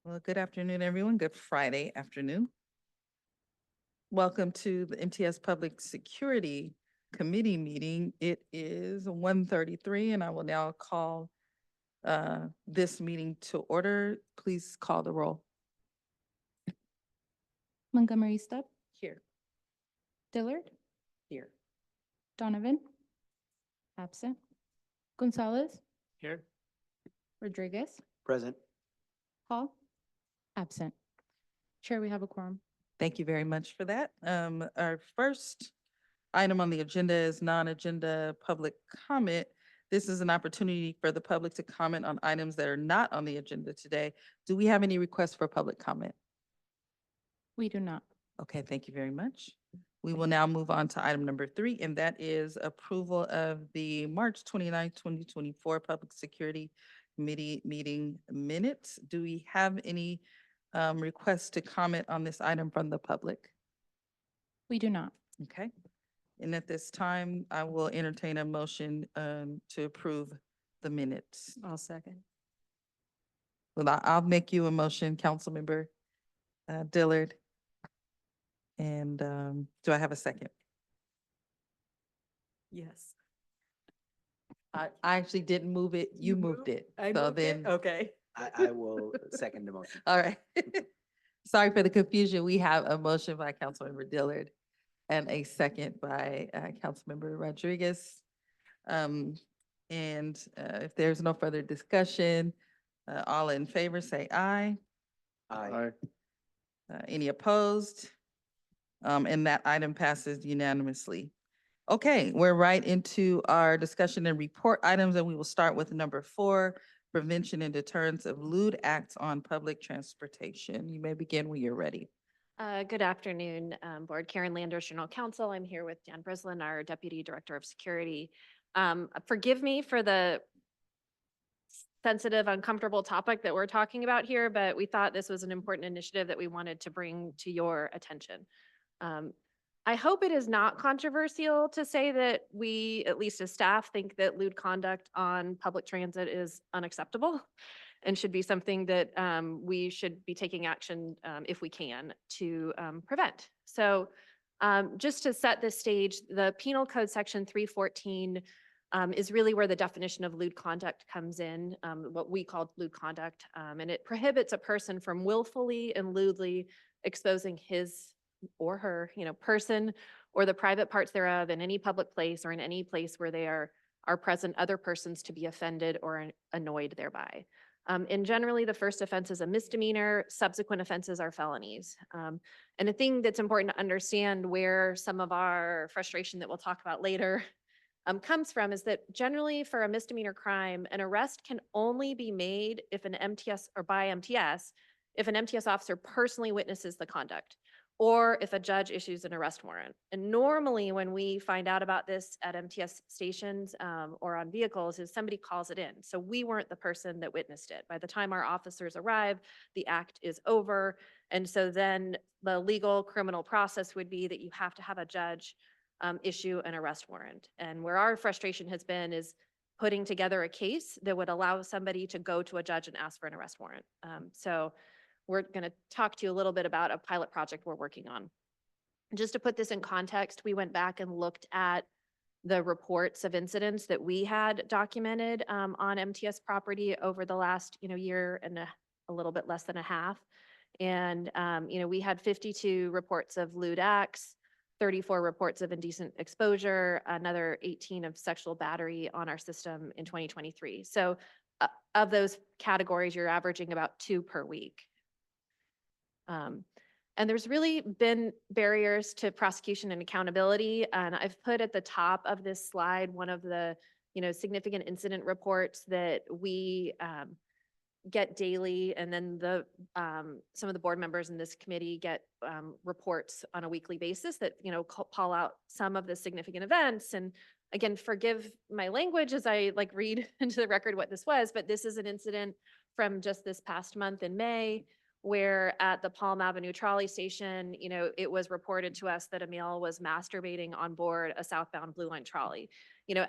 Well, good afternoon, everyone. Good Friday afternoon. Welcome to the MTS Public Security Committee meeting. It is 1:33, and I will now call this meeting to order. Please call the roll. Montgomery Stubb, Here. Dillard, Here. Donovan, absent. Gonzalez, Here. Rodriguez, Present. Hall, absent. Chair, we have a quorum. Thank you very much for that. Our first item on the agenda is non-agenda public comment. This is an opportunity for the public to comment on items that are not on the agenda today. Do we have any requests for public comment? We do not. Okay, thank you very much. We will now move on to item number 3, and that is approval of the March 29th, 2024 Public Security Committee meeting minutes. Do we have any requests to comment on this item from the public? We do not. Okay. And at this time, I will entertain a motion to approve the minutes. I'll second. Well, I'll make you a motion, Councilmember Dillard. And do I have a second? Yes. I actually didn't move it. You moved it. I So moved it? then, Okay. I will second the motion. all right. Sorry for the confusion. We have a motion by Councilmember Dillard and a second by Councilmember Rodriguez. If there's no further discussion, all in favor say aye. Aye. Any opposed? And that item passes unanimously. Okay, we're right into our discussion and report items, and we will start with number 4, Prevention and Deterrence of Lewd Acts on Public Transportation. You may begin when you're ready. Good afternoon, Board. Karen Landers, General Counsel. I'm here with Dan Brislin, our Deputy Director of Security. Forgive me for the sensitive, uncomfortable topic that we're talking about here, but we thought this was an important initiative that we wanted to bring to your attention. I hope it is not controversial to say that we, at least as staff, think that lewd conduct on public transit is unacceptable and should be something that we should be taking action if we can to prevent. So just to set the stage, the Penal Code Section 314 is really where the definition of lewd conduct comes in, what we call lewd conduct, and it prohibits a person from willfully and lewdly exposing his or her, person or the private parts thereof in any public place or in any place where they are present other persons to be offended or annoyed thereby. And generally, the first offense is a misdemeanor, subsequent offenses are felonies. And a thing that's important to understand where some of our frustration that we'll talk about later comes from is that generally for a misdemeanor crime, an arrest can only be made if an MTS or by MTS, if an MTS officer personally witnesses the conduct, or if a judge issues an arrest warrant. And normally when we find out about this at MTS stations or on vehicles is somebody calls it in. So we weren't the person that witnessed it. By the time our officers arrive, the act is over. And so then the legal criminal process would be that you have to have a judge issue an arrest warrant. And where our frustration has been is putting together a case that would allow somebody to go to a judge and ask for an arrest warrant. So we're going to talk to you a little bit about a pilot project we're working on. Just to put this in context, we went back and looked at the reports of incidents that we had documented on MTS property over the last year and a little bit less than a half. And we had 52 reports of lewd acts, 34 reports of indecent exposure, another 18 of sexual battery on our system in 2023. So of those categories, you're averaging about 2 per week. And there's really been barriers to prosecution and accountability. And I've put at the top of this slide one of the significant incident reports that we get daily, and then the some of the board members in this committee get reports on a weekly basis that call out some of the significant events. And again, forgive my language as I read into the record what this was, but this is an incident from just this past month in May, where at the Palm Avenue trolley station, it was reported to us that a male was masturbating on board a southbound Blue Line trolley,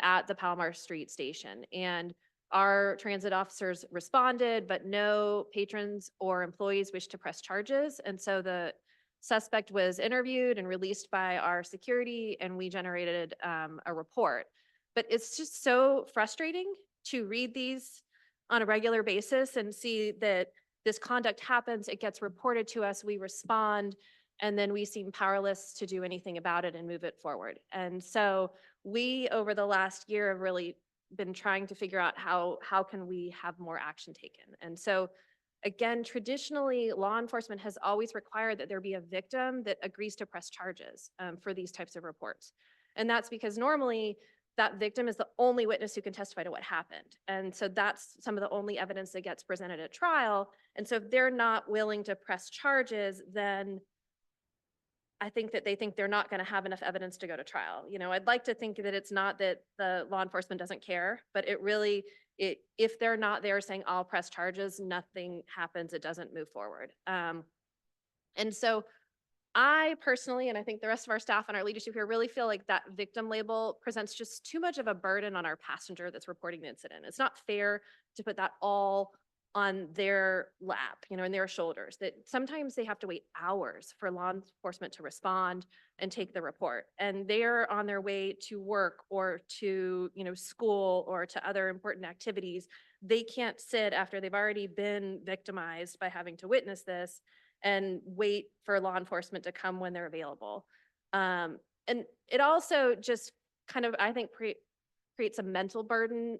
at the Palmer Street station. And Our transit officers responded, but no patrons or employees wished to press charges. And so the suspect was interviewed and released by our security, and we generated a report. But it's just so frustrating to read these on a regular basis and see that this conduct happens, it gets reported to us, we respond, and then we seem powerless to do anything about it and move it forward. And so we, over the last year, have really been trying to figure out how can we have more action taken. And so again, traditionally, law enforcement has always required that there be a victim that agrees to press charges for these types of reports. And that's because normally that victim is the only witness who can testify to what happened. And so that's some of the only evidence that gets presented at trial. And so if they're not willing to press charges, then I think that they think they're not going to have enough evidence to go to trial. You know, I'd like to think that it's not that the law enforcement doesn't care, but it really, if they're not there saying I'll press charges, nothing happens. It doesn't move forward. And so I personally, and I think the rest of our staff and our leadership here really feel like that victim label presents just too much of a burden on our passenger that's reporting the incident. It's not fair to put that all on their lap, you know, in their shoulders, that sometimes they have to wait hours for law enforcement to respond and take the report. And they're on their way to work or to, you know, school or to other important activities. They can't sit after they've already been victimized by having to witness this and wait for law enforcement to come when they're available. And it also just kind of, I think, creates a mental burden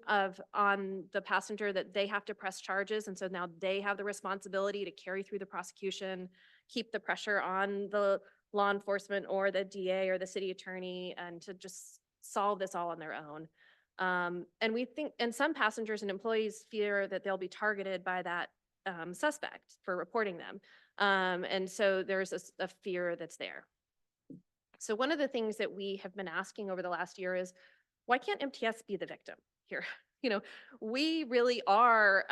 on the passenger that they have to press charges. And so now they have the responsibility to carry through the prosecution, keep the pressure on the law enforcement or the DA or the city attorney, and to just solve this all on their own. And we think, and some passengers and employees fear that they'll be targeted by that suspect for reporting them. And so there's a fear that's there. So one of the things that we have been asking over the last year is, why can't MTS be the victim here? You know, we really are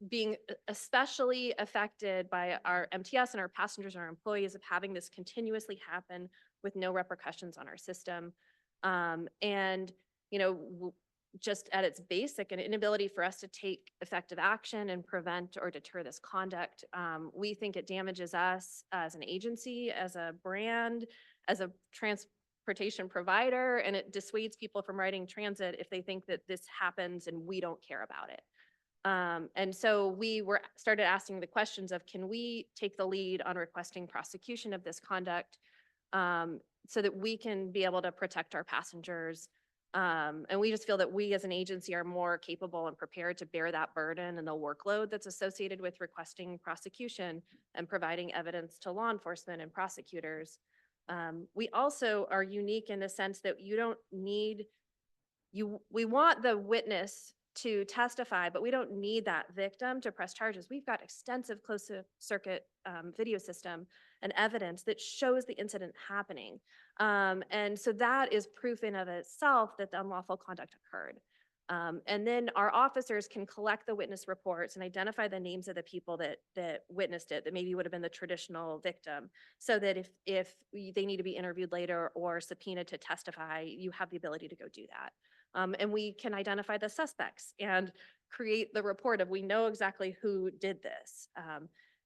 being especially affected by our MTS and our passengers and our employees of having this continuously happen with no repercussions on our system. And, you know, just at its basic, an inability for us to take effective action and prevent or deter this conduct. We think it damages us as an agency, as a brand, as a transportation provider, and it dissuades people from riding transit if they think that this happens and we don't care about it. And so we started asking the questions of, can we take the lead on requesting prosecution of this conduct so that we can be able to protect our passengers. And we just feel that we as an agency are more capable and prepared to bear that burden and the workload that's associated with requesting prosecution and providing evidence to law enforcement and prosecutors. We also are unique in the sense that you don't need, we want the witness to testify, but we don't need that victim to press charges. We've got extensive closed circuit video system and evidence that shows the incident happening. And so that is proof in of itself that the unlawful conduct occurred. And then our officers can collect the witness reports and identify the names of the people that witnessed it, that maybe would have been the traditional victim, so that if they need to be interviewed later or subpoenaed to testify, you have the ability to go do that. And we can identify the suspects and create the report of, we know exactly who did this.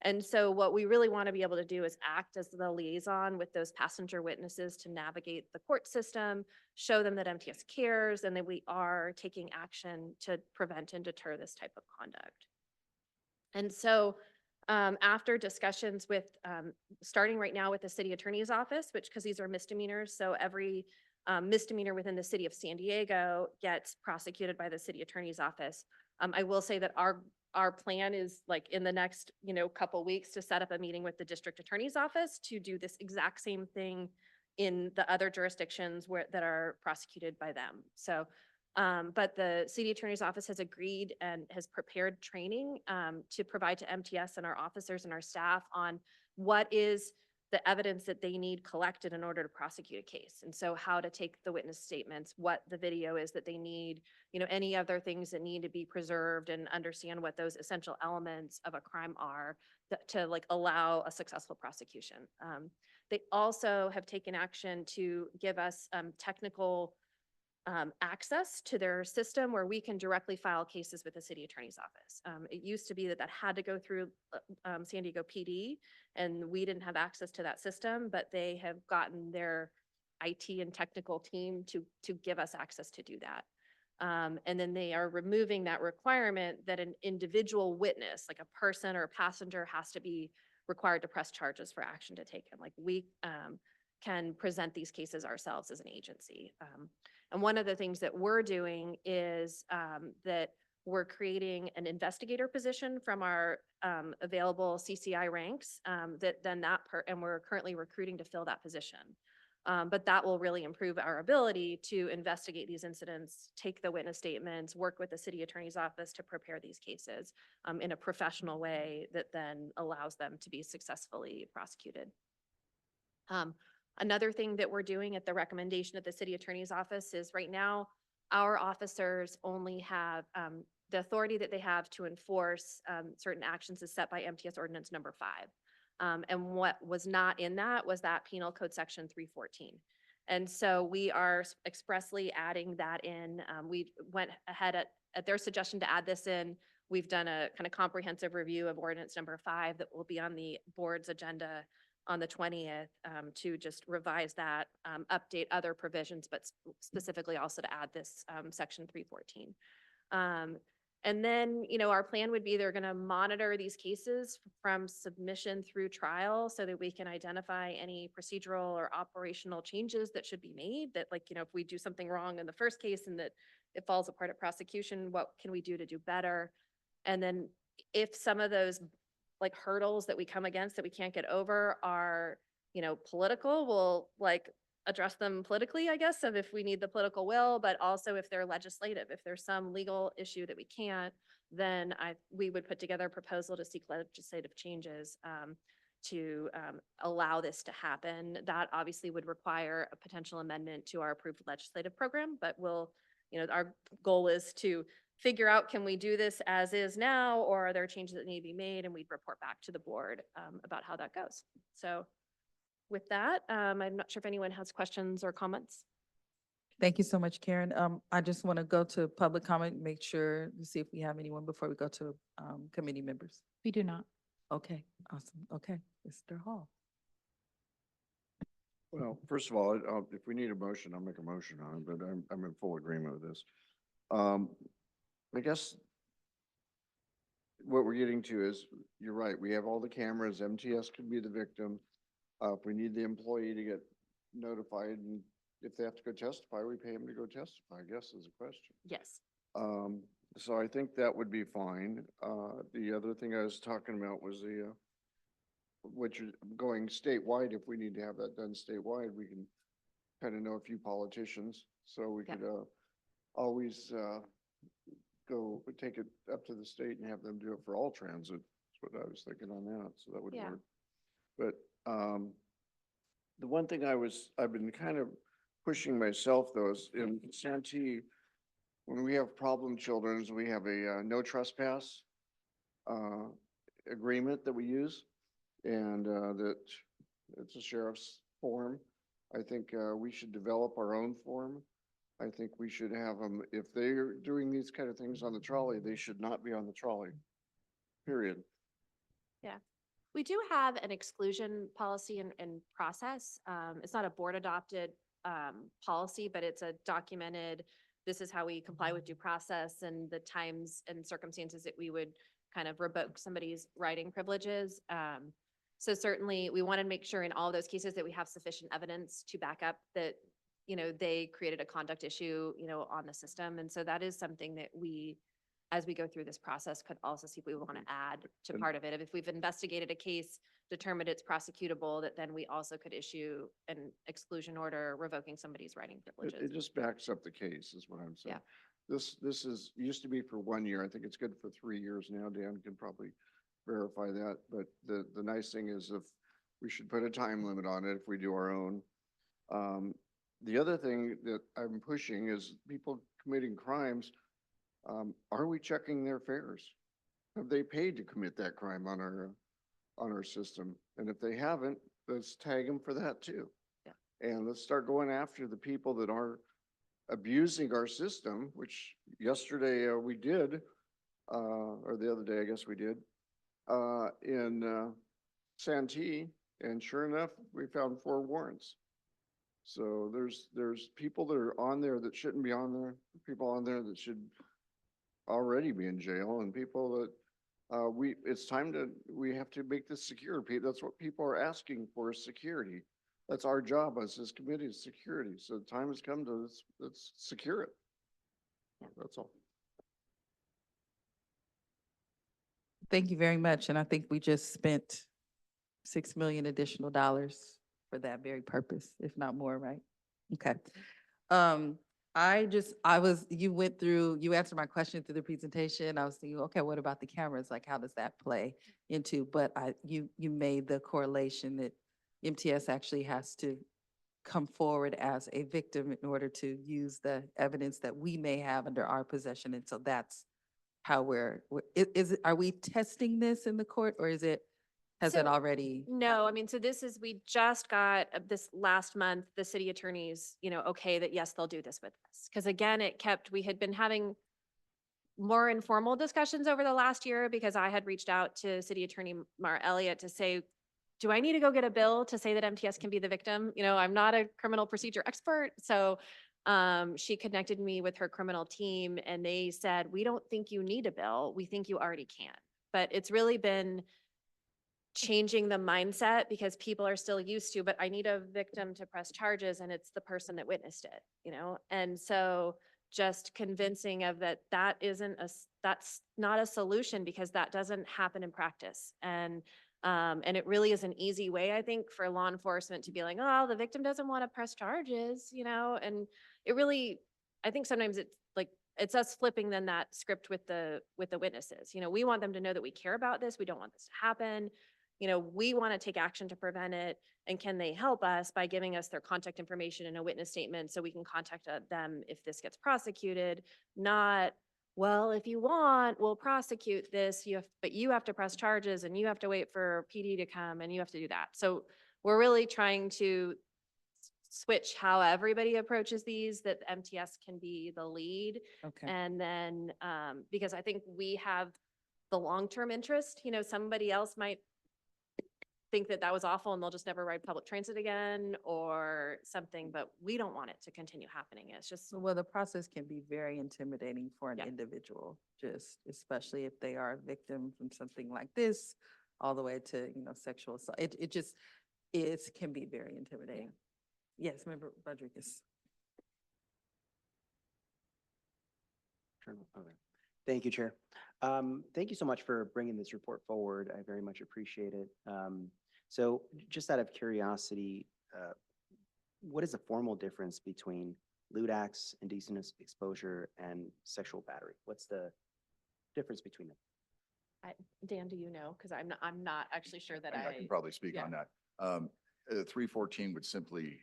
And so what we really want to be able to do is act as the liaison with those passenger witnesses to navigate the court system, show them that MTS cares and that we are taking action to prevent and deter this type of conduct. And so after discussions with, starting right now with the city attorney's office, because these are misdemeanors, so every misdemeanor within the city of San Diego gets prosecuted by the city attorney's office. I will say that our plan is, like, in the next, couple weeks, to set up a meeting with the district attorney's office to do this exact same thing in the other jurisdictions that are prosecuted by them. So, but the city attorney's office has agreed and has prepared training to provide to MTS and our officers and our staff on what is the evidence that they need collected in order to prosecute a case. And so how to take the witness statements, what the video is that they need, any other things that need to be preserved, and understand what those essential elements of a crime are to like allow a successful prosecution. They also have taken action to give us technical access to their system where we can directly file cases with the city attorney's office. It used to be that that had to go through San Diego PD, and we didn't have access to that system, but they have gotten their IT and technical team to give us access to do that. And then they are removing that requirement that an individual witness, like a person or a passenger, has to be required to press charges for action to take him. Like we can present these cases ourselves as an agency. And one of the things that we're doing is that we're creating an investigator position from our available CCI ranks and we're currently recruiting to fill that position. But that will really improve our ability to investigate these incidents, take the witness statements, work with the city attorney's office to prepare these cases in a professional way that then allows them to be successfully prosecuted. Another thing that we're doing at the recommendation of the city attorney's office is right now, our officers only have the authority that they have to enforce certain actions is set by MTS ordinance number 5. And what was not in that was that penal code section 314. And so we are expressly adding that in. We went ahead at their suggestion to add this in. We've done a kind of comprehensive review of ordinance number 5 that will be on the board's agenda on the 20th to just revise that, update other provisions, but specifically also to add this section 314. And then, our plan would be they're going to monitor these cases from submission through trial so that we can identify any procedural or operational changes that should be made that, like, if we do something wrong in the first case and that it falls apart at prosecution, what can we do to do better? And then if some of those like hurdles that we come against that we can't get over are, political, we'll like address them politically, I guess, of if we need the political will, but also if they're legislative, if there's some legal issue that we can't, then we would put together a proposal to seek legislative changes to allow this to happen. That obviously would require a potential amendment to our approved legislative program, but our goal is to figure out, can we do this as is now, or are there changes that need to be made? And we'd report back to the board about how that goes. So with that, I'm not sure if anyone has questions or comments. Thank you so much, Karen. I just want to go to public comment, make sure to see if we have anyone before we go to committee members. We do not. Okay, awesome. Okay, Mr. Hall. Well, first of all, if we need a motion, I'll make a motion on it, but I'm in full agreement with this. I guess what we're getting to is, you're right, we have all the cameras, MTS could be the victim. If we need the employee to get notified, and if they have to go testify, we pay them to go testify, I guess is a question. Yes. So I think that would be fine. The other thing I was talking about was which is going statewide. If we need to have that done statewide, we can kind of know a few politicians, so we could always take it up to the state and have them do it for all transit. That's what I was thinking on that, so that would work. But the one thing I've been kind of pushing myself though is in Santee, when we have problem children, we have a no trespass agreement that we use, and that it's a sheriff's form. I think we should develop our own form. I think we should have them, if they're doing these kind of things on the trolley, they should not be on the trolley, period. We do have an exclusion policy and process. It's not a board adopted policy, but it's a documented, this is how we comply with due process and the times and circumstances that we would kind of revoke somebody's riding privileges. So certainly we want to make sure in all of those cases that we have sufficient evidence to back up that, they created a conduct issue, on the system. And so that is something that we, as we go through this process, could also see if we want to add to part of it. If we've investigated a case, determined it's prosecutable, that then we also could issue an exclusion order revoking somebody's riding It privileges. just backs up the case is what I'm saying. Yeah. This used to be for 1 year. I think it's good for 3 years now. Dan can probably verify that. But the nice thing is, if we should put a time limit on it if we do our own. The other thing that I'm pushing is people committing crimes. Are we checking their fares? Have they paid to commit that crime on our system? And if they haven't, let's tag them for that too. Yeah. And let's start going after the people that are abusing our system, which yesterday we did, or the other day, I guess we did, in Santee, and sure enough, we found 4 warrants. So there's people that are on there that shouldn't be on there, people on there that should already be in jail, and people that it's time we have to make this secure. That's what people are asking for, is security. That's our job as this committee, is security. So the time has come to, let's secure it. That's all. Thank you very much. And I think we just spent 6 million additional dollars for that very purpose, if not more, right? Okay. You answered my question through the presentation. I was thinking, okay, what about the cameras? Like, how does that play into, but you made the correlation that MTS actually has to come forward as a victim in order to use the evidence that we may have under our possession. And so that's how are we testing this in the court, or has it So- already? No, I mean, so we just got this last month, the city attorneys, okay, that yes, they'll do this with us. Because again, we had been having more informal discussions over the last year because I had reached out to City Attorney Mar Elliott to say, do I need to go get a bill to say that MTS can be the victim? I'm not a criminal procedure expert. So she connected me with her criminal team and they said, we don't think you need a bill. We think you already can. But it's really been changing the mindset because people are still used to, but I need a victim to press charges and it's the person that witnessed it, And so just convincing of that's not a solution because that doesn't happen in practice. And it really is an easy way, I think, for law enforcement to be like, oh, the victim doesn't want to press charges, and it really, I think sometimes it's us flipping then that script with the witnesses. We want them to know that we care about this. We don't want this to happen. We want to take action to prevent it. And can they help us by giving us their contact information in a witness statement so we can contact them if this gets prosecuted? Not, well, if you want, we'll prosecute this, but you have to press charges and you have to wait for PD to come and you have to do that. So we're really trying to switch how everybody approaches these, that MTS can be the lead. Okay. And then, because I think we have the long-term interest, somebody else might think that was awful and they'll just never ride public transit again or something, but we don't want it to continue happening. It's just, Well, the process can be very intimidating for an Yeah. individual, just especially if they are a victim from something like this, all the way to, sexual assault. It can be very intimidating. Yes, Member Rodriguez. Sure. Okay. Thank you, Chair. Thank you so much for bringing this report forward. I very much appreciate it. So just out of curiosity, what is the formal difference between lewd acts, indecent exposure, and sexual battery? What's the difference between them? Dan, do you know? Because I'm not actually sure that I can probably speak yeah. on that. 314 would simply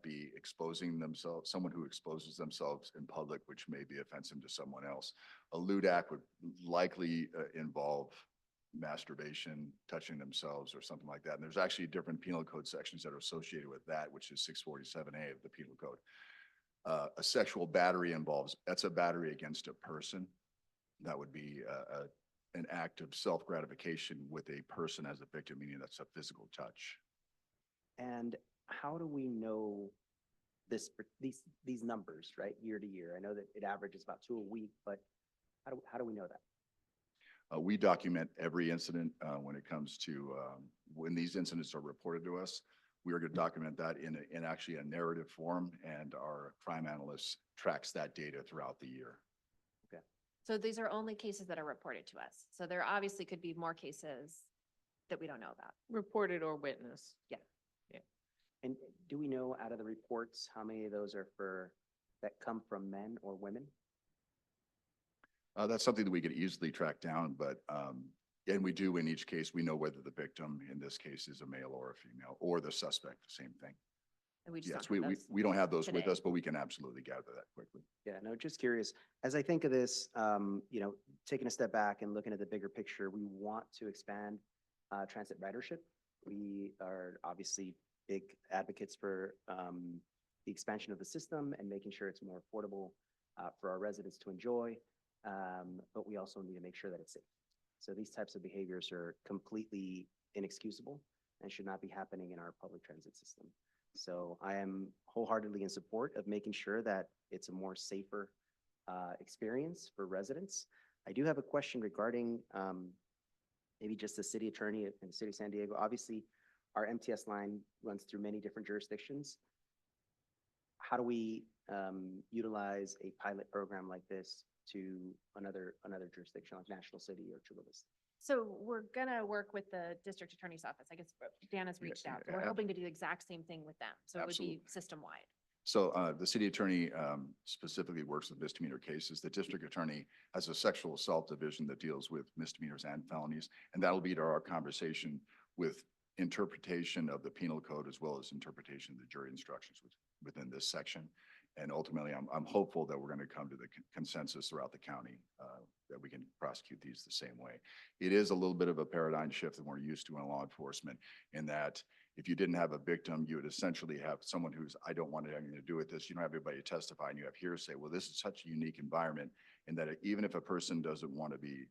be exposing themselves, someone who exposes themselves in public, which may be offensive to someone else. A lewd act would likely involve masturbation, touching themselves or something like that. And there's actually different penal code sections that are associated with that, which is 647A of the penal code. A sexual battery that's a battery against a person. That would be an act of self-gratification with a person as a victim, meaning that's a physical touch. And how do we know these numbers, right, year to year? I know that it averages about 2 a week, but how do we know that? We document every incident when it comes to when these incidents are reported to us. We are going to document that in actually a narrative form, and our crime analyst tracks that data throughout the year. So these are only cases that are reported to us. So there obviously could be more cases that we don't know about. Reported or witnessed. And do we know out of the reports, how many of those are that come from men or women? That's something that we could easily track down, but, and we do in each case, we know whether the victim in this case is a male or a female, or the suspect, the same thing. And we just Yes, don't have those we don't have those with today. us, but we can absolutely gather that quickly. Yeah, no, just curious. As I think of this, taking a step back and looking at the bigger picture, we want to expand transit ridership. We are obviously big advocates for, the expansion of the system and making sure it's more affordable for our residents to enjoy. But we also need to make sure that it's safe. So these types of behaviors are completely inexcusable and should not be happening in our public transit system. So I am wholeheartedly in support of making sure that it's a more safer experience for residents. I do have a question regarding maybe just the city attorney in the city of San Diego. Obviously, our MTS line runs through many different jurisdictions. How do we utilize a pilot program like this to another jurisdiction like National City or Chula Vista? So we're gonna work with the district attorney's office. I guess Dan has reached out. So we're hoping to do the exact same thing with them. So it would be Absolutely. system-wide. So the city attorney specifically works with misdemeanor cases. The district attorney has a sexual assault division that deals with misdemeanors and felonies. And that'll be to our conversation with interpretation of the penal code as well as interpretation of the jury instructions within this section. And ultimately, I'm hopeful that we're going to come to the consensus throughout the county that we can prosecute these the same way. It is a little bit of a paradigm shift that we're used to in law enforcement, in that if you didn't have a victim, you would essentially have someone who's, I don't want anything to do with this. You don't have everybody testify and you have hearsay. Well, this is such a unique environment in that even if a person doesn't want to be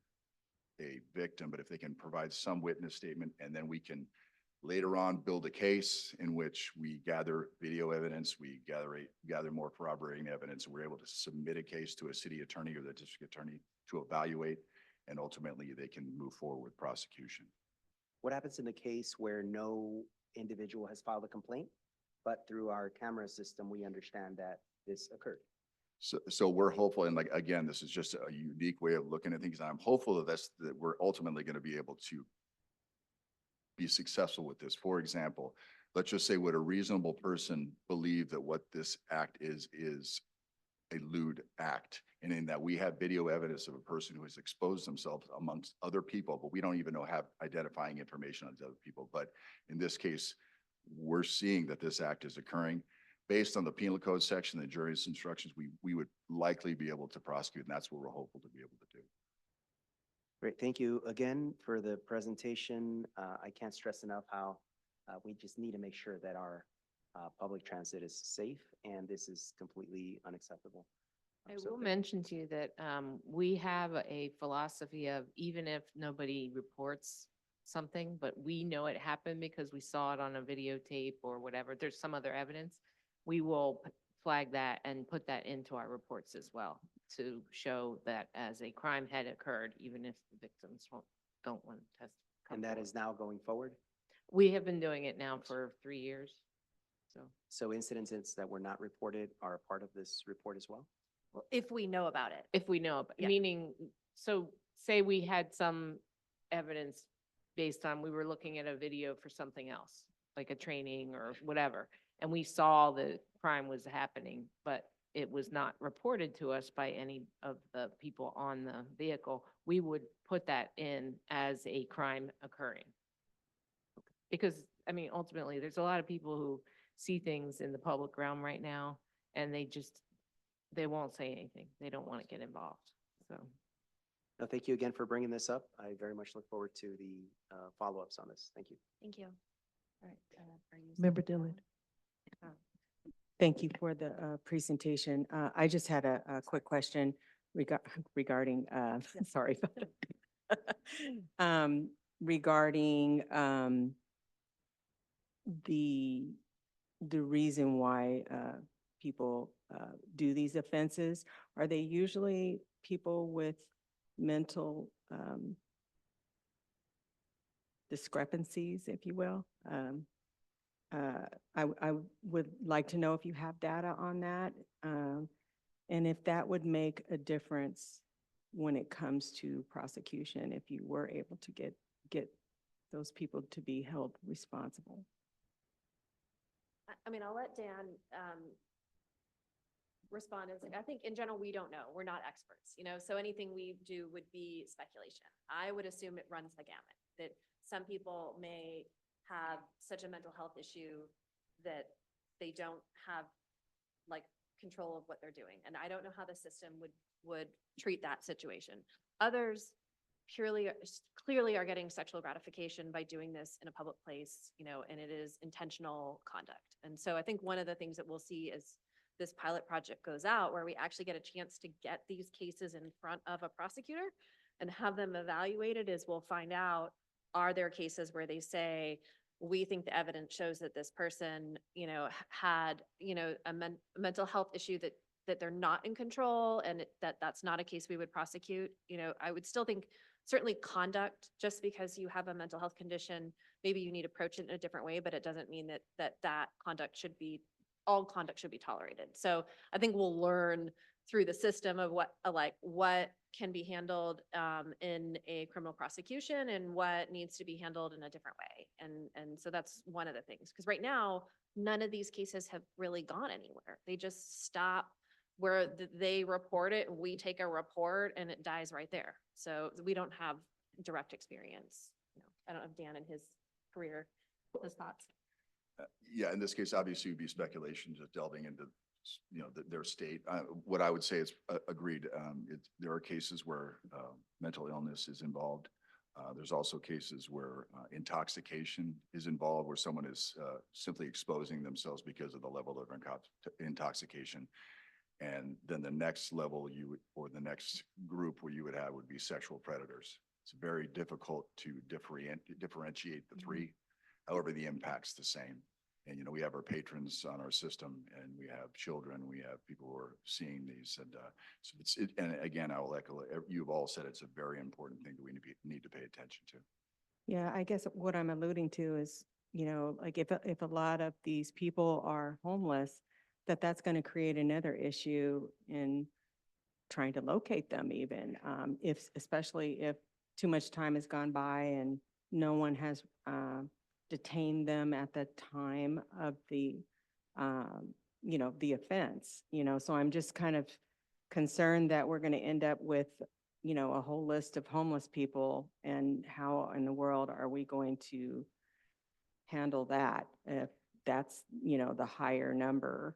a victim, but if they can provide some witness statement, and then we can later on build a case in which we gather video evidence, we gather more corroborating evidence, and we're able to submit a case to a city attorney or the district attorney to evaluate, and ultimately they can move forward with prosecution. What happens in the case where no individual has filed a complaint, but through our camera system, we understand that this occurred? So we're hopeful, and like, again, this is just a unique way of looking at things. I'm hopeful that we're ultimately going to be able to be successful with this. For example, let's just say, would a reasonable person believe that what this act is a lewd act? And in that we have video evidence of a person who has exposed themselves amongst other people, but we don't even have identifying information on these other people. But in this case, we're seeing that this act is occurring. Based on the penal code section, the jury's instructions, we would likely be able to prosecute, and that's what we're hopeful to be able to do. Great, thank you again for the presentation. I can't stress enough how we just need to make sure that our public transit is safe, and this is completely unacceptable. I So will thank- mention to you that we have a philosophy of, even if nobody reports something, but we know it happened because we saw it on a videotape or whatever, there's some other evidence, we will flag that and put that into our reports as well to show that as a crime had occurred, even if the victims don't want to test. And that is now going forward? We have been doing it now for 3 years, so. So incidents that were not reported are a part of this report as well? Well, if we know about it. If we know, Yeah. meaning, so say we had some evidence based on, we were looking at a video for something else, like a training or whatever, and we saw the crime was happening, but it was not reported to us by any of the people on the vehicle, we would put that in as a crime occurring. Because, I mean, ultimately, there's a lot of people who see things in the public realm right now, and they won't say anything. They don't want to get involved, so. No, thank you again for bringing this up. I very much look forward to the follow-ups on this. Thank you. Thank you. All right, are you- Member Dillon. Thank you for the presentation. I just had a quick question regarding, sorry. Regarding the reason why people do these offenses. Are they usually people with mental discrepancies, if you will? I would like to know if you have data on that, and if that would make a difference when it comes to prosecution, if you were able to get those people to be held responsible. I mean, I'll let Dan respond. I think in general, we don't know. We're not experts, so anything we do would be speculation. I would assume it runs the gamut, that some people may have such a mental health issue that they don't have like control of what they're doing. And I don't know how the system would treat that situation. Others, clearly are getting sexual gratification by doing this in a public place, and it is intentional conduct. And so I think one of the things that we'll see as this pilot project goes out, where we actually get a chance to get these cases in front of a prosecutor and have them evaluated, is we'll find out, are there cases where they say, we think the evidence shows that this person, had, a mental health issue that they're not in control, and that's not a case we would prosecute. I would still think certainly conduct, just because you have a mental health condition, maybe you need to approach it in a different way, but it doesn't mean that conduct should be, all conduct should be tolerated. So I think we'll learn through the system of what can be handled in a criminal prosecution and what needs to be handled in a different way. And so that's one of the things, because right now, none of these cases have really gone anywhere. They just stop where they report it, and we take a report, and it dies right there. So we don't have direct experience. I don't know if Dan and his career, his thoughts. Yeah, in this case, obviously it'd be speculation, just delving into, their state. What I would say is agreed. There are cases where mental illness is involved. There's also cases where intoxication is involved, where someone is simply exposing themselves because of the level of intoxication. And then the next level or the next group where you would have would be sexual predators. It's very difficult to differentiate the three. However, the impact's the same. And, we have our patrons on our system, and we have children, we have people who are seeing these. And so and again, I will echo, you've all said it's a very important thing that we need to pay attention to. Yeah, I guess what I'm alluding to is, like if a lot of these people are homeless, that's going to create another issue in trying to locate them even, especially if too much time has gone by and no one has detained them at the time of the offense, so I'm just kind of concerned that we're going to end up with, a whole list of homeless people, and how in the world are we going to handle that if that's, the higher number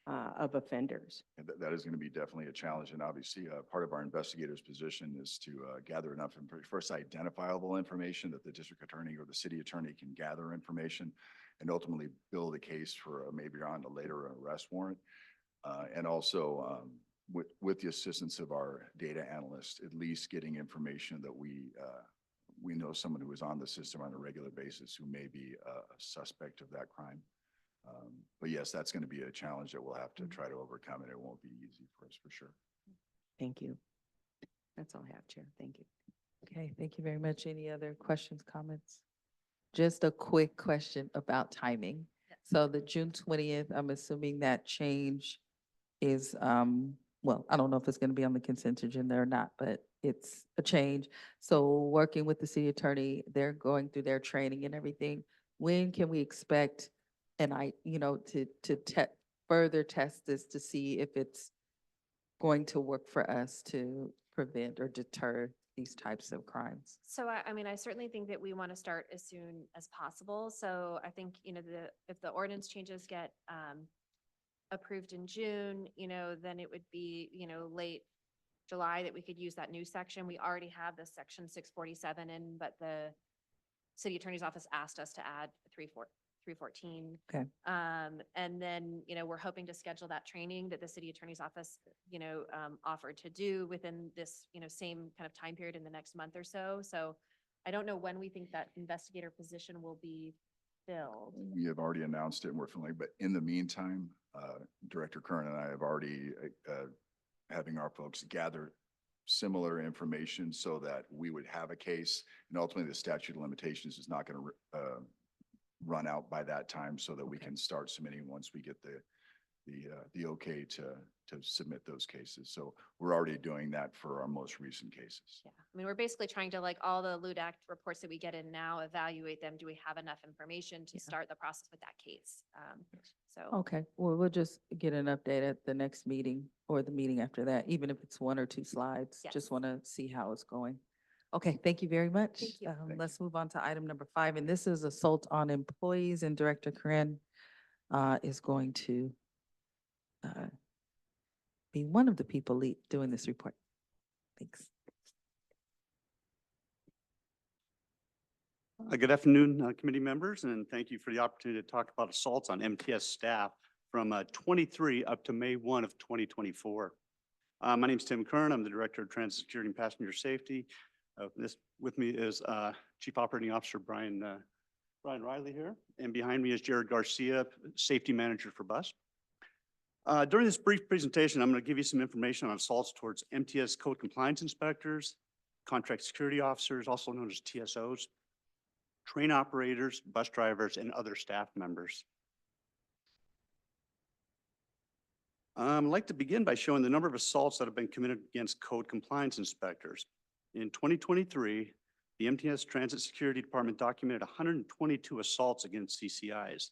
of offenders? And that is going to be definitely a challenge. And obviously, part of our investigator's position is to gather enough, first identifiable information that the district attorney or the city attorney can gather information and ultimately build a case for maybe on a later arrest warrant. And also with the assistance of our data analyst, at least getting information that we know someone who is on the system on a regular basis who may be a suspect of that crime. But yes, that's going to be a challenge that we'll have to try to overcome, and it won't be easy for us, for sure. Thank you. That's all I have, Chair. Thank you. Okay, thank you very much. Any other questions, comments? Just a quick question about timing. So the June 20th, I'm assuming that change is, well, I don't know if it's going to be on the consent agenda or not, but it's a change. So working with the city attorney, they're going through their training and everything. When can we expect to further test this to see if it's going to work for us to prevent or deter these types of crimes? So I certainly think that we want to start as soon as possible. So I think, if the ordinance changes get approved in June, then it would be, late July that we could use that new section. We already have this section 647 in, but the city attorney's office asked us to add 314. Okay. And then, we're hoping to schedule that training that the city attorney's office, offered to do within this, same kind of time period in the next month or so. So I don't know when we think that investigator position will be filled. We have already announced it and we're familiar, but in the meantime, Director Kern and I have already having our folks gather similar information so that we would have a case, and ultimately the statute of limitations is not going to run out by that time, so that we can start submitting once we get the okay to submit those cases. So we're already doing that for our most recent cases. Yeah, we're basically trying to, like, all the Lewd Act reports that we get in now, evaluate them. Do we have enough information to start the process with that case? So. Okay, well, we'll just get an update at the next meeting or the meeting after that, even if it's 1 or 2 slides. Yes. Just want to see how it's going. Okay, thank you very much. Thank you. Let's move on to item number 5, and this is assault on employees, and Director Corinne is going to be one of the people doing this report. Thanks. Good afternoon, committee members, and thank you for the opportunity to talk about assaults on MTS staff from 23 up to May 1 of 2024. My name is Tim Kern. I'm the Director of Transit Security and Passenger Safety. This with me is Chief Operating Officer Brian Riley here, and behind me is Jared Garcia, Safety Manager for bus. During this brief presentation, I'm going to give you some information on assaults towards MTS code compliance inspectors, contract security officers, also known as TSOs, train operators, bus drivers, and other staff members. I'd like to begin by showing the number of assaults that have been committed against code compliance inspectors. In 2023, the MTS Transit Security Department documented 122 assaults against CCIs.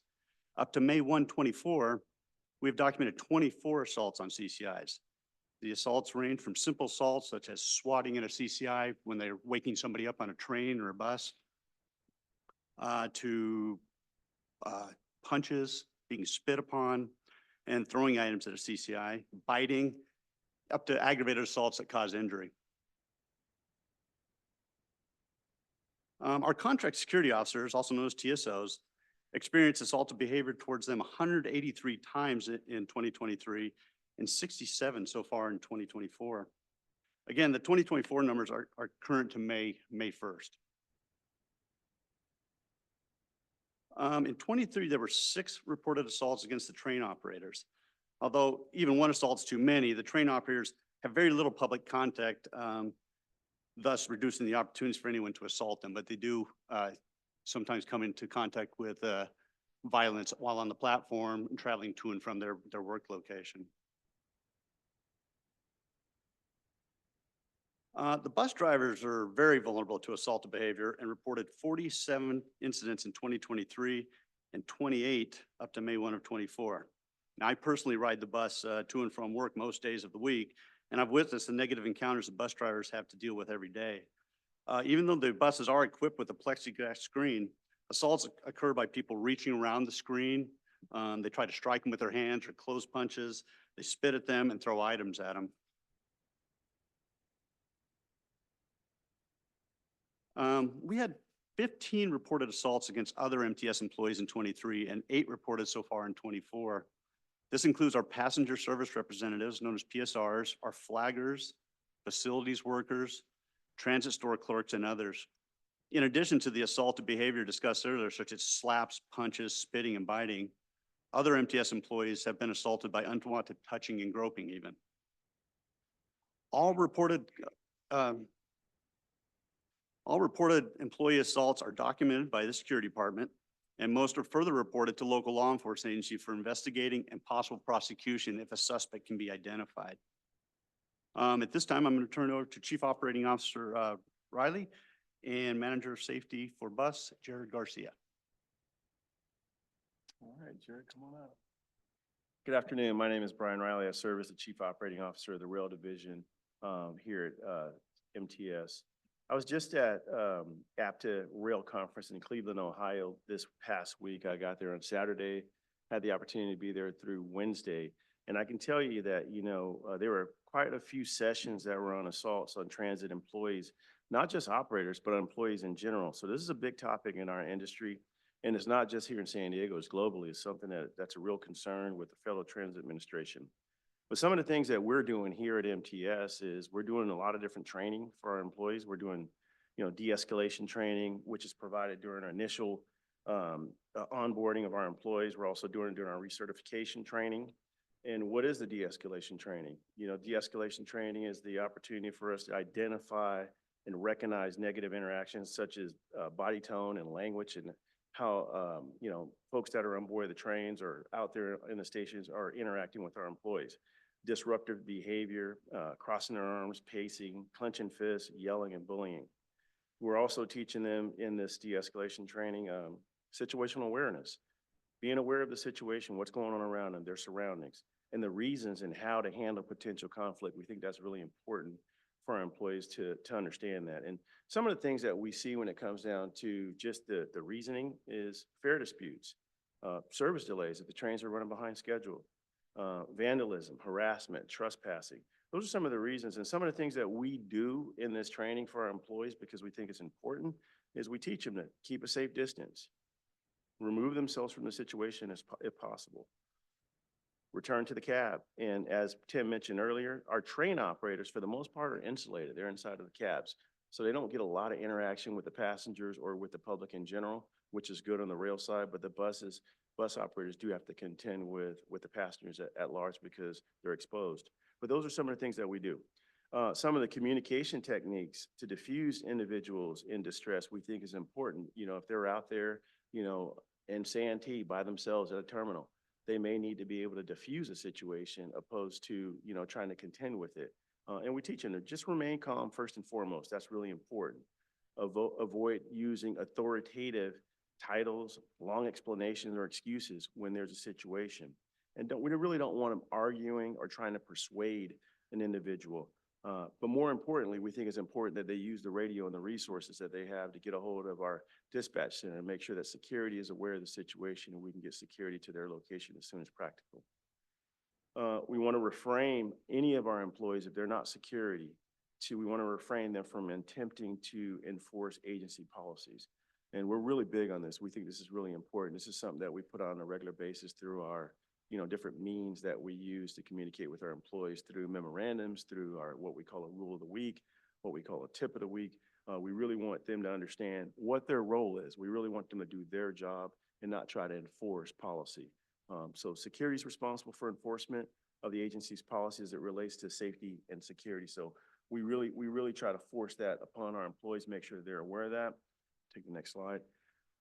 Up to May 1, 2024, we've documented 24 assaults on CCIs. The assaults range from simple assaults such as swatting at a CCI when they're waking somebody up on a train or a bus, to punches, being spit upon, and throwing items at a CCI, biting, up to aggravated assaults that cause injury. Our contract security officers, also known as TSOs, experienced assaultive behavior towards them 183 times in 2023 and 67 so far in 2024. Again, the 2024 numbers are current to May 1st. In 23, there were 6 reported assaults against the train operators. Although even one assault's too many, the train operators have very little public contact, thus reducing the opportunities for anyone to assault them. But they do sometimes come into contact with violence while on the platform and traveling to and from their work location. The bus drivers are very vulnerable to assaultive behavior and reported 47 incidents in 2023 and 28 up to May 1 of 24. Now, I personally ride the bus to and from work most days of the week, and I've witnessed the negative encounters the bus drivers have to deal with every day. Even though the buses are equipped with a plexiglass screen, assaults occur by people reaching around the screen. They try to strike them with their hands or close punches. They spit at them and throw items at them. We had 15 reported assaults against other MTS employees in 23 and 8 reported so far in 24. This includes our passenger service representatives, known as PSRs, our flaggers, facilities workers, transit store clerks, and others. In addition to the assaultive behavior discussed earlier, such as slaps, punches, spitting, and biting, other MTS employees have been assaulted by unwanted touching and groping even. All reported employee assaults are documented by the security department, and most are further reported to local law enforcement agency for investigating and possible prosecution if a suspect can be identified. At this time, I'm going to turn it over to Chief Operating Officer Riley and Manager of Safety for bus, Jared Garcia. All right, Jared, come on up. Good afternoon. My name is Brian Riley. I serve as the Chief Operating Officer of the Rail Division here at MTS. I was just at APTA Rail Conference in Cleveland, Ohio this past week. I got there on Saturday, had the opportunity to be there through Wednesday. And I can tell you that, there were quite a few sessions that were on assaults on transit employees, not just operators, but employees in general. So this is a big topic in our industry. And it's not just here in San Diego, it's globally. It's something that's a real concern with the Federal Transit Administration. But some of the things that we're doing here at MTS is we're doing a lot of different training for our employees. We're doing, de-escalation training, which is provided during our initial onboarding of our employees. We're also doing it during our recertification training. And what is the de-escalation training? De-escalation training is the opportunity for us to identify and recognize negative interactions such as body tone and language, and how, folks that are on board the trains or out there in the stations are interacting with our employees. Disruptive behavior, crossing their arms, pacing, clenching fists, yelling, and bullying. We're also teaching them in this de-escalation training, situational awareness, being aware of the situation, what's going on around them, their surroundings, and the reasons and how to handle potential conflict. We think that's really important for our employees to understand that. And some of the things that we see when it comes down to just the reasoning is fare disputes, service delays if the trains are running behind schedule, vandalism, harassment, trespassing. Those are some of the reasons and some of the things that we do in this training for our employees because we think it's important is we teach them to keep a safe distance, remove themselves from the situation if possible, return to the cab. And as Tim mentioned earlier, our train operators, for the most part, are insulated. They're inside of the cabs. So they don't get a lot of interaction with the passengers or with the public in general, which is good on the rail side, but the bus operators do have to contend with the passengers at large because they're exposed. But those are some of the things that we do. Some of the communication techniques to diffuse individuals in distress we think is important. You know, if they're out there, you know, in Santee by themselves at a terminal, they may need to be able to diffuse a situation opposed to, you know, trying to contend with it. And we teach them to just remain calm first and foremost. That's really important. Avoid using authoritative titles, long explanations or excuses when there's a situation. And we really don't want them arguing or trying to persuade an individual. But more importantly, we think it's important that they use the radio and the resources that they have to get a hold of our dispatch center and make sure that security is aware of the situation and we can get security to their location as soon as practical. We want to refrain any of our employees, if they're not security, we want to refrain them from attempting to enforce agency policies. And we're really big on this. We think this is really important. This is something that we put on a regular basis through our, you know, different means that we use to communicate with our employees through memorandums, through our, what we call a rule of the week, what we call a tip of the week. We really want them to understand what their role is. We really want them to do their job and not try to enforce policy. So security is responsible for enforcement of the agency's policies as it relates to safety and security. So we really try to force that upon our employees, make sure they're aware of that. Take the next slide.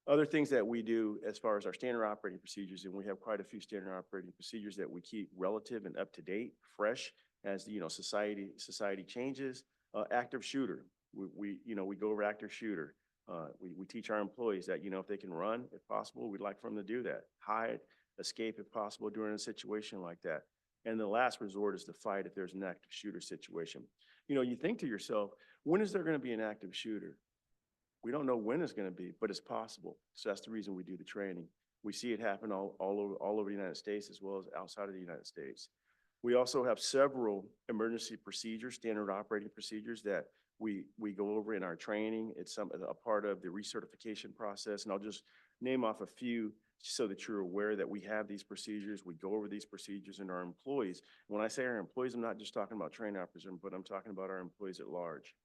Other things that we do as far as our standard operating procedures, and we have quite a few standard operating procedures that we keep relative and up to date, fresh as, you know, society changes. Active shooter, we go over active shooter. We teach our employees that, you know, if they can run, if possible, we'd like for them to do that. Hide, escape if possible during a situation like that. And the last resort is to fight if there's an active shooter situation. You know, you think to yourself, when is there going to be an active shooter? We don't know when it's going to be, but it's possible. So that's the reason we do the training. We see it happen all over the United States as well as outside of the United States. We also have several emergency procedures, standard operating procedures that we go over in our training. It's a part of the recertification process. And I'll just name off a few so that you're aware that we have these procedures. We go over these procedures in our employees. When I say our employees, I'm not just talking about train operators, but I'm talking about our employees at large.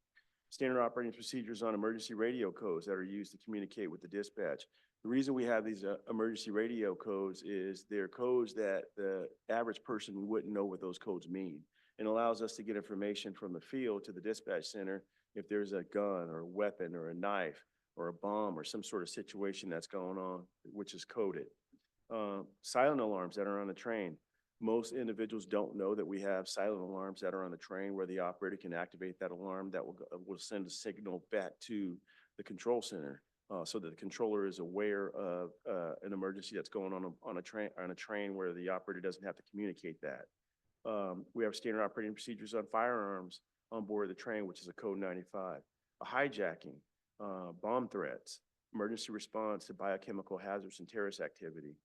Standard operating procedures on emergency radio codes that are used to communicate with the dispatch. The reason we have these emergency radio codes is they're codes that the average person wouldn't know what those codes mean. It allows us to get information from the field to the dispatch center if there's a gun or a weapon or a knife or a bomb or some sort of situation that's going on, which is coded. Silent alarms that are on the train. Most individuals don't know that we have silent alarms that are on the train where the operator can activate that alarm that will send a signal back to the control center so that the controller is aware of an emergency that's going on a train where the operator doesn't have to communicate that. We have standard operating procedures on firearms on board the train, which is a code 95. A hijacking, bomb threats, emergency response to biochemical hazards and terrorist activity,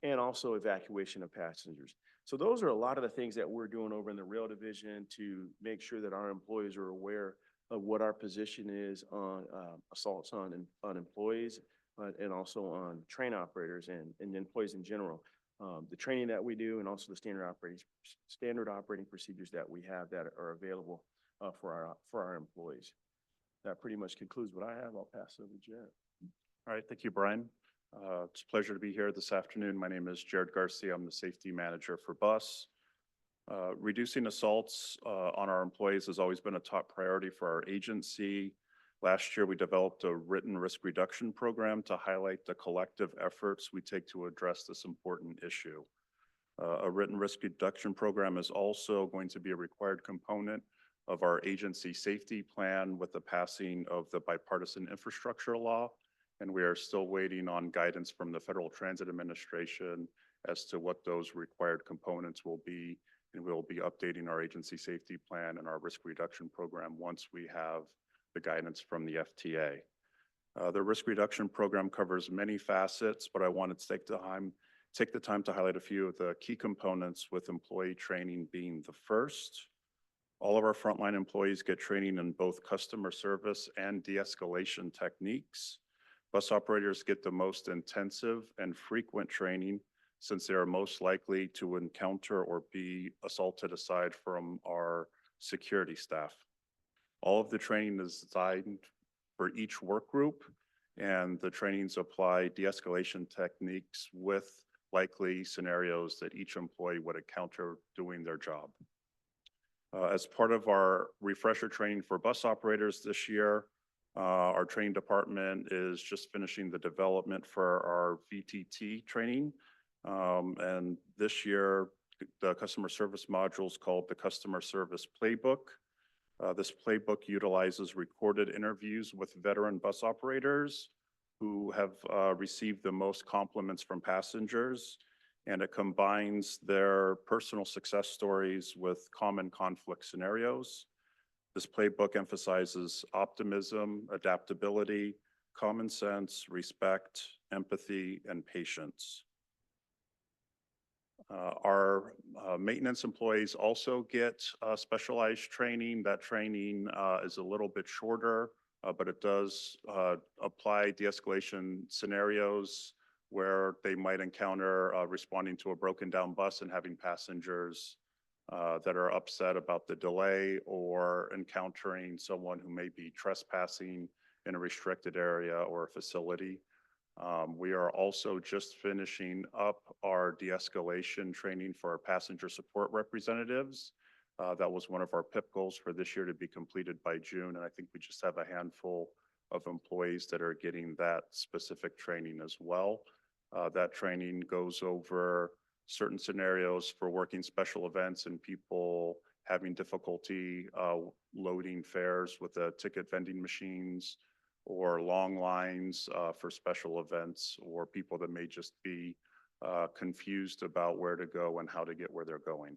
and also evacuation of passengers. So those are a lot of the things that we're doing over in the rail division to make sure that our employees are aware of what our position is on assaults on employees and also on train operators and employees in general. The training that we do and also the standard operating procedures that we have that are available for our employees. That pretty much concludes what I have. I'll pass it over to Jared. All right, thank you, Brian. It's a pleasure to be here this afternoon. My name is Jared Garcia. I'm the safety manager for bus. Reducing assaults on our employees has always been a top priority for our agency. Last year, we developed a written risk reduction program to highlight the collective efforts we take to address this important issue. A written risk reduction program is also going to be a required component of our agency safety plan with the passing of the bipartisan infrastructure law. And we are still waiting on guidance from the Federal Transit Administration as to what those required components will be. And we'll be updating our agency safety plan and our risk reduction program once we have the guidance from the FTA. The risk reduction program covers many facets, but I wanted to take the time to highlight a few of the key components, with employee training being the first. All of our frontline employees get training in both customer service and de-escalation techniques. Bus operators get the most intensive and frequent training since they are most likely to encounter or be assaulted aside from our security staff. All of the training is designed for each work group, and the trainings apply de-escalation techniques with likely scenarios that each employee would encounter doing their job. As part of our refresher training for bus operators this year, our training department is just finishing the development for our VTT training. And this year, the customer service module is called the Customer Service Playbook. This playbook utilizes recorded interviews with veteran bus operators who have received the most compliments from passengers, and it combines their personal success stories with common conflict scenarios. This playbook emphasizes optimism, adaptability, common sense, respect, empathy, and patience. Our maintenance employees also get specialized training. That training is a little bit shorter, but it does apply de-escalation scenarios where they might encounter responding to a broken down bus and having passengers that are upset about the delay, or encountering someone who may be trespassing in a restricted area or a facility. We are also just finishing up our de-escalation training for our passenger support representatives. That was one of our PIP goals for this year to be completed by June, and I think we just have a handful of employees that are getting that specific training as well. That training goes over certain scenarios for working special events and people having difficulty loading fares with the ticket vending machines, or long lines for special events, or people that may just be confused about where to go and how to get where they're going.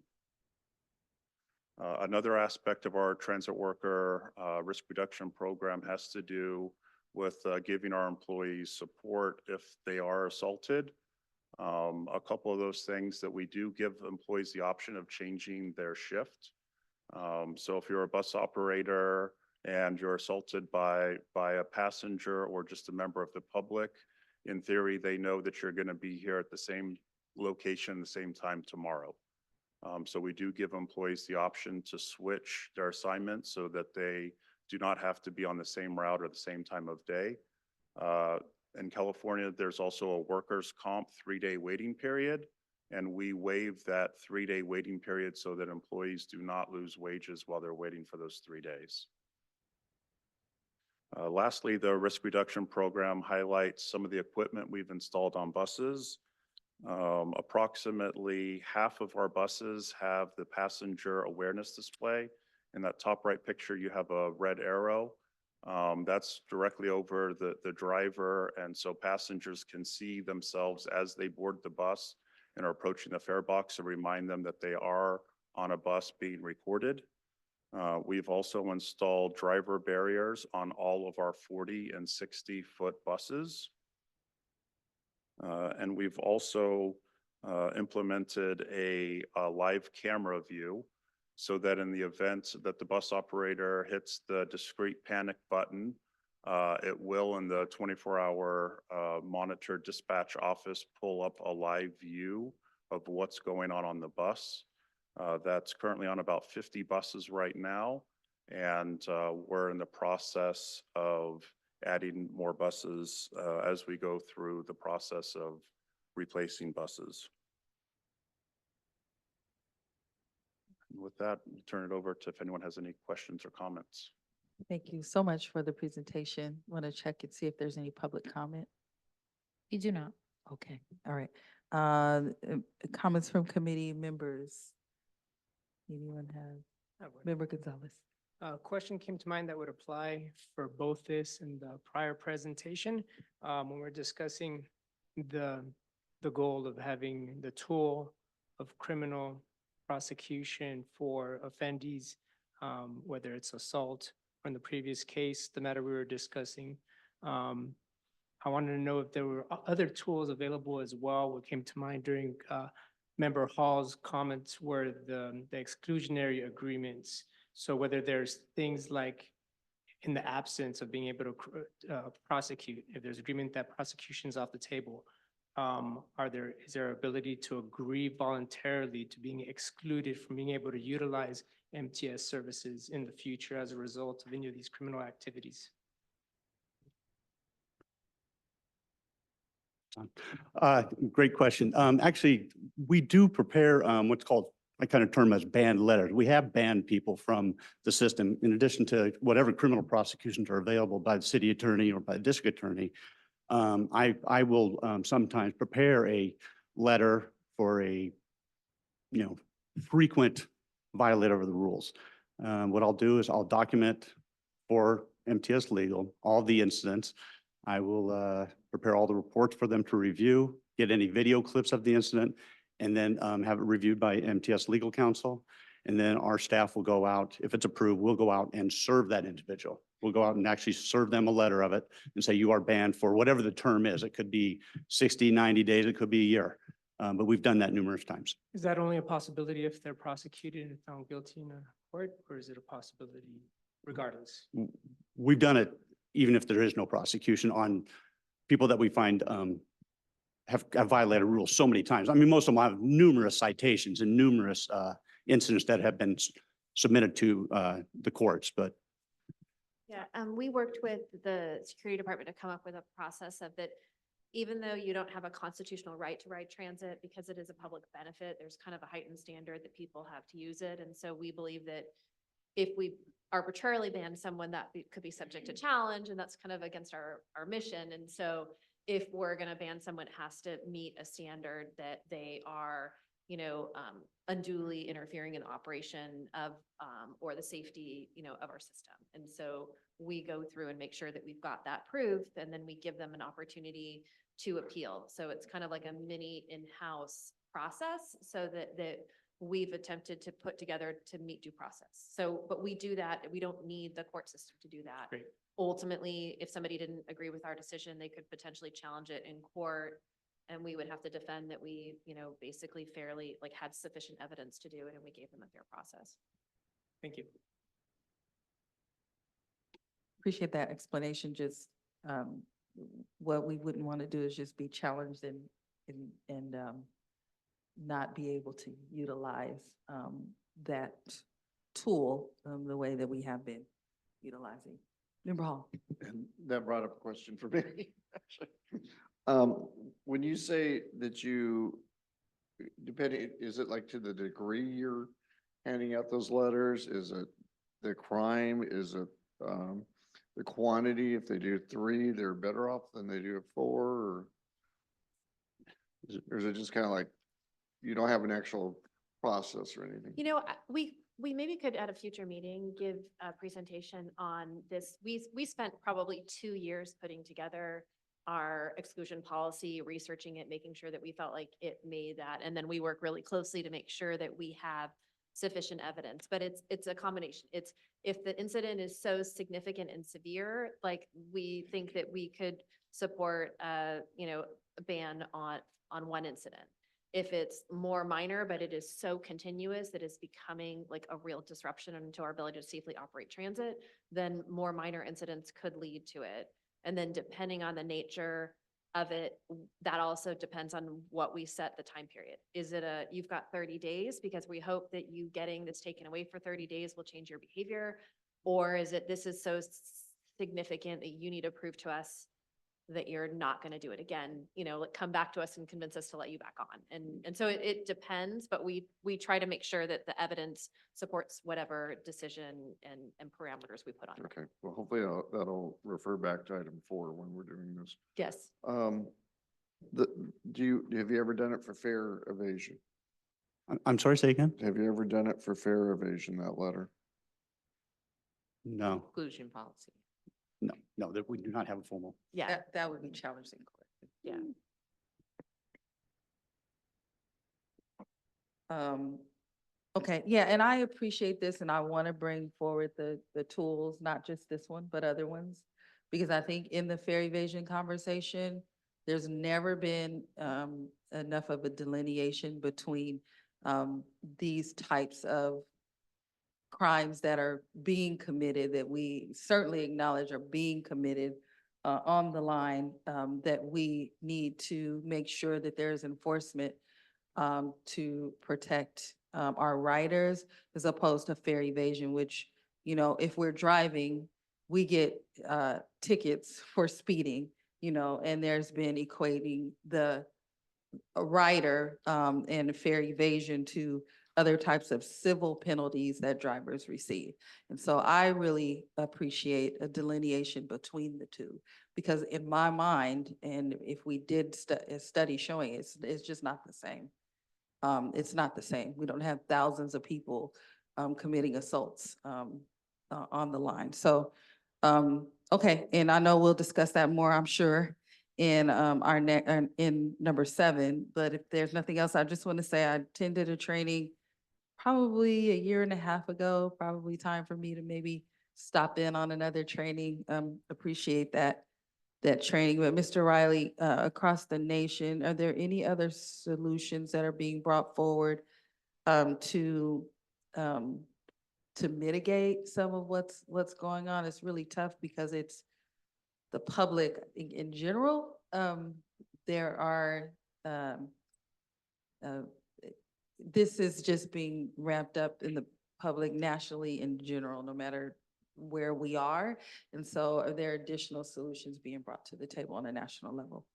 Another aspect of our transit worker risk reduction program has to do with giving our employees support if they are assaulted. A couple of those things that we do give employees the option of changing their shift. So if you're a bus operator and you're assaulted by a passenger or just a member of the public, in theory, they know that you're going to be here at the same location, the same time tomorrow. So we do give employees the option to switch their assignment so that they do not have to be on the same route or the same time of day. In California, there's also a workers' comp 3-day waiting period, and we waive that 3-day waiting period so that employees do not lose wages while they're waiting for those 3 days. Lastly, the risk reduction program highlights some of the equipment we've installed on buses. Approximately half of our buses have the passenger awareness display. In that top right picture, you have a red arrow. That's directly over the driver, and so passengers can see themselves as they board the bus and are approaching the fare box and remind them that they are on a bus being recorded. We've also installed driver barriers on all of our 40 and 60-foot buses. And we've also implemented a live camera view so that in the event that the bus operator hits the discrete panic button, it will, in the 24-hour monitor dispatch office, pull up a live view of what's going on the bus. That's currently on about 50 buses right now, and we're in the process of adding more buses as we go through the process of replacing buses. And with that, I'll turn it over to if anyone has any questions or comments. Thank you so much for the presentation. Want to check and see if there's any public comment? We do not. Okay, all right. Comments from committee members? Anyone have? Member Gonzalez. A question came to mind that would apply for both this and the prior presentation. When we're discussing the goal of having the tool of criminal prosecution for offendees, whether it's assault or in the previous case, the matter we were discussing. I wanted to know if there were other tools available as well. What came to mind during Member Hall's comments were the exclusionary agreements So whether there's things like in the absence of being able to prosecute, if there's agreement that prosecution is off the table, is there ability to agree voluntarily to being excluded from being able to utilize MTS services in the future as a result of any of these criminal activities? Great question. Actually, we do prepare what's called, I kind of term as banned letters. We have banned people from the system in addition to whatever criminal prosecutions are available by the city attorney or by the district attorney. I will sometimes prepare a letter for a, frequent violator of the rules. What I'll do is I'll document for MTS Legal all the incidents. I will prepare all the reports for them to review, get any video clips of the incident, and then have it reviewed by MTS Legal Counsel. And then our staff will go out, if it's approved, we'll go out and serve that individual. We'll go out and actually serve them a letter of it and say, you are banned for whatever the term is. It could be 60, 90 days, it could be a year. But we've done that numerous times. Is that only a possibility if they're prosecuted and found guilty in a court, or is it a possibility regardless? We've done it even if there is no prosecution on people that we find have violated rules so many times. I mean, most of them have numerous citations and numerous incidents that have been submitted to the courts, but Yeah, we worked with the security department to come up with a process of that. Even though you don't have a constitutional right to ride transit, because it is a public benefit, there's kind of a heightened standard that people have to use it. And so we believe that if we arbitrarily ban someone, could be subject to challenge, and that's kind of against our mission. And so if we're going to ban someone, it has to meet a standard that they are, unduly interfering in the operation of, or the safety, of our system. And so we go through and make sure that we've got that proof, and then we give them an opportunity to appeal. So it's kind of like a mini in-house process so that we've attempted to put together to meet due process. So, but we do that. We don't need the court system to do that. Great. Ultimately, if somebody didn't agree with our decision, they could potentially challenge it in court. And we would have to defend that we, basically fairly, had sufficient evidence to do it, and we gave them a fair process. Thank you. Appreciate that explanation. Just what we wouldn't want to do is just be challenged and not be able to utilize that tool the way that we have been utilizing. Member Hall. And that brought up a question for me. actually. When you say that is it like to the degree you're handing out those letters? Is it the crime? Is it the quantity? If they do 3, they're better off than they do 4? Or is it just kind of like you don't have an actual process or anything? We maybe could at a future meeting give a presentation on this. We spent probably 2 years putting together our exclusion policy, researching it, making sure that we felt like it made that. And then we work really closely to make sure that we have sufficient evidence, but it's a combination. It's if the incident is so significant and severe, we think that we could support a ban on one incident. If it's more minor, but it is so continuous that it's becoming like a real disruption into our ability to safely operate transit, then more minor incidents could lead to it. And then depending on the nature of it, that also depends on what we set the time period. Is it you've got 30 days because we hope that you getting this taken away for 30 days will change your behavior? Or is it, this is so significant that you need to prove to us that you're not going to do it again, come back to us and convince us to let you back on. And so it depends, but we try to make sure that the evidence supports whatever decision and parameters we put on it. Okay, well, hopefully that'll refer back to item 4 when we're doing this. Yes. Have you ever done it for fare evasion? I'm sorry, say again? Have you ever done it for fare evasion, that letter? No, Exclusion policy. no, that we do not have a formal. Yeah. That would be challenged in court. Yeah. Okay, yeah, and I appreciate this, and I want to bring forward the tools, not just this one, but other ones. Because I think in the fare evasion conversation, there's never been enough of a delineation between these types of crimes that are being committed, that we certainly acknowledge are being committed on the line, that we need to make sure that there's enforcement to protect our riders as opposed to fare evasion, which, you know, if we're driving, we get tickets for speeding, you know, and there's been equating the rider and fare evasion to other types of civil penalties that drivers receive. And so I really appreciate a delineation between the two, because in my mind, and if we did a study showing it's just not the same. It's not the same. We don't have thousands of people committing assaults on the line. So, okay, and I know we'll discuss that more, I'm sure, in our in number 7. But if there's nothing else, I just want to say I attended a training probably a year and a half ago. Probably time for me to maybe stop in on another training. Appreciate that training. But Mr. Riley, across the nation, are there any other solutions that are being brought forward to mitigate some of what's going on? It's really tough because it's the public in general. There are this is just being ramped up in the public nationally in general, no matter where we are. And so are there additional solutions being brought to the table on a national level?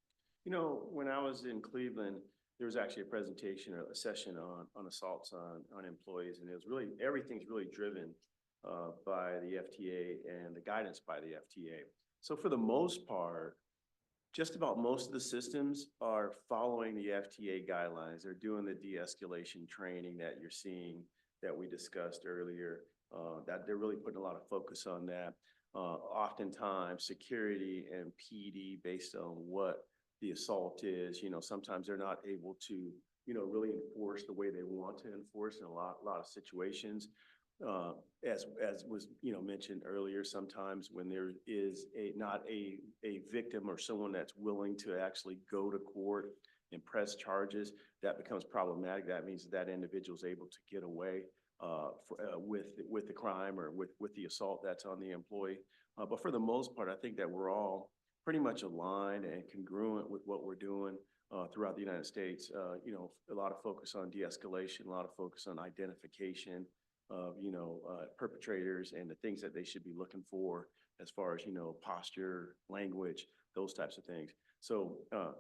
You know, when I was in Cleveland, there was actually a presentation or a session on assaults on employees, and it was really, everything's really driven by the FTA and the guidance by the FTA. So for the most part, just about most of the systems are following the FTA guidelines. They're doing the de-escalation training that you're seeing that we discussed earlier, that they're really putting a lot of focus on that. Oftentimes security and PD based on what the assault is, you know, sometimes they're not able to, you know, really enforce the way they want to enforce in a lot of situations. As was, you know, mentioned earlier, sometimes when there is not a victim or someone that's willing to actually go to court and press charges, that becomes problematic. That means that individual is able to get away with the crime or with the assault that's on the employee. But for the most part, I think that we're all pretty much aligned and congruent with what we're doing throughout the United States. You know, a lot of focus on de-escalation, a lot of focus on identification of, you know, perpetrators and the things that they should be looking for as far as, you know, posture, language, those types of things. So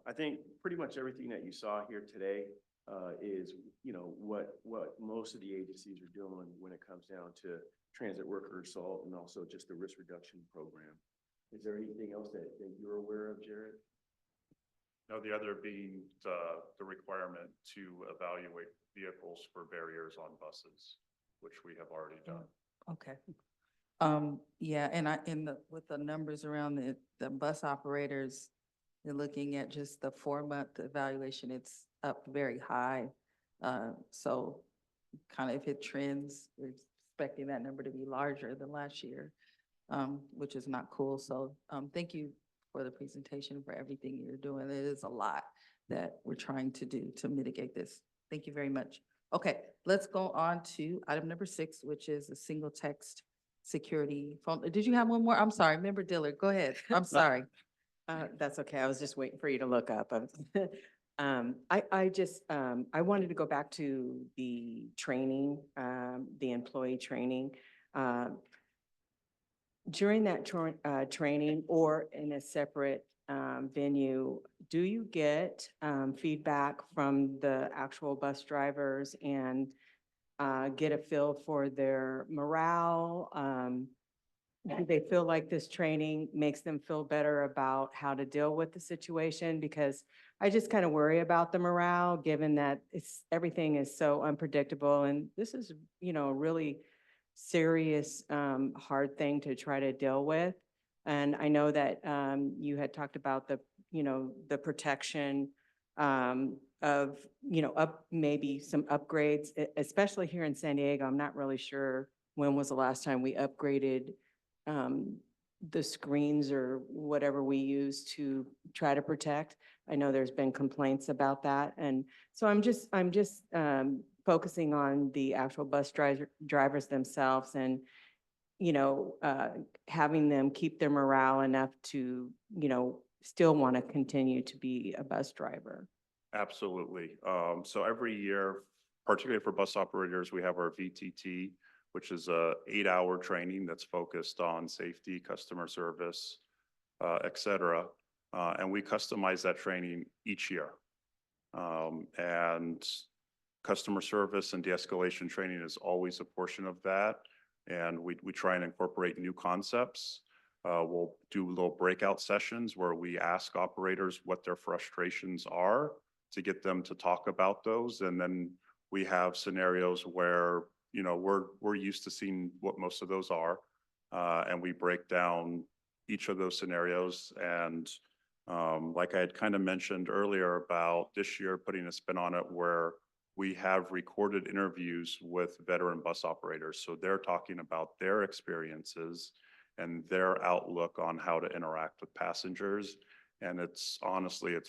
I think pretty much everything that you saw here today is, you know, what most of the agencies are doing when it comes down to transit worker assault and also just the risk reduction program. Is there anything else that you're aware of, Jared? No, the other being the requirement to evaluate vehicles for barriers on buses, which we have already done. Okay. Yeah, and with the numbers around the bus operators, you're looking at just the 4-month evaluation, it's up very high. So kind of if it trends, we're expecting that number to be larger than last year, which is not cool. So thank you for the presentation, for everything you're doing. It is a lot that we're trying to do to mitigate this. Thank you very much. Okay, let's go on to item number 6, which is a single text security phone. Did you have one more? I'm sorry, Member Dillard, go ahead. I'm sorry. That's okay. I was just waiting for you to look up. I wanted to go back to the training, the employee training. During that training or in a separate venue, do you get feedback from the actual bus drivers and get a feel for their morale? Do they feel like this training makes them feel better about how to deal with the situation? Because I just kind of worry about the morale, given that everything is so unpredictable. And this is, you know, a really serious, hard thing to try to deal with. And I know that you had talked about the, you know, the protection of, you know, maybe some upgrades, especially here in San Diego. I'm not really sure when was the last time we upgraded the screens or whatever we use to try to protect. I know there's been complaints about that. And so I'm just focusing on the actual drivers themselves and, having them keep their morale enough to, still want to continue to be a bus driver. Absolutely. So every year, particularly for bus operators, we have our VTT, which is a 8-hour training that's focused on safety, customer service, et cetera. And we customize that training each year. And customer service and de-escalation training is always a portion of that. And we try and incorporate new concepts. We'll do little breakout sessions where we ask operators what their frustrations are to get them to talk about those. And then we have scenarios where, we're used to seeing what most of those are. And we break down each of those scenarios. And like I had kind of mentioned earlier about this year, putting a spin on it where we have recorded interviews with veteran bus operators. So they're talking about their experiences and their outlook on how to interact with passengers. And it's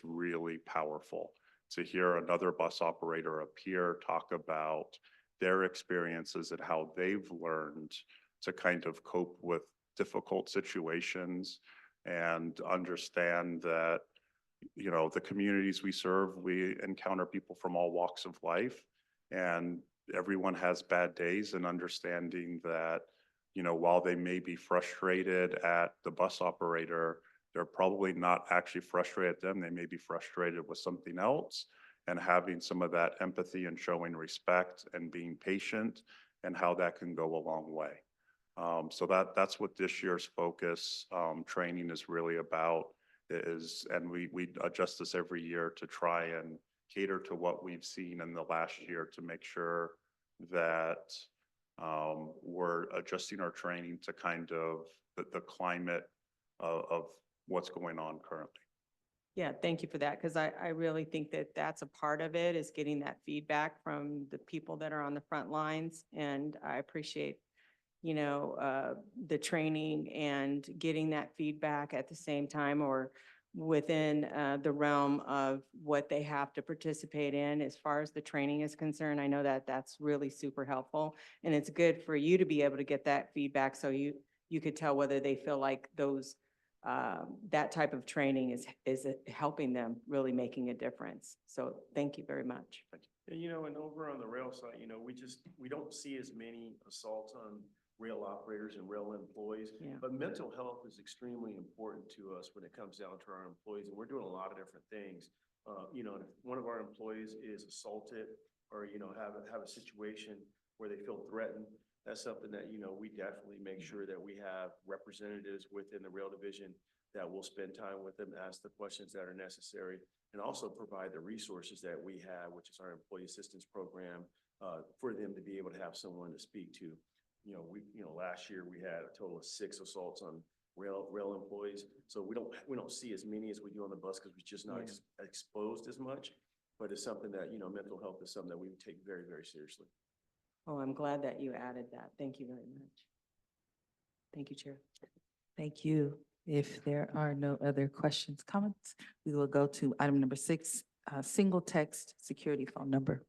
really powerful to hear another bus operator appear, talk about their experiences and how they've learned to kind of cope with difficult situations and understand that, the communities we serve, we encounter people from all walks of life, and everyone has bad days, and understanding that, while they may be frustrated at the bus operator, they're probably not actually frustrated at them. They may be frustrated with something else, and having some of that empathy and showing respect and being patient and how that can go a long way. So that's what this year's focus training is really about. And we adjust this every year to try and cater to what we've seen in the last year to make sure that we're adjusting our training to kind of the climate of what's going on currently. Yeah, thank you for that, because I really think that that's a part of it, is getting that feedback from the people that are on the front lines. And I appreciate, the training and getting that feedback at the same time or within the realm of what they have to participate in as far as the training is concerned. I know that that's really super helpful. And it's good for you to be able to get that feedback so you could tell whether they feel like those that type of training is helping them, really making a difference. So thank you very much. And over on the rail side, we don't see as many assaults on rail operators and rail employees. Yeah. But mental health is extremely important to us when it comes down to our employees, and we're doing a lot of different things. If one of our employees is assaulted or, have a situation where they feel threatened, that's something that, we definitely make sure that we have representatives within the rail division that will spend time with them, ask the questions that are necessary, and also provide the resources that we have, which is our employee assistance program, for them to be able to have someone to speak to. Last year we had a total of 6 assaults on rail employees. So we don't see as many as we do on the bus because we're just not exposed as much. But it's something that, mental health is something that we take very, very seriously. Oh, I'm glad that you added that. Thank you very much. Thank you, Chair. Thank you. If there are no other questions, comments, we will go to item number 6, single text security phone number.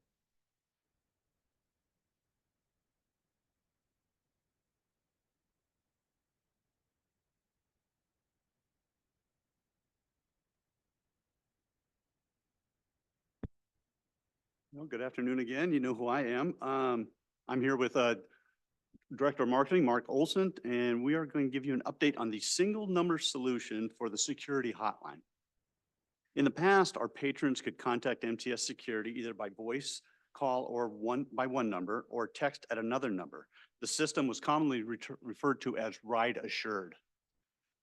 Well, good afternoon again. You know who I am. I'm here with Director of Marketing, Mark Olson, and we are going to give you an update on the single number solution for the security hotline. In the past, our patrons could contact MTS Security either by voice call or one number or text at another number. The system was commonly referred to as Ride Assured.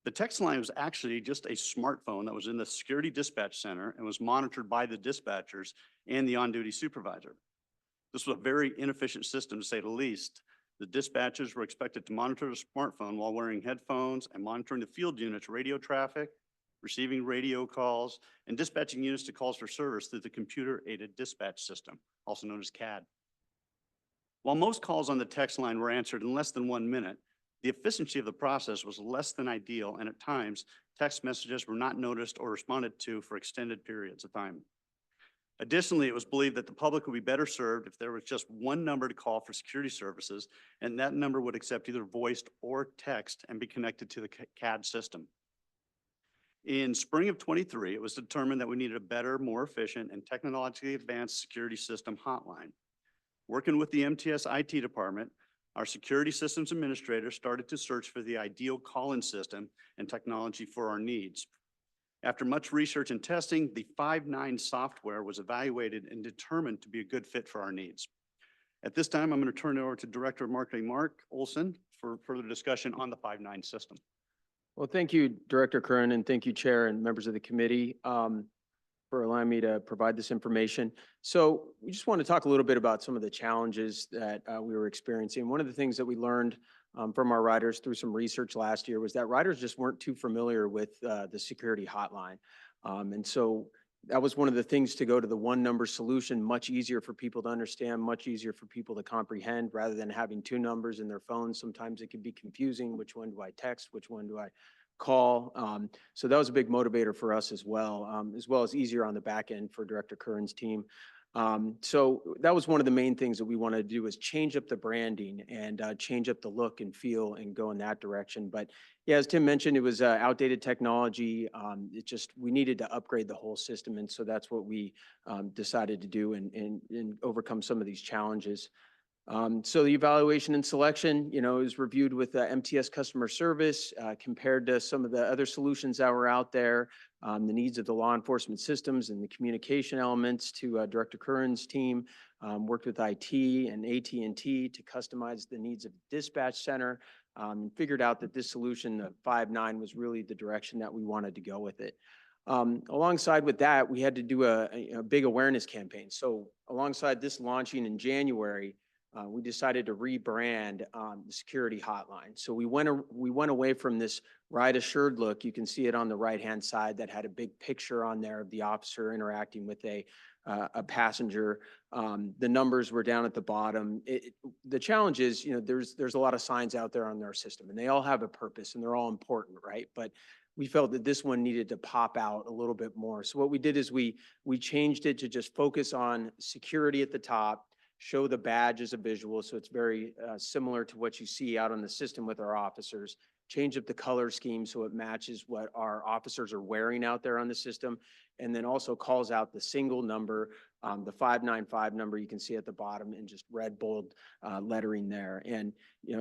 The text line was actually just a smartphone that was in the security dispatch center and was monitored by the dispatchers and the on-duty supervisor. This was a very inefficient system, to say the least. The dispatchers were expected to monitor the smartphone while wearing headphones and monitoring the field units' radio traffic, receiving radio calls, and dispatching units to calls for service through the computer-aided dispatch system, also known as CAD. While most calls on the text line were answered in less than 1 minute, the efficiency of the process was less than ideal, and at times, text messages were not noticed or responded to for extended periods of time. Additionally, it was believed that the public would be better served if there was just one number to call for security services, and that number would accept either voiced or text and be connected to the CAD system. In spring of '23, it was determined that we needed a better, more efficient, and technologically advanced security system hotline. Working with the MTS IT department, our security systems administrator started to search for the ideal call-in system and technology for our needs. After much research and testing, the 5.9 software was evaluated and determined to be a good fit for our needs. At this time, I'm going to turn it over to Director of Marketing, Mark Olson, for further discussion on the 5.9 system. Well, thank you, Director Curran, and thank you, Chair and members of the committee, for allowing me to provide this information. So we just want to talk a little bit about some of the challenges that we were experiencing. One of the things that we learned from our riders through some research last year was that riders just weren't too familiar with the security hotline. And so that was one of the things to go to the one number solution, much easier for people to understand, much easier for people to comprehend rather than having two numbers in their phones. Sometimes it can be confusing. Which one do I text? Which one do I call? So that was a big motivator for us as well as easier on the back end for Director Curran's team. So that was one of the main things that we wanted to do is change up the branding and change up the look and feel and go in that direction. But yeah, as Tim mentioned, it was outdated technology. We needed to upgrade the whole system. And so that's what we decided to do and overcome some of these challenges. So the evaluation and selection, is reviewed with MTS customer service compared to some of the other solutions that were out there, the needs of the law enforcement systems and the communication elements to Director Curran's team, worked with IT and AT&T to customize the needs of the dispatch center, and figured out that this solution, the 5.9, was really the direction that we wanted to go with it. Alongside with that, we had to do a big awareness campaign. So alongside this launching in January, we decided to rebrand the security hotline. So we went away from this ride assured look. You can see it on the right-hand side that had a big picture on there of the officer interacting with a passenger. The numbers were down at the bottom. The challenge is, there's a lot of signs out there on our system, and they all have a purpose, and they're all important, right? But we felt that this one needed to pop out a little bit more. So what we did is we changed it to just focus on security at the top, show the badge as a visual, so it's very similar to what you see out on the system with our officers. Change up the color scheme so it matches what our officers are wearing out there on the system, and then also calls out the single number, the 595 number you can see at the bottom in just red bold lettering there. And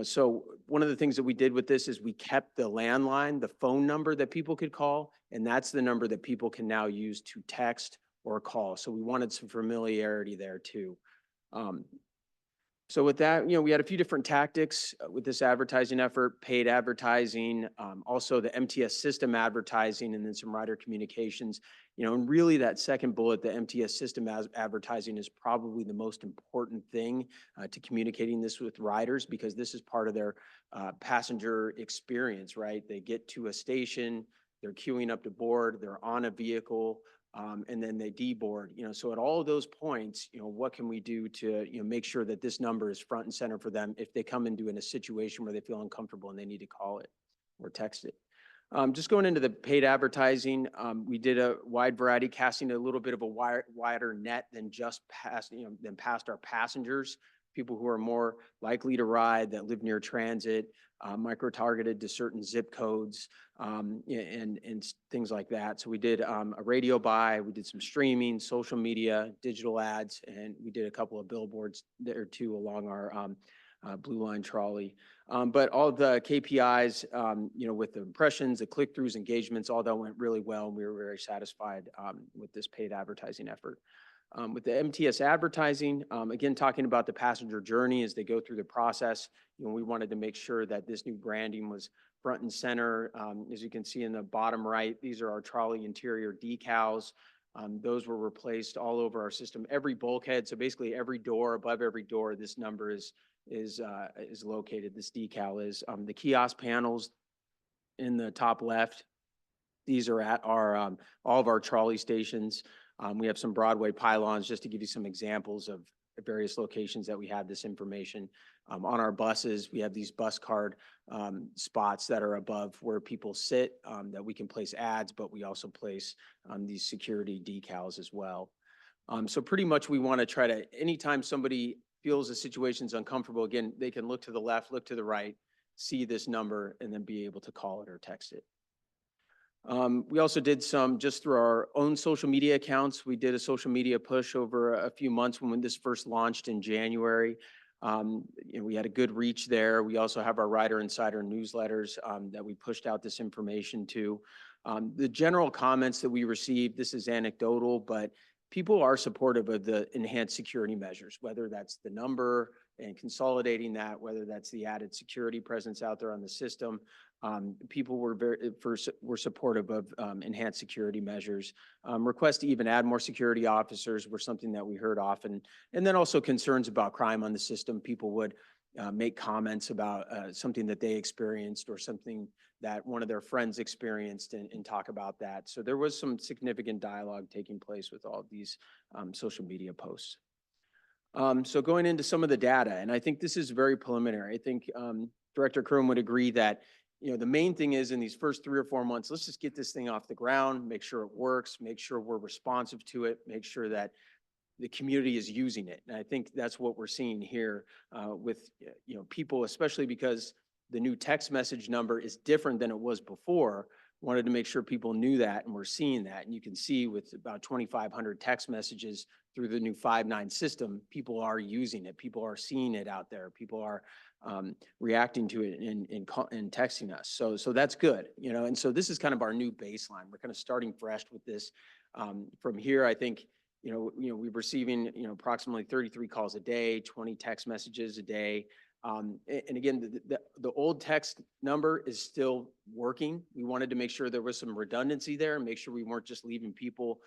so one of the things that we did with this is we kept the landline, the phone number that people could call, and that's the number that people can now use to text or call. So we wanted some familiarity there too. So with that, we had a few different tactics with this advertising effort, paid advertising, also the MTS system advertising, and then some rider communications. And really that second bullet, the MTS system advertising, is probably the most important thing to communicating this with riders, because this is part of their passenger experience, right? They get to a station, they're queuing up to board, they're on a vehicle, and then they deboard. So at all of those points, what can we do to, make sure that this number is front and center for them if they come into a situation where they feel uncomfortable and they need to call it or text it. Just going into the paid advertising, we did a wide variety, casting a little bit of a wider net than just past our passengers, people who are more likely to ride, that live near transit, micro-targeted to certain zip codes, and things like that. So we did a radio buy, we did some streaming, social media, digital ads, and we did a couple of billboards there too along our Blue Line trolley. But all the KPIs, with the impressions, the click-throughs, engagements, all that went really well, and we were very satisfied with this paid advertising effort. With the MTS advertising, again, talking about the passenger journey as they go through the process, we wanted to make sure that this new branding was front and center. As you can see in the bottom right, these are our trolley interior decals. Those were replaced all over our system. Every bulkhead, so basically every door, above every door, this number is located. This decal is. The kiosk panels in the top left, these are at our all of our trolley stations. We have some Broadway pylons just to give you some examples of various locations that we have this information. On our buses, we have these bus card spots that are above where people sit that we can place ads, but we also place these security decals as well. So pretty much we want to try to, anytime somebody feels the situation's uncomfortable, again, they can look to the left, look to the right, see this number, and then be able to call it or text it. We also did some, just through our own social media accounts, we did a social media push over a few months when this first launched in January. We had a good reach there. We also have our Rider Insider newsletters that we pushed out this information to. The general comments that we received, this is anecdotal, but people are supportive of the enhanced security measures, whether that's the number and consolidating that, whether that's the added security presence out there on the system. People were were supportive of enhanced security measures. Requests to even add more security officers were something that we heard often. And then also concerns about crime on the system. People would make comments about something that they experienced or something that one of their friends experienced and talk about that. So there was some significant dialogue taking place with all of these social media posts. So going into some of the data, and I think this is very preliminary. I think Director Crum would agree that the main thing is in these first 3 or 4 months, let's just get this thing off the ground, make sure it works, make sure we're responsive to it, make sure that the community is using it. And I think that's what we're seeing here with people, especially because the new text message number is different than it was before. Wanted to make sure people knew that, and we're seeing that. And you can see with about 2,500 text messages through the new 5.9 system, people are using it. People are seeing it out there. People are reacting to it and texting us. So that's good, and so this is kind of our new baseline. We're kind of starting fresh with this. From here, I think, we're receiving, approximately 33 calls a day, 20 text messages a day. And again, the old text number is still working. We wanted to make sure there was some redundancy there and make sure we weren't just leaving people,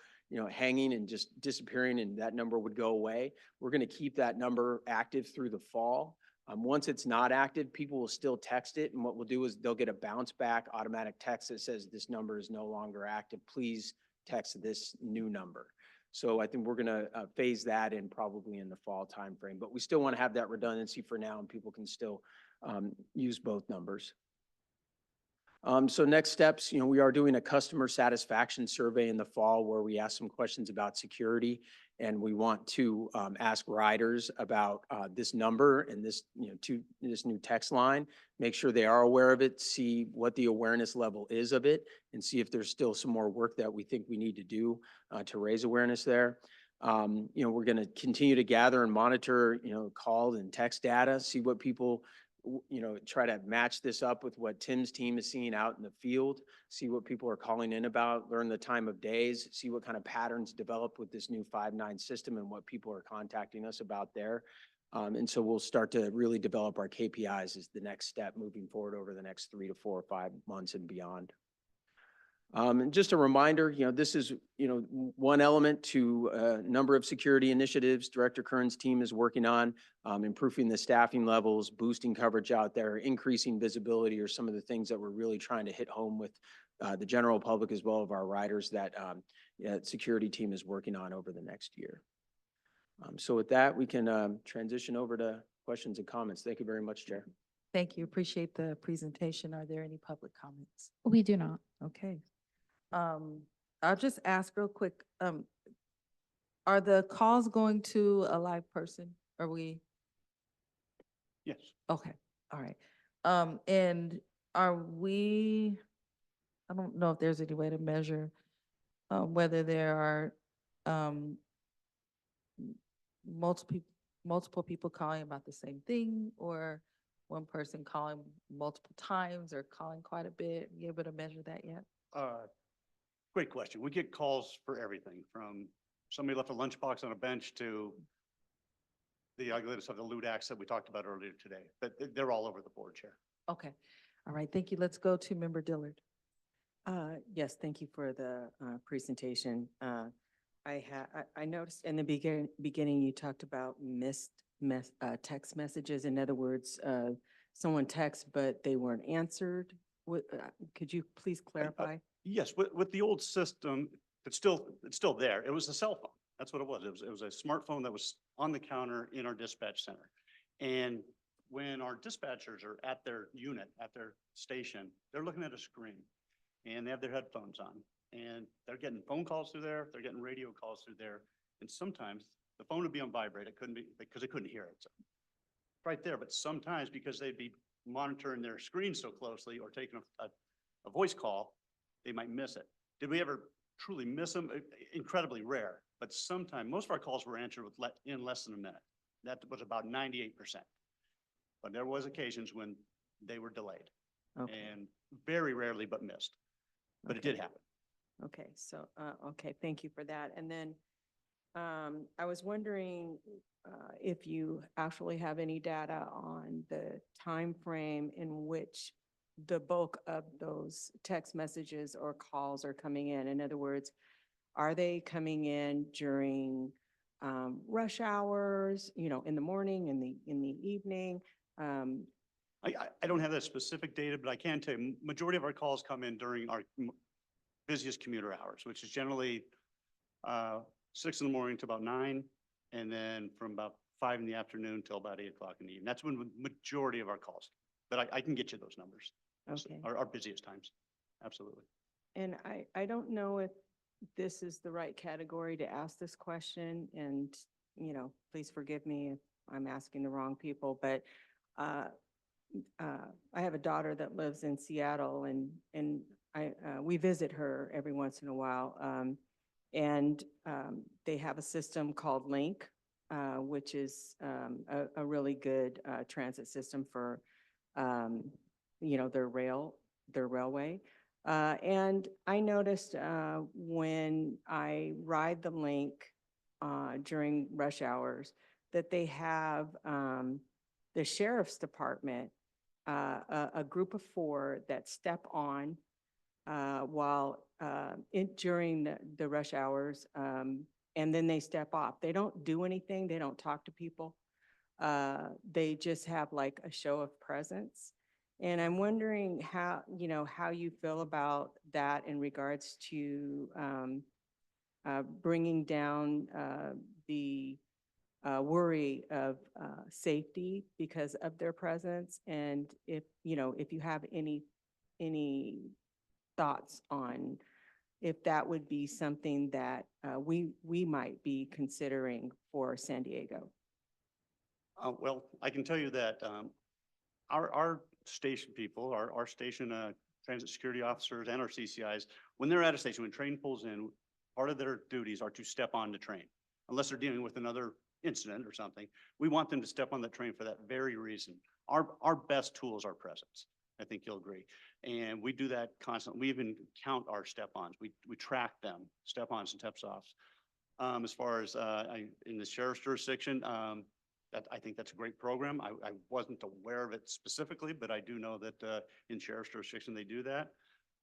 hanging and just disappearing and that number would go away. We're going to keep that number active through the fall. Once it's not active, people will still text it. And what we'll do is they'll get a bounce back automatic text that says this number is no longer active. Please text this new number. So I think we're going to phase that in probably in the fall timeframe, but we still want to have that redundancy for now and people can still use both numbers. So next steps, we are doing a customer satisfaction survey in the fall where we ask some questions about security, and we want to ask riders about this number and this, this new text line, make sure they are aware of it, see what the awareness level is of it, and see if there's still some more work that we think we need to do to raise awareness there. We're going to continue to gather and monitor, call and text data, see what people, try to match this up with what Tim's team is seeing out in the field, see what people are calling in about, learn the time of days, see what kind of patterns develop with this new 5.9 system and what people are contacting us about there. And so we'll start to really develop our KPIs as the next step moving forward over the next 3 to 4 or 5 months and beyond. And just a reminder, this is, one element to a number of security initiatives Director Kern's team is working on, improving the staffing levels, boosting coverage out there, increasing visibility are some of the things that we're really trying to hit home with the general public as well as our riders that security team is working on over the next year. So with that, we can transition over to questions and comments. Thank you very much, Chair. Thank you. Appreciate the presentation. Are there any public comments? We do not. Okay. I'll just ask real quick, are the calls going to a live person? Are we? Yes. Okay, all right. And are we, I don't know if there's any way to measure whether there are multiple people calling about the same thing, or one person calling multiple times or calling quite a bit. You able to measure that yet? Great question. We get calls for everything from somebody left a lunchbox on a bench to the ugliness of the lewd acts that we talked about earlier today. But they're all over the board, Chair. Okay, all right, thank you. Let's go to Member Dillard. Yes, thank you for the presentation. I noticed in the beginning you talked about missed text messages. In other words, someone texts but they weren't answered. Could you please clarify? Yes, with the old system, it's still there. It was a cell phone. That's what it was. It was a smartphone that was on the counter in our dispatch center. And when our dispatchers are at their unit, at their station, they're looking at a screen and they have their headphones on and they're getting phone calls through there. They're getting radio calls through there. And sometimes the phone would be on vibrate. It couldn't be, because they couldn't hear it. So right there, but sometimes because they'd be monitoring their screen so closely or taking a voice call, they might miss it. Did we ever truly miss them? Incredibly rare, but sometimes, most of our calls were answered in less than a minute. That was about 98%. But there was occasions when they were delayed Okay, and very rarely but missed. But it did Okay. happen. okay, so, okay, thank you for that. And then I was wondering if you actually have any data on the time frame in which the bulk of those text messages or calls are coming in. In other words, are they coming in during rush hours, in the morning, in the evening? I don't have that specific data, but I can tell you, majority of our calls come in during our busiest commuter hours, which is generally 6 in the morning to about 9, and then from about 5 in the afternoon till about 8 o'clock in the evening. That's when the majority of our calls. But I can get you those numbers. Okay. Our busiest times, absolutely. And I don't know if this is the right category to ask this question, and, please forgive me if I'm asking the wrong people, but I have a daughter that lives in Seattle, and we visit her every once in a while. And they have a system called Link, which is a really good transit system for, their railway. And I noticed when I ride the Link during rush hours that they have the sheriff's department, a group of 4 that step on while during the rush hours, and then they step off. They don't do anything. They don't talk to people. They just have like a show of presence. And I'm wondering how you feel about that in regards to bringing down the worry of safety because of their presence. And if you have any thoughts on if that would be something that we might be considering for San Diego. Well, I can tell you that our station people, our station transit security officers and our CCIs, when they're at a station, when train pulls in, part of their duties are to step on the train. Unless they're dealing with another incident or something, we want them to step on the train for that very reason. Our best tool is our presence. I think you'll agree. And we do that constantly. We even count our step-ons. We track them, step-ons and steps-offs. As far as in the sheriff's jurisdiction, I think that's a great program. I wasn't aware of it specifically, but I do know that in sheriff's jurisdiction, they do that.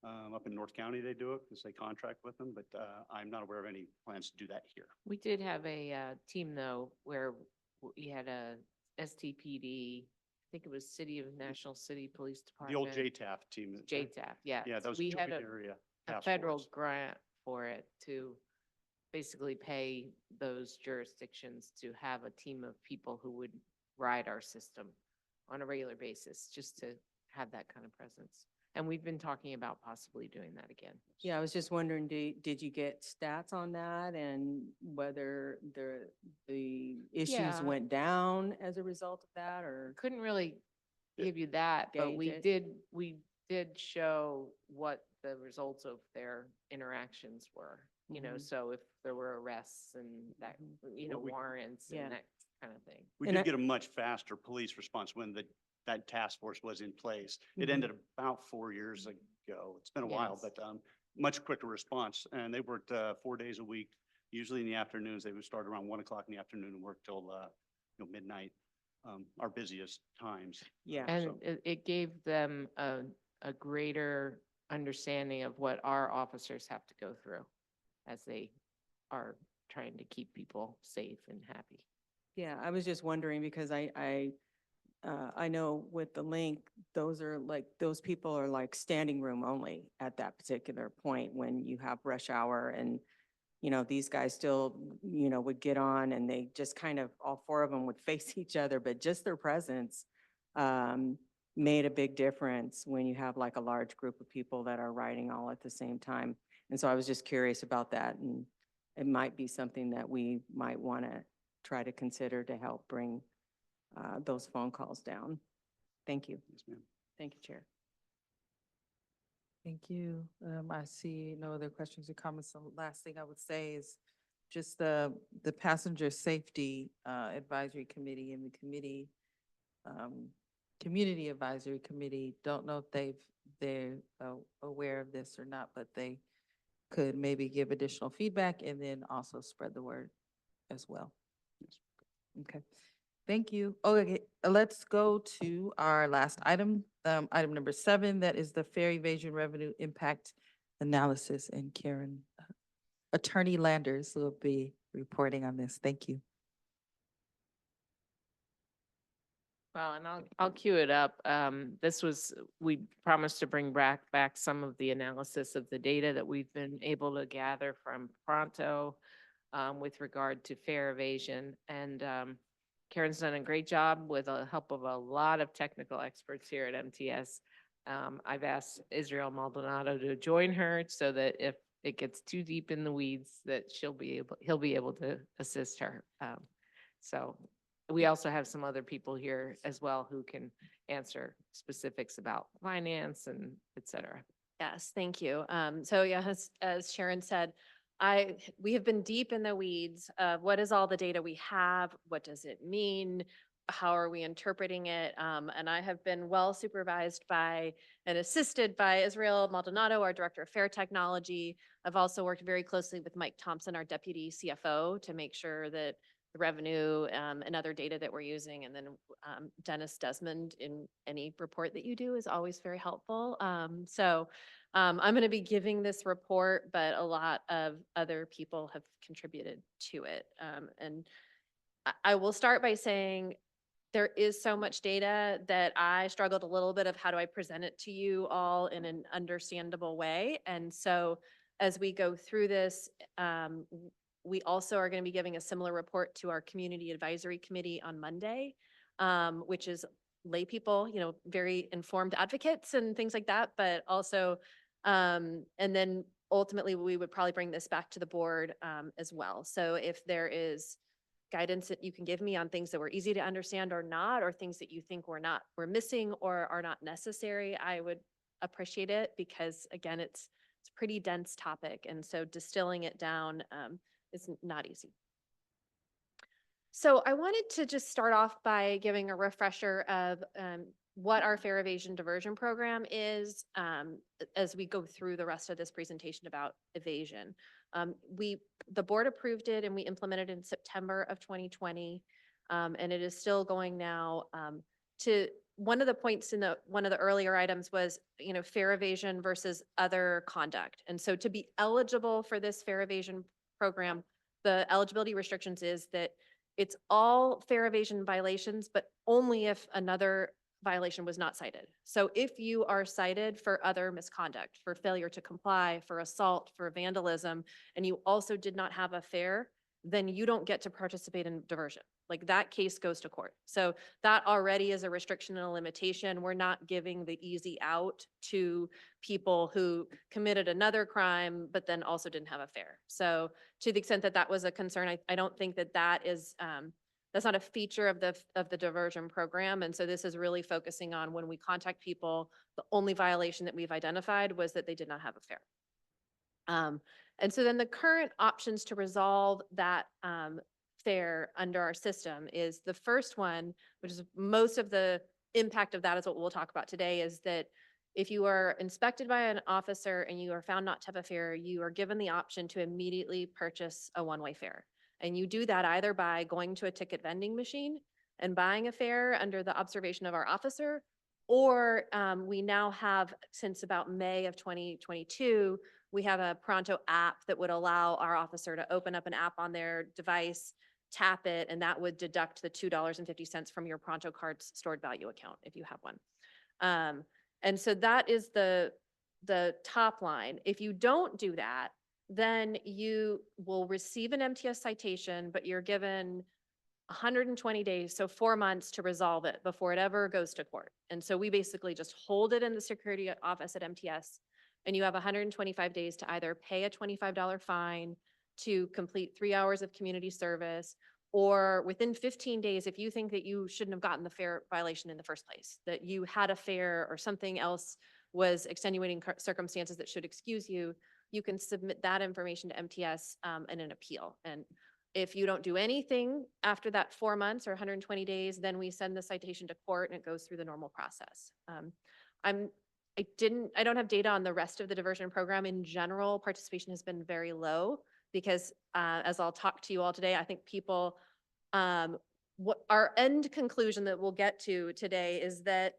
Up in North County, they do it because they contract with them, but I'm not aware of any plans to do that here. We did have a team though, where we had a STPD, I think it was National City Police The old Department. JTAF team. JTAF, yeah. Yeah, that was We had joint a area a task federal force. grant for it to basically pay those jurisdictions to have a team of people who would ride our system on a regular basis, just to have that kind of presence. And we've been talking about possibly doing that again. Yeah, I was just wondering, did you get stats on that and whether the issues Yeah. went down as a result of that, or? Couldn't really give you that, but Gauge it. we did show what the results of their interactions were. Mhm. So if there were arrests and that, Well, we- warrants Yeah. and that kind of thing. We And did I- get a much faster police response when that task force was in place. It Mhm. ended about 4 years ago. It's been a while, Yes. but much quicker response. And they worked 4 days a week, usually in the afternoons. They would start around 1 o'clock in the afternoon and work till midnight, our busiest times. Yeah. And So- it gave them a greater understanding of what our officers have to go through as they are trying to keep people safe and happy. Yeah, I was just wondering because I know with the Link, those people are like standing room only at that particular point when you have rush hour and, these guys still, would get on and they just kind of, all 4 of them would face each other, but just their presence made a big difference when you have like a large group of people that are riding all at the same time. And so I was just curious about that. And it might be something that we might want to try to consider to help bring those phone calls down. Thank you. Yes, ma'am. Thank you, Chair. Thank you. I see no other questions or comments. The last thing I would say is just the Passenger Safety Advisory Committee and the Community Advisory Committee. Don't know if they're aware of this or not, but they could maybe give additional feedback and then also spread the word as well. Okay, thank you. Okay, let's go to our last item, item number 7, that is the Fare Evasion Revenue Impact Analysis. And Karen, Attorney Landers will be reporting on this. Thank you. Well, and I'll cue it up. We promised to bring back some of the analysis of the data that we've been able to gather from Pronto with regard to fare evasion. And Karen's done a great job with the help of a lot of technical experts here at MTS. I've asked Israel Maldonado to join her so that if it gets too deep in the weeds, that he'll be able to assist her. So we also have some other people here as well who can answer specifics about finance and et cetera. Yes, thank you. So yeah, as Sharon said, we have been deep in the weeds of what is all the data we have, what does it mean, how are we interpreting it? And I have been well supervised by and assisted by Israel Maldonado, our Director of Fare Technology. I've also worked very closely with Mike Thompson, our Deputy CFO, to make sure that the revenue and other data that we're using. And then Dennis Desmond in any report that you do is always very helpful. I'm going to be giving this report, but a lot of other people have contributed to it. And I will start by saying there is so much data that I struggled a little bit of how do I present it to you all in an understandable way. And so as we go through this, we also are going to be giving a similar report to our Community Advisory Committee on Monday, which is lay people, very informed advocates and things like that, but also, and then ultimately we would probably bring this back to the board as well. So if there is guidance that you can give me on things that were easy to understand or not, or things that you think we're missing or are not necessary, I would appreciate it, because again, it's a pretty dense topic. And so distilling it down is not easy. So I wanted to just start off by giving a refresher of what our fare evasion diversion program is as we go through the rest of this presentation about evasion. The board approved it and we implemented it in September of 2020. And it is still going now to one of the points in one of the earlier items was, fare evasion versus other conduct. And so to be eligible for this fare evasion program, the eligibility restrictions is that it's all fare evasion violations, but only if another violation was not cited. So if you are cited for other misconduct, for failure to comply, for assault, for vandalism, and you also did not have a fare, then you don't get to participate in diversion. Like that case goes to court. So that already is a restriction and a limitation. We're not giving the easy out to people who committed another crime, but then also didn't have a fare. So to the extent that that was a concern, I don't think that that is, that's not a feature of the diversion program. And so this is really focusing on when we contact people, the only violation that we've identified was that they did not have a fare. And so then the current options to resolve that fare under our system is the first one, which is most of the impact of that is what we'll talk about today, is that if you are inspected by an officer and you are found not to have a fare, you are given the option to immediately purchase a one-way fare. And you do that either by going to a ticket vending machine and buying a fare under the observation of our officer, or we now have, since about May of 2022, we have a Pronto app that would allow our officer to open up an app on their device, tap it, and that would deduct the $2.50 from your Pronto card's stored value account if you have one. And so that is the top line. If you don't do that, then you will receive an MTS citation, but you're given 120 days, so 4 months to resolve it before it ever goes to court. And so we basically just hold it in the security office at MTS, and you have 125 days to either pay a $25 fine, to complete 3 hours of community service, or within 15 days, if you think that you shouldn't have gotten the fare violation in the first place, that you had a fare or something else was extenuating circumstances that should excuse you, you can submit that information to MTS in an appeal. And if you don't do anything after that 4 months or 120 days, then we send the citation to court and it goes through the normal process. I don't have data on the rest of the diversion program. In general, participation has been very low because as I'll talk to you all today, I think people, what our end conclusion that we'll get to today is that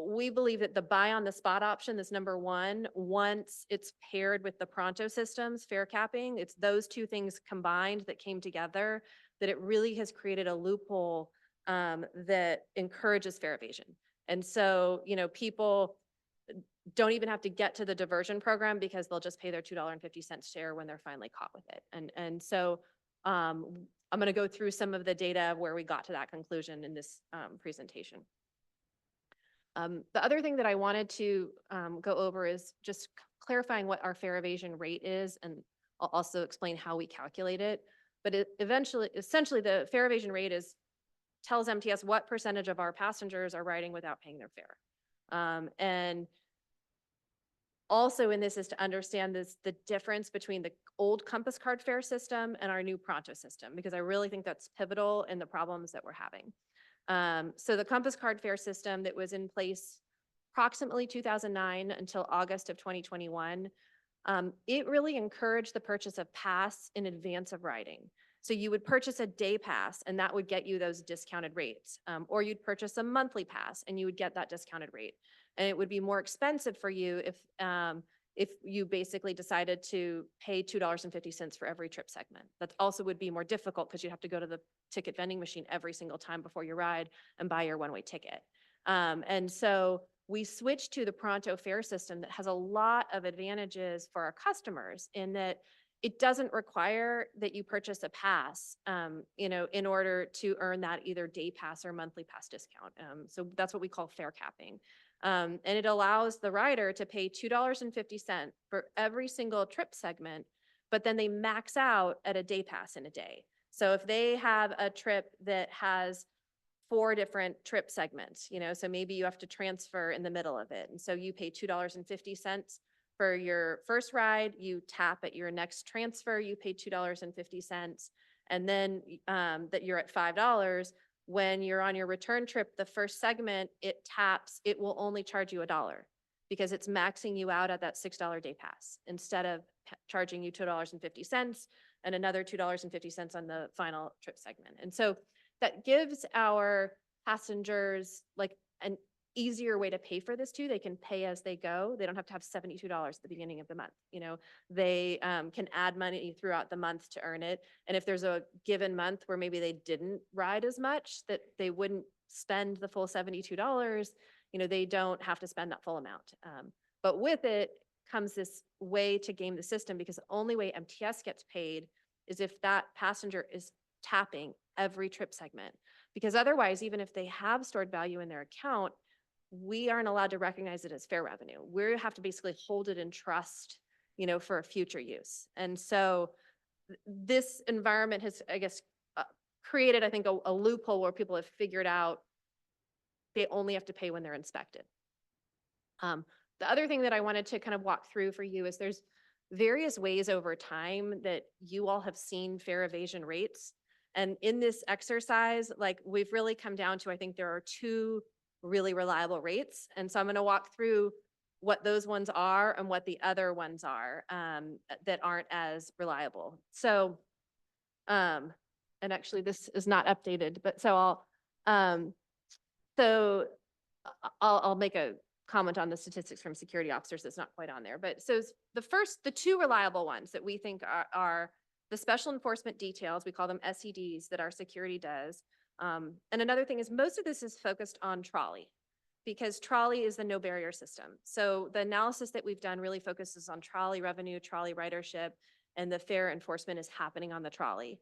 we believe that the buy on the spot option, this number one, once it's paired with the Pronto systems, fare capping, it's those two things combined that came together, that it really has created a loophole that encourages fare evasion. And so, you know, people don't even have to get to the diversion program because they'll just pay their $2.50 share when they're finally caught with it. And so I'm going to go through some of the data where we got to that conclusion in this presentation. The other thing that I wanted to go over is just clarifying what our fare evasion rate is, and I'll also explain how we calculate it. But essentially, the fare evasion rate tells MTS what percentage of our passengers are riding without paying their fare. And also in this is to understand the difference between the old Compass card fare system and our new Pronto system, because I really think that's pivotal in the problems that we're having. So the Compass card fare system that was in place approximately 2009 until August of 2021, it really encouraged the purchase of pass in advance of riding. So you would purchase a day pass and that would get you those discounted rates. Or you'd purchase a monthly pass and you would get that discounted rate. And it would be more expensive for you if you basically decided to pay $2.50 for every trip segment. That also would be more difficult because you'd have to go to the ticket vending machine every single time before you ride and buy your one-way ticket. And so we switched to the Pronto fare system that has a lot of advantages for our customers in that it doesn't require that you purchase a pass, you know, in order to earn that either day pass or monthly pass discount. So that's what we call fare capping. And it allows the rider to pay $2.50 for every single trip segment, but then they max out at a day pass in a day. So if they have a trip that has 4 different trip segments, you know, so maybe you have to transfer in the middle of it. And so you pay $2.50 for your first ride, you tap at your next transfer, you pay $2.50. And then that you're at $5, when you're on your return trip, the first segment, it taps, it will only charge you $1 because it's maxing you out at that $6 day pass instead of charging you $2.50 and another $2.50 on the final trip segment. And so that gives our passengers like an easier way to pay for this too. They can pay as they go. They don't have to have $72 at the beginning of the month. You know, they can add money throughout the month to earn it. And if there's a given month where maybe they didn't ride as much, that they wouldn't spend the full $72, you know, they don't have to spend that full amount. But with it comes this way to game the system, because the only way MTS gets paid is if that passenger is tapping every trip segment. Because otherwise, even if they have stored value in their account, we aren't allowed to recognize it as fare revenue. We have to basically hold it in trust, you know, for future use. And so this environment has, I guess, created, I think, a loophole where people have figured out they only have to pay when they're inspected. The other thing that I wanted to kind of walk through for you is there's various ways over time that you all have seen fare evasion rates. And in this exercise, like we've really come down to, I think there are 2 really reliable rates. And so I'm going to walk through what those ones are and what the other ones are that aren't as reliable. So, and actually this is not updated, but so I'll make a comment on the statistics from security officers that's not quite on there. But so the 2 reliable ones that we think are the special enforcement details, we call them SEDs, that our security does. And another thing is most of this is focused on trolley, because trolley is the no barrier system. So the analysis that we've done really focuses on trolley revenue, trolley ridership, and the fare enforcement is happening on the trolley.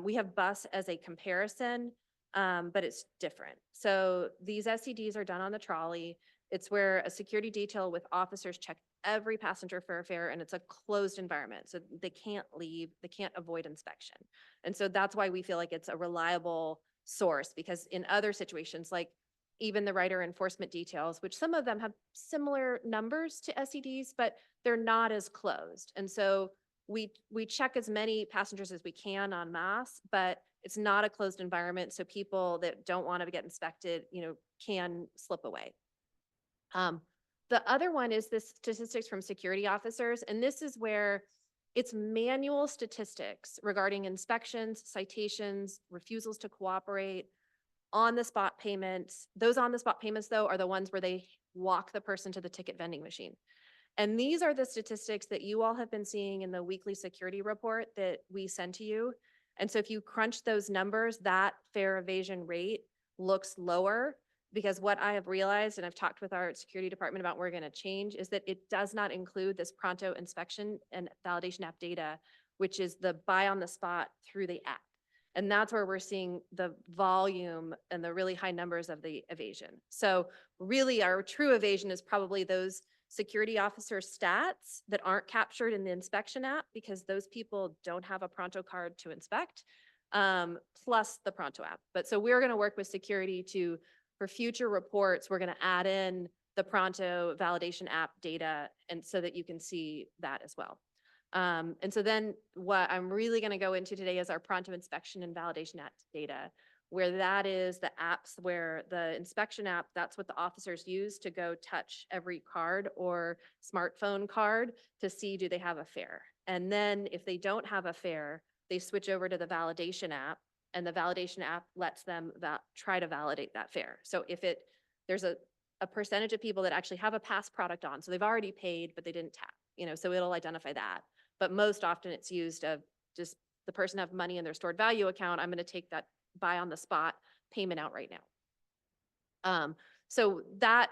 We have bus as a comparison, but it's different. So these SEDs are done on the trolley. It's where a security detail with officers check every passenger for a fare, and it's a closed environment. So they can't leave, they can't avoid inspection. And so that's why we feel like it's a reliable source, because in other situations, like even the rider enforcement details, which some of them have similar numbers to SEDs, but they're not as closed. And so we check as many passengers as we can en masse, but it's not a closed environment. So people that don't want to get inspected, can slip away. The other one is the statistics from security officers. And this is where it's manual statistics regarding inspections, citations, refusals to cooperate, on-the-spot payments. Those on-the-spot payments, though, are the ones where they walk the person to the ticket vending machine. And these are the statistics that you all have been seeing in the weekly security report that we send to you. And so if you crunch those numbers, that fare evasion rate looks lower, because what I have realized, and I've talked with our security department about what we're going to change, is that it does not include this pronto inspection and validation app data, which is the buy on the spot through the app. And that's where we're seeing the volume and the really high numbers of the evasion. So really our true evasion is probably those security officer stats that aren't captured in the inspection app, because those people don't have a pronto card to inspect, plus the pronto app. But so we're going to work with security for future reports, we're going to add in the pronto validation app data, and so that you can see that as well. And so then what I'm really going to go into today is our pronto inspection and validation app data, where that is the apps where the inspection app, that's what the officers use to go touch every card or smartphone card to see, do they have a fare? And then if they don't have a fare, they switch over to the validation app, and the validation app lets them try to validate that fare. So if there's a percentage of people that actually have a pass product on, so they've already paid, but they didn't tap, so it'll identify that. But most often it's used of just the person have money in their stored value account. I'm going to take that buy on the spot payment out right now. So that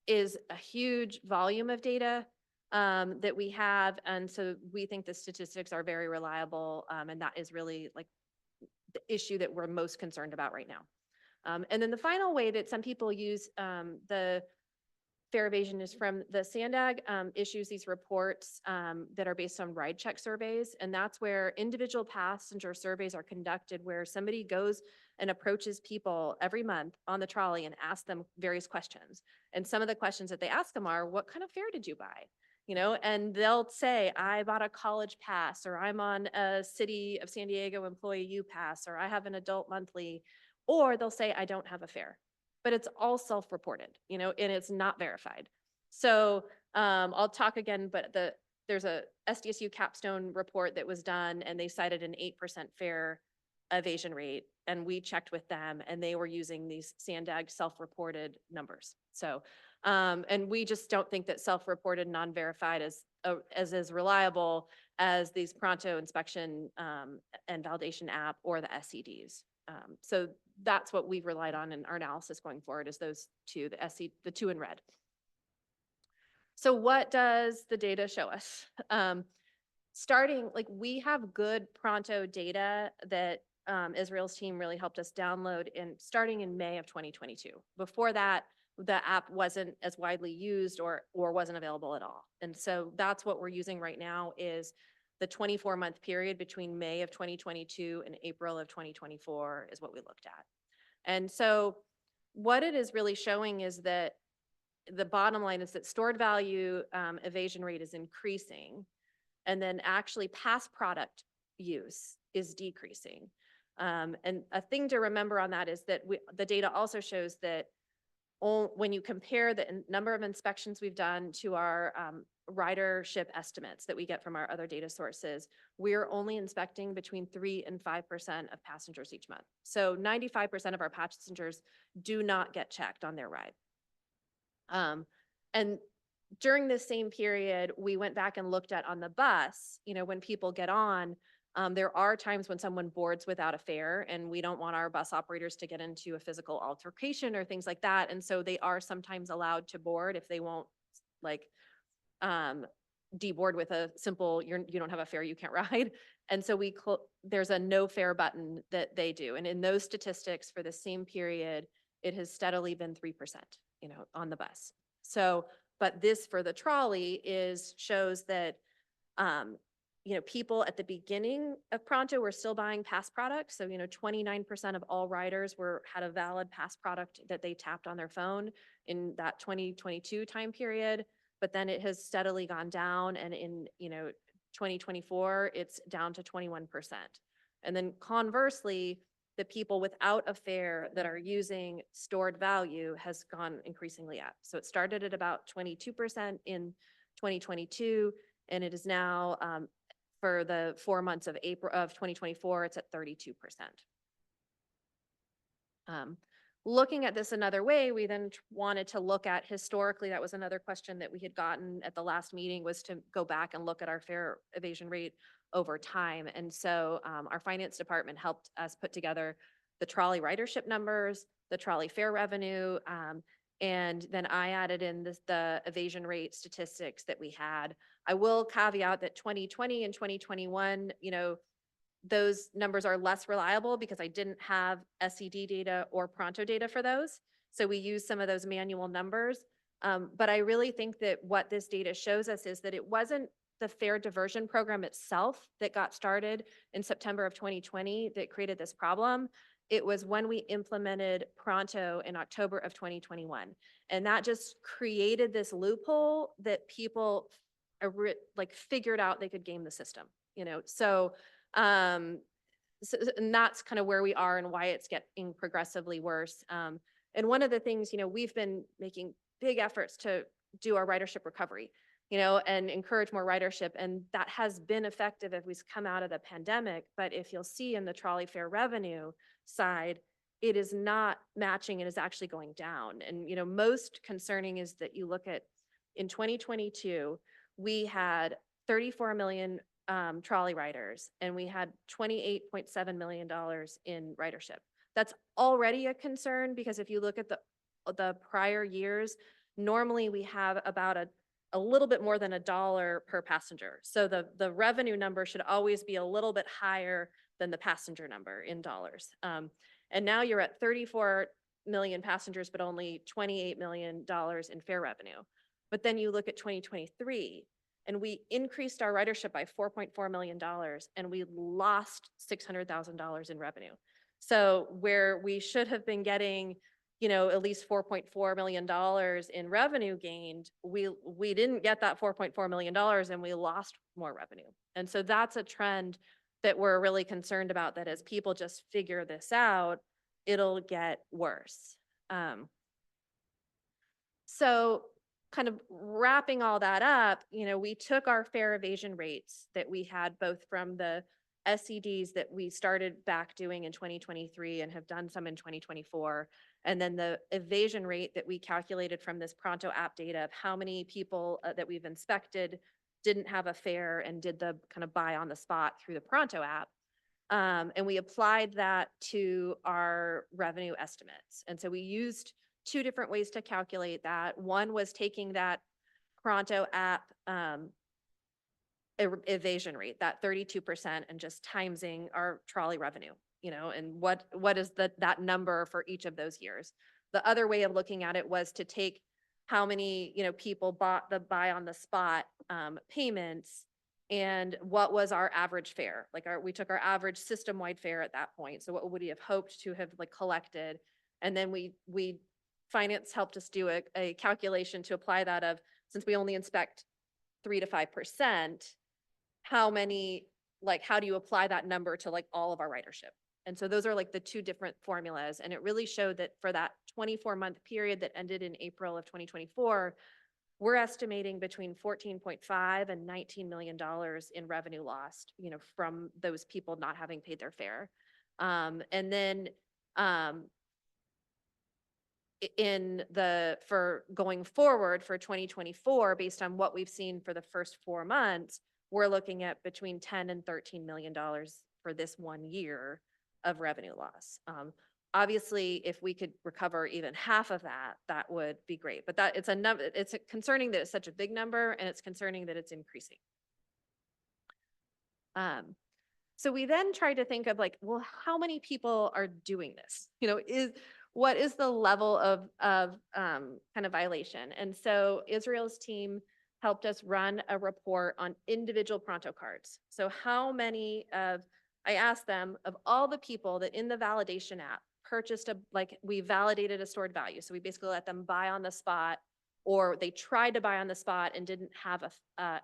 is a huge volume of data that we have. And so we think the statistics are very reliable. And that is really like the issue that we're most concerned about right now. And then the final way that some people use the fare evasion is from the SANDAG issues these reports that are based on ride check surveys. And that's where individual passenger surveys are conducted, where somebody goes and approaches people every month on the trolley and asks them various questions. And some of the questions that they ask them are, what kind of fare did you buy? And they'll say, I bought a college pass, or I'm on a City of San Diego employee U pass, or I have an adult monthly, or they'll say, I don't have a fare. But it's all self-reported, and it's not verified. So I'll talk again, but there's a SDSU capstone report that was done, and they cited an 8% fare evasion rate. And we checked with them, and they were using these SANDAG self-reported numbers. So, and we just don't think that self-reported non-verified is as reliable as these pronto inspection and validation app or the SEDs. So that's what we've relied on in our analysis going forward, is those two, the two in red. So what does the data show us? Starting, like, we have good pronto data that Israel's team really helped us download starting in May of 2022. Before that, the app wasn't as widely used or wasn't available at all. And so that's what we're using right now, is the 24-month period between May of 2022 and April of 2024 is what we looked at. And so what it is really showing is that the bottom line is that stored value evasion rate is increasing, and then actually pass product use is decreasing. And a thing to remember on that is that the data also shows that when you compare the number of inspections we've done to our ridership estimates that we get from our other data sources, we're only inspecting between 3 and 5% of passengers each month. So 95% of our passengers do not get checked on their ride. And during this same period, we went back and looked at on the bus, when people get on, there are times when someone boards without a fare, and we don't want our bus operators to get into a physical altercation or things like that. And so they are sometimes allowed to board if they won't, like, deboard with a simple, you don't have a fare, you can't ride. And so there's a no fare button that they do. And in those statistics for the same period, it has steadily been 3%, on the bus. So, but this for the trolley shows that, people at the beginning of Pronto were still buying pass products. So, 29% of all riders had a valid pass product that they tapped on their phone in that 2022 time period. But then it has steadily gone down, and in, 2024, it's down to 21%. And then conversely, the people without a fare that are using stored value has gone increasingly up. So it started at about 22% in 2022, and it is now, for the 4 months of April of 2024, it's at 32%. Looking at this another way, we then wanted to look at historically, that was another question that we had gotten at the last meeting, was to go back and look at our fare evasion rate over time. And so our finance department helped us put together the trolley ridership numbers, the trolley fare revenue, and then I added in the evasion rate statistics that we had. I will caveat that 2020 and 2021, those numbers are less reliable because I didn't have SED data or Pronto data for those. So we use some of those manual numbers. But I really think that what this data shows us is that it wasn't the fare diversion program itself that got started in September of 2020 that created this problem. It was when we implemented Pronto in October of 2021. And that just created this loophole that people figured out they could game the system, So, and that's kind of where we are and why it's getting progressively worse. And one of the things, we've been making big efforts to do our ridership recovery, and encourage more ridership. And that has been effective as we've come out of the pandemic. But if you'll see in the trolley fare revenue side, it is not matching. It is actually going down. And, most concerning is that you look at in 2022, we had 34 million trolley riders, and we had $28.7 million in ridership. That's already a concern because if you look at the prior years, normally we have about a little bit more than $1 per passenger. So the revenue number should always be a little bit higher than the passenger number in dollars. And now you're at 34 million passengers, but only $28 million in fare revenue. But then you look at 2023, and we increased our ridership by $4.4 million, and we lost $600,000 in revenue. So where we should have been getting, at least $4.4 million in revenue gained, we didn't get that $4.4 million, and we lost more revenue. And so that's a trend that we're really concerned about, that as people just figure this out, it'll get worse. So kind of wrapping all that up, we took our fare evasion rates that we had both from the SEDs that we started back doing in 2023 and have done some in 2024, and then the evasion rate that we calculated from this Pronto app data of how many people that we've inspected didn't have a fare and did the kind of buy on the spot through the Pronto app. And we applied that to our revenue estimates. And so we used two different ways to calculate that. One was taking that Pronto app evasion rate, that 32%, and just timesing our trolley revenue, and what is that number for each of those years. The other way of looking at it was to take how many, people bought the buy on the spot payments, and what was our average fare. We took our average system-wide fare at that point. So what would we have hoped to have collected? And then we finance helped us do a calculation to apply that of, since we only inspect 3 to 5%, how do you apply that number to all of our ridership? And so those are the two different formulas. And it really showed that for that 24-month period that ended in April of 2024, we're estimating between $14.5 and $19 million in revenue lost, from those people not having paid their fare. And then for going forward for 2024, based on what we've seen for the first 4 months, we're looking at between $10 and $13 million for this 1 year of revenue loss. Obviously, if we could recover even half of that, that would be great. But it's concerning that it's such a big number, and it's concerning that it's increasing. So we then tried to think of well, how many people are doing this? what is the level of kind of violation? And so Israel's team helped us run a report on individual Pronto cards. So how many I asked them, of all the people that in the validation app purchased we validated a stored value. So we basically let them buy on the spot, or they tried to buy on the spot and didn't have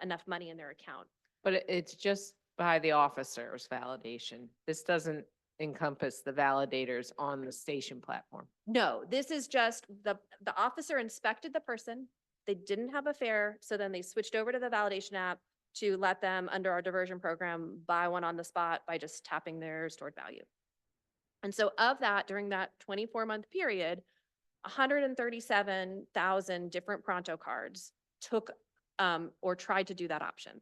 enough money in their account. But it's just by the officer's validation. This doesn't encompass the validators on the station platform. No, this is just the officer inspected the person. They didn't have a fare, so then they switched over to the validation app to let them, under our diversion program, buy one on the spot by just tapping their stored value. And so of that, during that 24-month period, 137,000 different Pronto cards took or tried to do that option.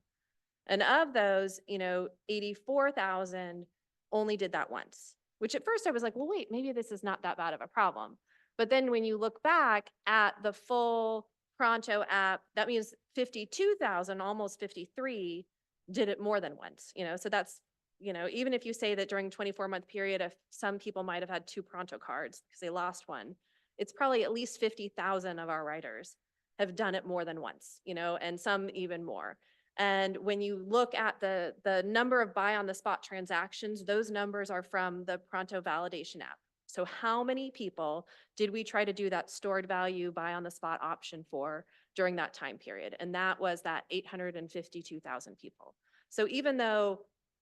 And of those, 84,000 only did that once, which at first I was like, well, wait, maybe this is not that bad of a problem. But then when you look back at the full Pronto app, that means 52,000, almost 53, did it more than once, so that's, even if you say that during 24-month period, if some people might have had 2 Pronto cards because they lost one, it's probably at least 50,000 of our writers have done it more than once, and some even more. And when you look at the number of buy on the spot transactions, those numbers are from the Pronto validation app. So how many people did we try to do that stored value buy on the spot option for during that time period? And that was that 852,000 people. So even though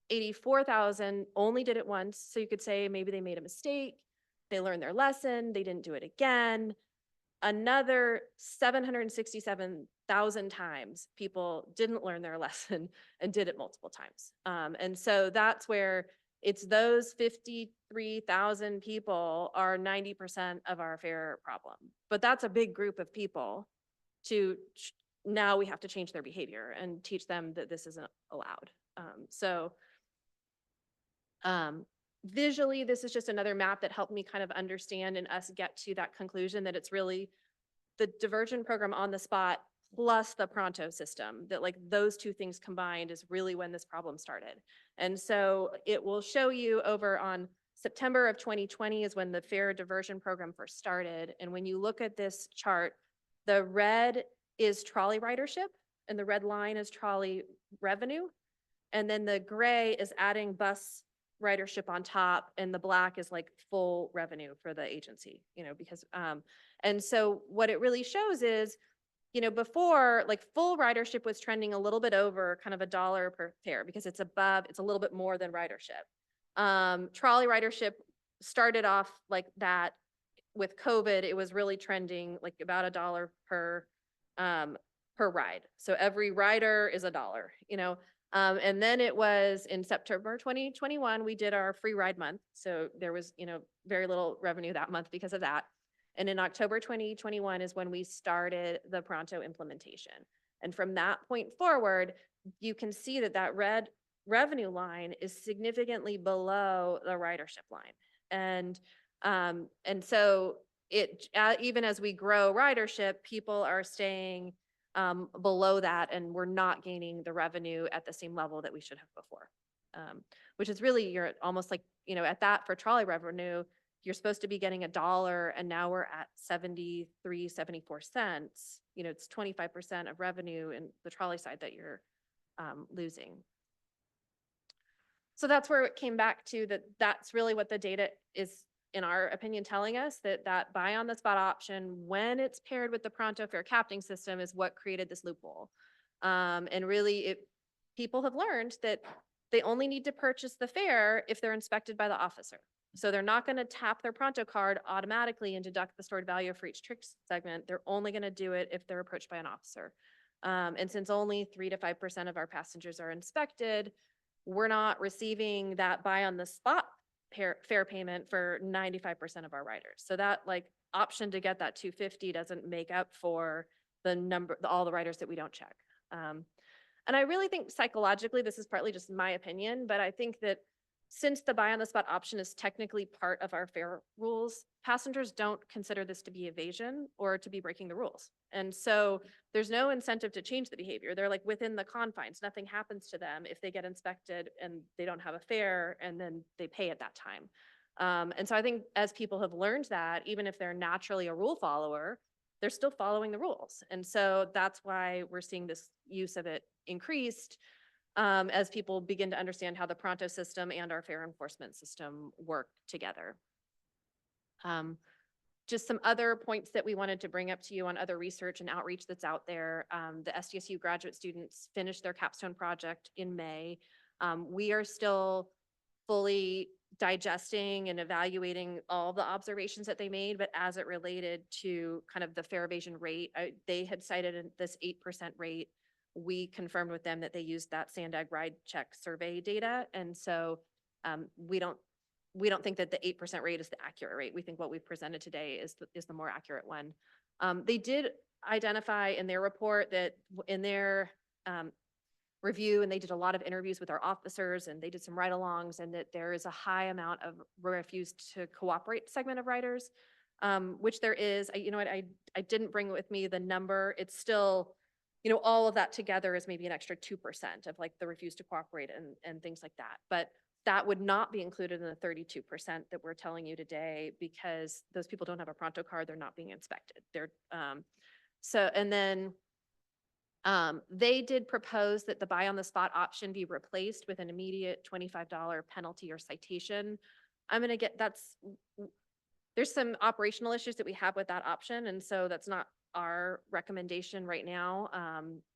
84,000 only did it once, so you could say maybe they made a mistake, they learned their lesson, they didn't do it again. Another 767,000 times people didn't learn their lesson and did it multiple times. And so that's where it's those 53,000 people are 90% of our fare problem. But that's a big group of people now we have to change their behavior and teach them that this isn't allowed. Visually, this is just another map that helped me kind of understand and us get to that conclusion that it's really the diversion program on the spot plus the Pronto system, that those two things combined is really when this problem started. And so it will show you over on September of 2020 is when the fare diversion program first started. And when you look at this chart, the red is trolley ridership and the red line is trolley revenue. And then the gray is adding bus ridership on top, and the black is full revenue for the agency, because, and so what it really shows is, before full ridership was trending a little bit over kind of $1 per fare because it's a little bit more than ridership. Trolley ridership started off like that. With COVID, it was really trending about $1 per ride. So every rider is $1, and then it was in September 2021, we did our free ride month. So there was, very little revenue that month because of that. And in October 2021 is when we started the Pronto implementation. And from that point forward, you can see that red revenue line is significantly below the ridership line. And so even as we grow ridership, people are staying below that, and we're not gaining the revenue at the same level that we should have before, which is really, you're almost at that for trolley revenue, you're supposed to be getting $1, and now we're at 73, 74 cents. It's 25% of revenue in the trolley side that you're losing. So that's where it came back to that's really what the data is, in our opinion, telling us that buy on the spot option, when it's paired with the Pronto fare capting system, is what created this loophole. And really, people have learned that they only need to purchase the fare if they're inspected by the officer. So they're not going to tap their Pronto card automatically and deduct the stored value for each trip segment. They're only going to do it if they're approached by an officer. And since only 3 to 5% of our passengers are inspected, we're not receiving that buy on the spot fare payment for 95% of our riders. So that option to get that $250 doesn't make up for all the riders that we don't check. And I really think psychologically, this is partly just my opinion, but I think that since the buy on the spot option is technically part of our fare rules, passengers don't consider this to be evasion or to be breaking the rules. And so there's no incentive to change the behavior. They're within the confines. Nothing happens to them if they get inspected and they don't have a fare and then they pay at that time. And so I think as people have learned that, even if they're naturally a rule follower, they're still following the rules. And so that's why we're seeing this use of it increased as people begin to understand how the Pronto system and our fair enforcement system work together. Just some other points that we wanted to bring up to you on other research and outreach that's out there. The SDSU graduate students finished their capstone project in May. We are still fully digesting and evaluating all the observations that they made, but as it related to kind of the fair evasion rate, they had cited this 8% rate. We confirmed with them that they used that Sandag ride check survey data. And so we don't think that the 8% rate is the accurate rate. We think what we've presented today is the more accurate one. They did identify in their report that in their review, and they did a lot of interviews with our officers, and they did some ride-alongs, and that there is a high amount of refuse to cooperate segment of riders, which there is. I didn't bring with me the number. It's still, all of that together is maybe an extra 2% of like the refuse to cooperate and things like that. But that would not be included in the 32% that we're telling you today, because those people don't have a Pronto card. They're not being inspected. They did propose that the buy on the spot option be replaced with an immediate $25 penalty or citation. There's some operational issues that we have with that option, and so that's not our recommendation right now.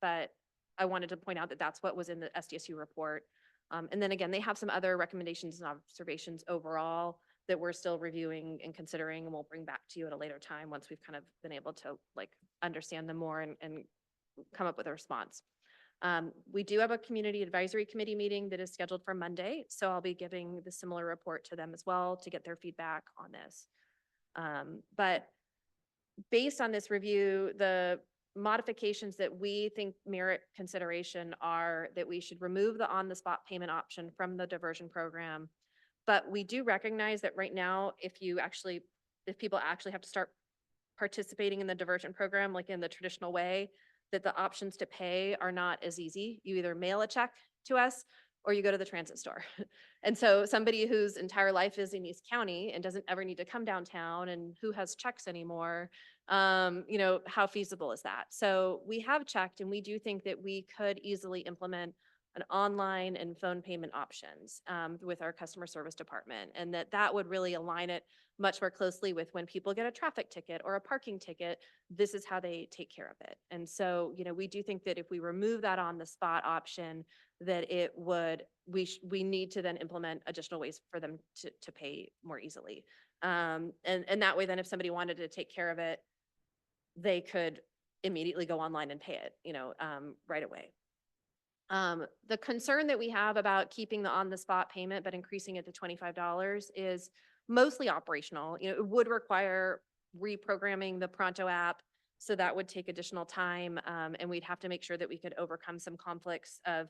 But I wanted to point out that that's what was in the SDSU report. And then again, they have some other recommendations and observations overall that we're still reviewing and considering, and we'll bring back to you at a later time once we've kind of been able to understand them more and come up with a response. We do have a community advisory committee meeting that is scheduled for Monday, so I'll be giving the similar report to them as well to get their feedback on this. But based on this review, the modifications that we think merit consideration are that we should remove the on-the-spot payment option from the diversion program. But we do recognize that right now, if people actually have to start participating in the diversion program, like in the traditional way, that the options to pay are not as easy. You either mail a check to us or you go to the transit store. And so somebody whose entire life is in East County and doesn't ever need to come downtown and who has checks anymore, how feasible is that? So we have checked, and we do think that we could easily implement an online and phone payment options with our customer service department, and that would really align it much more closely with when people get a traffic ticket or a parking ticket, this is how they take care of it. And so, we do think that if we remove that on the spot option, that we need to then implement additional ways for them to pay more easily. And that way, then if somebody wanted to take care of it, they could immediately go online and pay it, right away. The concern that we have about keeping the on-the-spot payment but increasing it to $25 is mostly operational. It would require reprogramming the Pronto app, so that would take additional time, and we'd have to make sure that we could overcome some conflicts of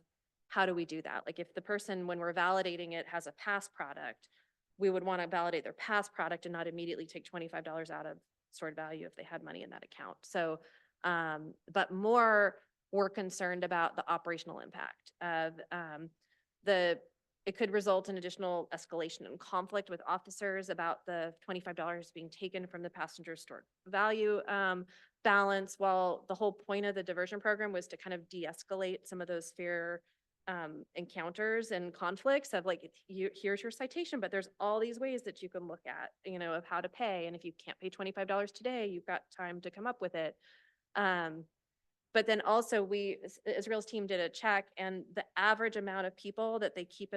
how do we do that? Like if the person, when we're validating it, has a past product, we would want to validate their past product and not immediately take $25 out of stored value if they had money in that account. So, but more, we're concerned about the operational impact of it could result in additional escalation and conflict with officers about the $25 being taken from the passenger stored value balance, while the whole point of the diversion program was to kind of de-escalate some of those fear encounters and conflicts of like, here's your citation, but there's all these ways that you can look at, of how to pay. And if you can't pay $25 today, you've got time to come up with it. But then also Israel's team did a check, and the average amount of people that they keep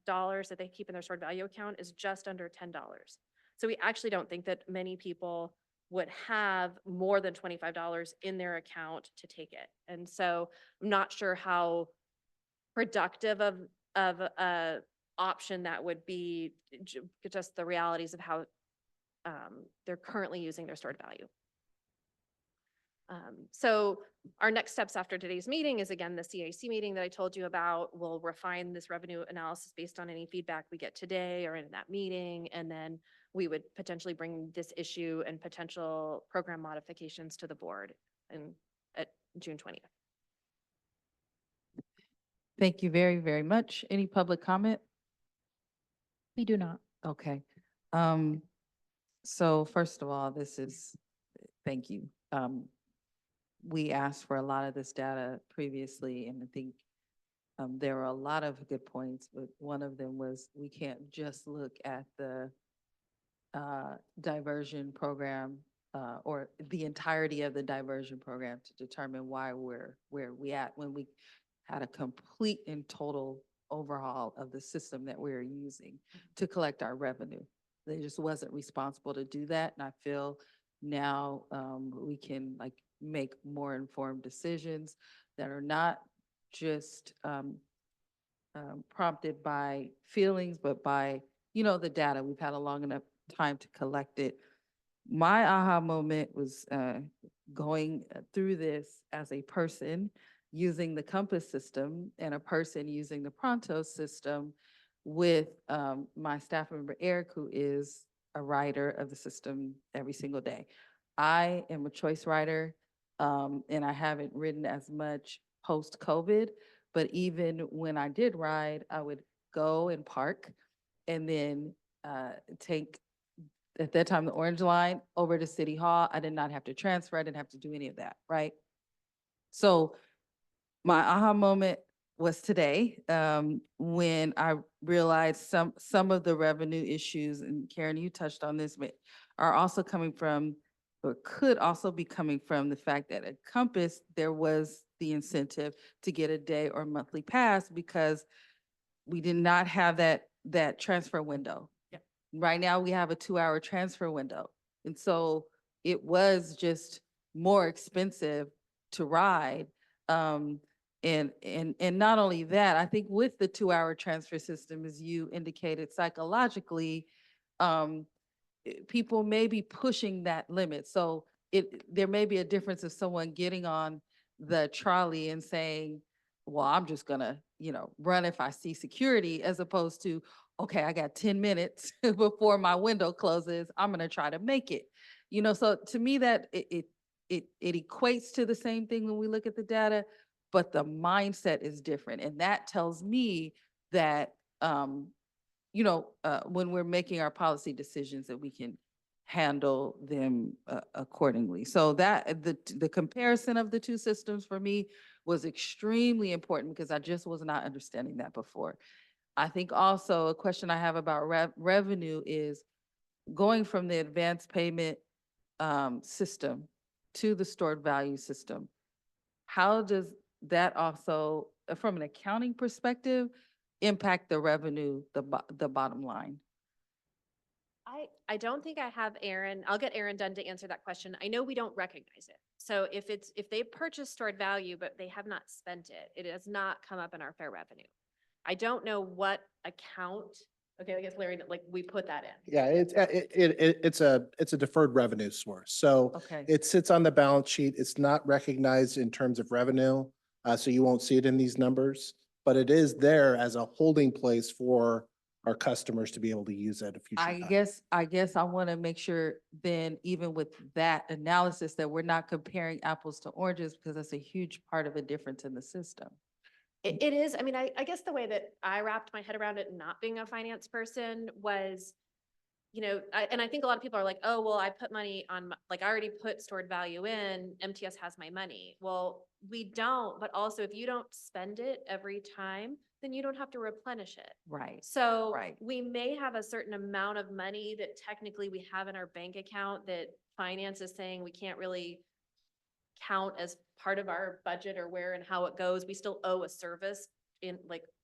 dollars that they keep in their stored value account is just under $10. So we actually don't think that many people would have more than $25 in their account to take it. And so I'm not sure how productive of a option that would be, just the realities of how they're currently using their stored value. So our next steps after today's meeting is, again, the CAC meeting that I told you about. We'll refine this revenue analysis based on any feedback we get today or in that meeting, and then we would potentially bring this issue and potential program modifications to the board at June 20th. Thank you very, very much. Any public comment? We do not. Okay. So first of all, thank you. We asked for a lot of this data previously, and I think there were a lot of good points, but one of them was we can't just look at the diversion program or the entirety of the diversion program to determine why we're where we at when we had a complete and total overhaul of the system that we're using to collect our revenue. They just wasn't responsible to do that, and I feel now we can like make more informed decisions that are not just prompted by feelings, but by, the data. We've had a long enough time to collect it. My aha moment was going through this as a person using the Compass system and a person using the Pronto system with my staff member, Eric, who is a writer of the system every single day. I am a choice writer, and I haven't written as much post-COVID, but even when I did ride, I would go and park and then take, at that time, the Orange Line over to City Hall. I did not have to transfer. I didn't have to do any of that, right? So my aha moment was today, when I realized some of the revenue issues, and Karen, you touched on this, but are also coming from, or could also be coming from the fact that at Compass, there was the incentive to get a day or monthly pass because we did not have that transfer window. Yep. Right now, we have a 2-hour transfer window. And so it was just more expensive to ride. And not only that, I think with the 2-hour transfer system, as you indicated, psychologically, people may be pushing that limit. So there may be a difference of someone getting on the trolley and saying, well, I'm just gonna, run if I see security, as opposed to, okay, I got 10 minutes before my window closes, I'm gonna try to make it. So to me that it equates to the same thing when we look at the data, but the mindset is different. And that tells me that, when we're making our policy decisions, that we can handle them accordingly. So that the comparison of the two systems for me was extremely important because I just was not understanding that before. I think also a question I have about revenue is going from the advanced payment system to the stored value system. How does that also, from an accounting perspective, impact the revenue, the bottom line? I don't think I have Aaron. I'll get Aaron done to answer that question. I know we don't recognize it. So if they purchase stored value, but they have not spent it, it has not come up in our fair revenue. I don't know what account, okay, I guess Larry, like we put that in. Yeah, it's a deferred revenue source. So Okay. it sits on the balance sheet. It's not recognized in terms of revenue. So you won't see it in these numbers, but it is there as a holding place for our customers to be able to use at a future I time. guess I want to make sure then, even with that analysis, that we're not comparing apples to oranges, because that's a huge part of a difference in the system. It is, I mean, I guess the way that I wrapped my head around it, not being a finance person, was, and I think a lot of people are like, oh, well, I put money on, I already put stored value in, MTS has my money. Well, we don't, but also if you don't spend it every time, then you don't have to replenish it. Right. So Right. we may have a certain amount of money that technically we have in our bank account that finance is saying we can't really count as part of our budget or where and how it goes. We still owe a service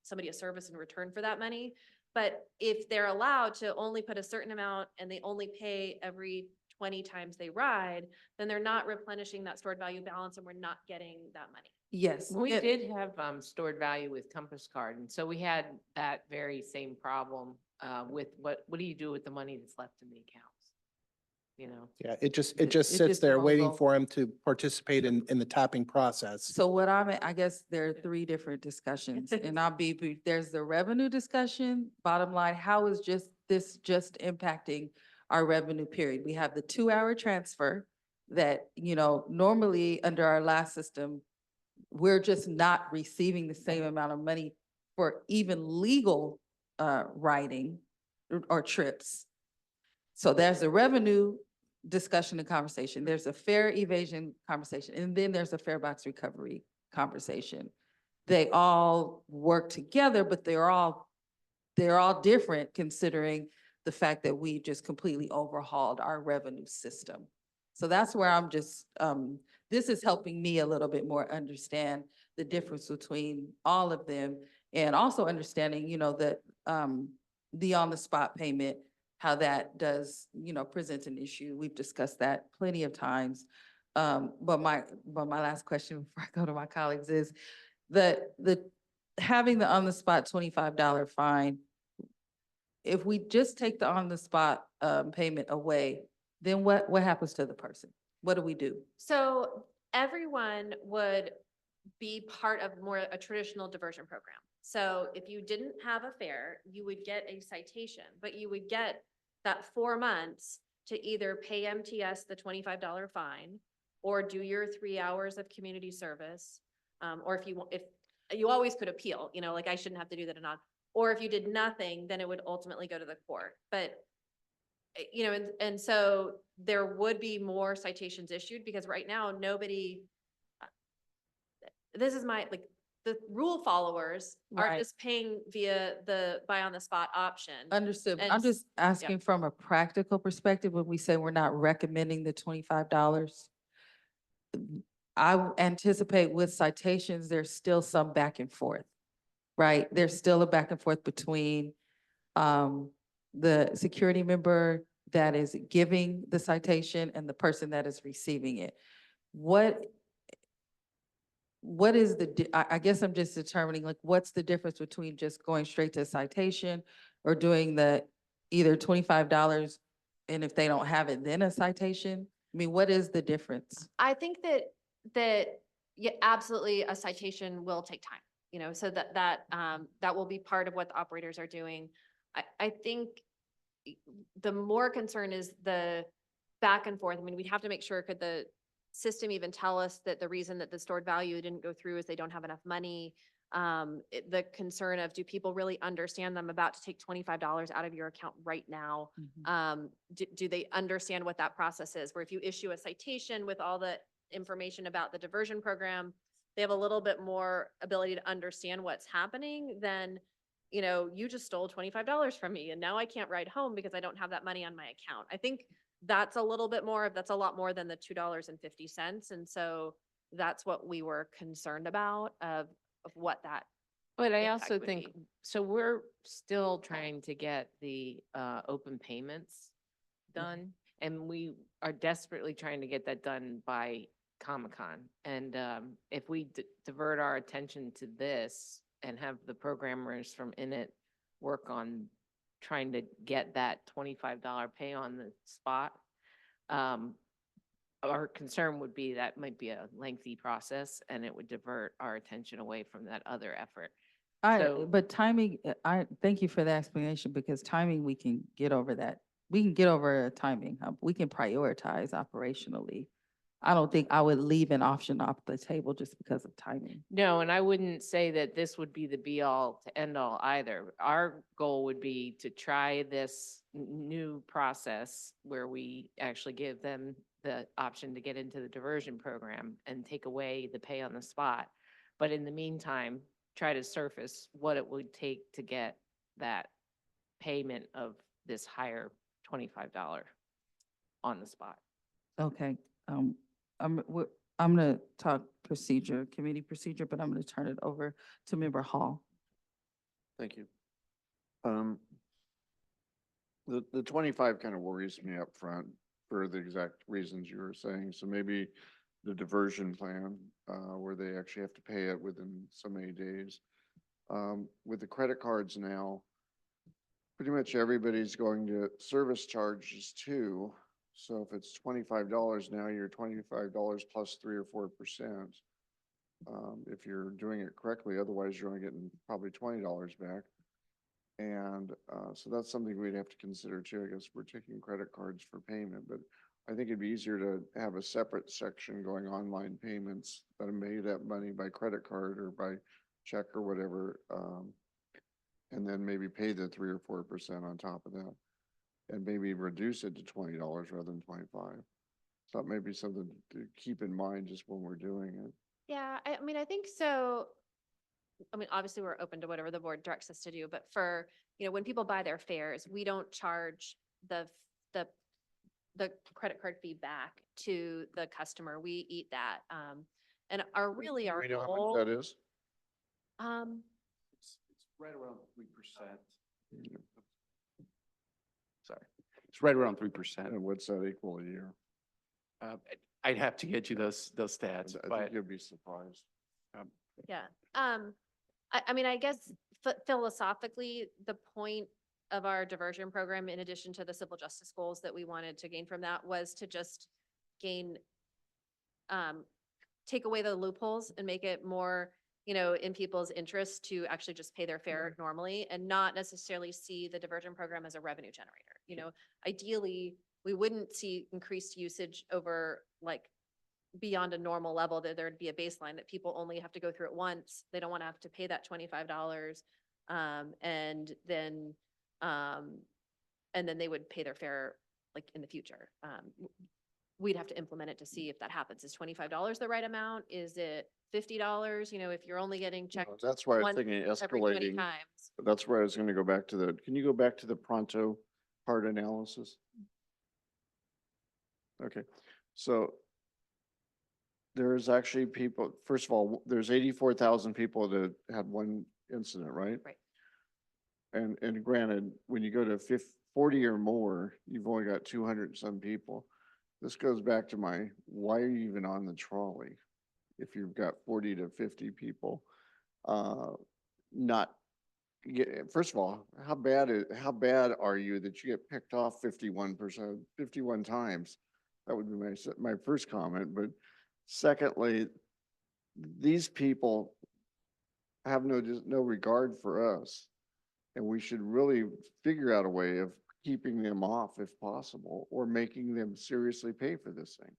somebody a service in return for that money. But if they're allowed to only put a certain amount and they only pay every 20 times they ride, then they're not replenishing that stored value balance and we're not getting that money. Yes. We did have stored value with Compass Card, and so we had that very same problem with what do you do with the money that's left in the accounts? Yeah, it just It sits just there rolls waiting over. for him to participate in the tapping process. So I guess there are 3 different discussions, and I'll be brief. There's the revenue discussion, bottom line, how is this just impacting our revenue period? We have the 2-hour transfer that, normally under our last system, we're just not receiving the same amount of money for even legal writing or trips. So there's a revenue discussion and conversation, there's a fare evasion conversation, and then there's a fare box recovery conversation. They all work together, but they're all different considering the fact that we just completely overhauled our revenue system. So that's where I'm just, this is helping me a little bit more understand the difference between all of them, and also understanding, you know, that the on-the-spot payment, how that does, you know, present an issue. We've discussed that plenty of times. But my last question before I go to my colleagues is that having the on-the-spot $25 fine, if we just take the on-the-spot payment away, then what happens to the person? What do we do? So everyone would be part of more a traditional diversion program. So if you didn't have a fare, you would get a citation, but you would get that 4 months to either pay MTS the $25 fine or do your 3 hours of community service. Or if you always could appeal, you know, like I shouldn't have to do that or not. Or if you did nothing, then it would ultimately go to the court. But you know, and so there would be more citations issued because right now nobody, this is my, like, the rule followers are Right. just paying via the buy on the spot option. Understood. And I'm just asking from a practical perspective, when we say we're not recommending the $25. I anticipate with citations, there's still some back and forth, right? There's still a back and forth between the security member that is giving the citation and the person that is receiving it. What is I guess I'm just determining, like, what's the difference between just going straight to a citation or doing the either $25 and if they don't have it, then a citation? I mean, what is the difference? I think that yeah, absolutely a citation will take time, you know, so that will be part of what the operators are doing. I think the more concern is the back and forth. I mean, we'd have to make sure, could the system even tell us that the reason that the stored value didn't go through is they don't have enough money? The concern of, do people really understand them about to take $25 out of your account right now? Do they understand what that process is? Where if you issue a citation with all the information about the diversion program, they have a little bit more ability to understand what's happening than, you know, you just stole $25 from me and now I can't ride home because I don't have that money on my account. I think that's a little bit more, that's a lot more than the $2.50. And so that's what we were concerned about of what that. But I impact also would think, be. so we're still trying to get the open payments done. And we are desperately trying to get that done by Comic-Con. And if we divert our attention to this and have the programmers from Init work on trying to get that $25 pay on the spot, our concern would be that might be a lengthy process and it would divert our attention away from that other effort. So- But timing, I thank you for the explanation, because timing, we can get over that. We can get over timing. We can prioritize operationally. I don't think I would leave an option off the table just because of timing. No, and I wouldn't say that this would be the be all to end all either. Our goal would be to try this new process where we actually give them the option to get into the diversion program and take away the pay on the spot. But in the meantime, try to surface what it would take to get that payment of this higher $25 on the spot. Okay, I'm gonna talk procedure, committee procedure, but I'm gonna turn it over to Member Hall. Thank you. The 25 kind of worries me up front for the exact reasons you were saying. So maybe the diversion plan, where they actually have to pay it within so many days. With the credit cards now, pretty much everybody's going to service charges too. So if it's $25 now, you're $25 plus 3 or 4%. If you're doing it correctly, otherwise you're only getting probably $20 back. And so that's something we'd have to consider too. I guess we're taking credit cards for payment, but I think it'd be easier to have a separate section going online payments that are made that money by credit card or by check or whatever. And then maybe pay the 3 or 4% on top of that. and maybe reduce it to $20 rather than 25. So that may be something to keep in mind just when we're doing it. Yeah, I mean, I think so. I mean, obviously, we're open to whatever the board directs us to do, but for, when people buy their fares, we don't charge the credit card fee back to the customer. We eat that. And our really our We know how goal. much that is? It's right around 3%. Sorry. It's right around 3%. And what's that equal a year? I'd have to get you those stats, I but think you'd be surprised. Yeah. I mean, I guess philosophically, the point of our diversion program, in addition to the civil justice goals that we wanted to gain from that, was to just gain, take away the loopholes and make it more, in people's interest to actually just pay their fare normally and not necessarily see the diversion program as a revenue generator. Ideally, we wouldn't see increased usage over like beyond a normal level, that there'd be a baseline that people only have to go through it once. They don't want to have to pay that $25. And then they would pay their fare like in the future. We'd have to implement it to see if that happens. Is $25 the right amount? Is it $50? If you're only getting checked That's why I'm once thinking every 20 escalating. times. That's where I was gonna go back to can you go back to the pronto part analysis? Okay, so there's actually people, first of all, there's 84,000 people that had one incident, right? Right. And granted, when you go to 40 or more, you've only got 200 and some people. This goes back to why are you even on the trolley? If you've got 40 to 50 people, first of all, how bad are you that you get picked off 51 times? That would be my first comment. But secondly, these people have no regard for us. And we should really figure out a way of keeping them off if possible, or making them seriously pay for this thing.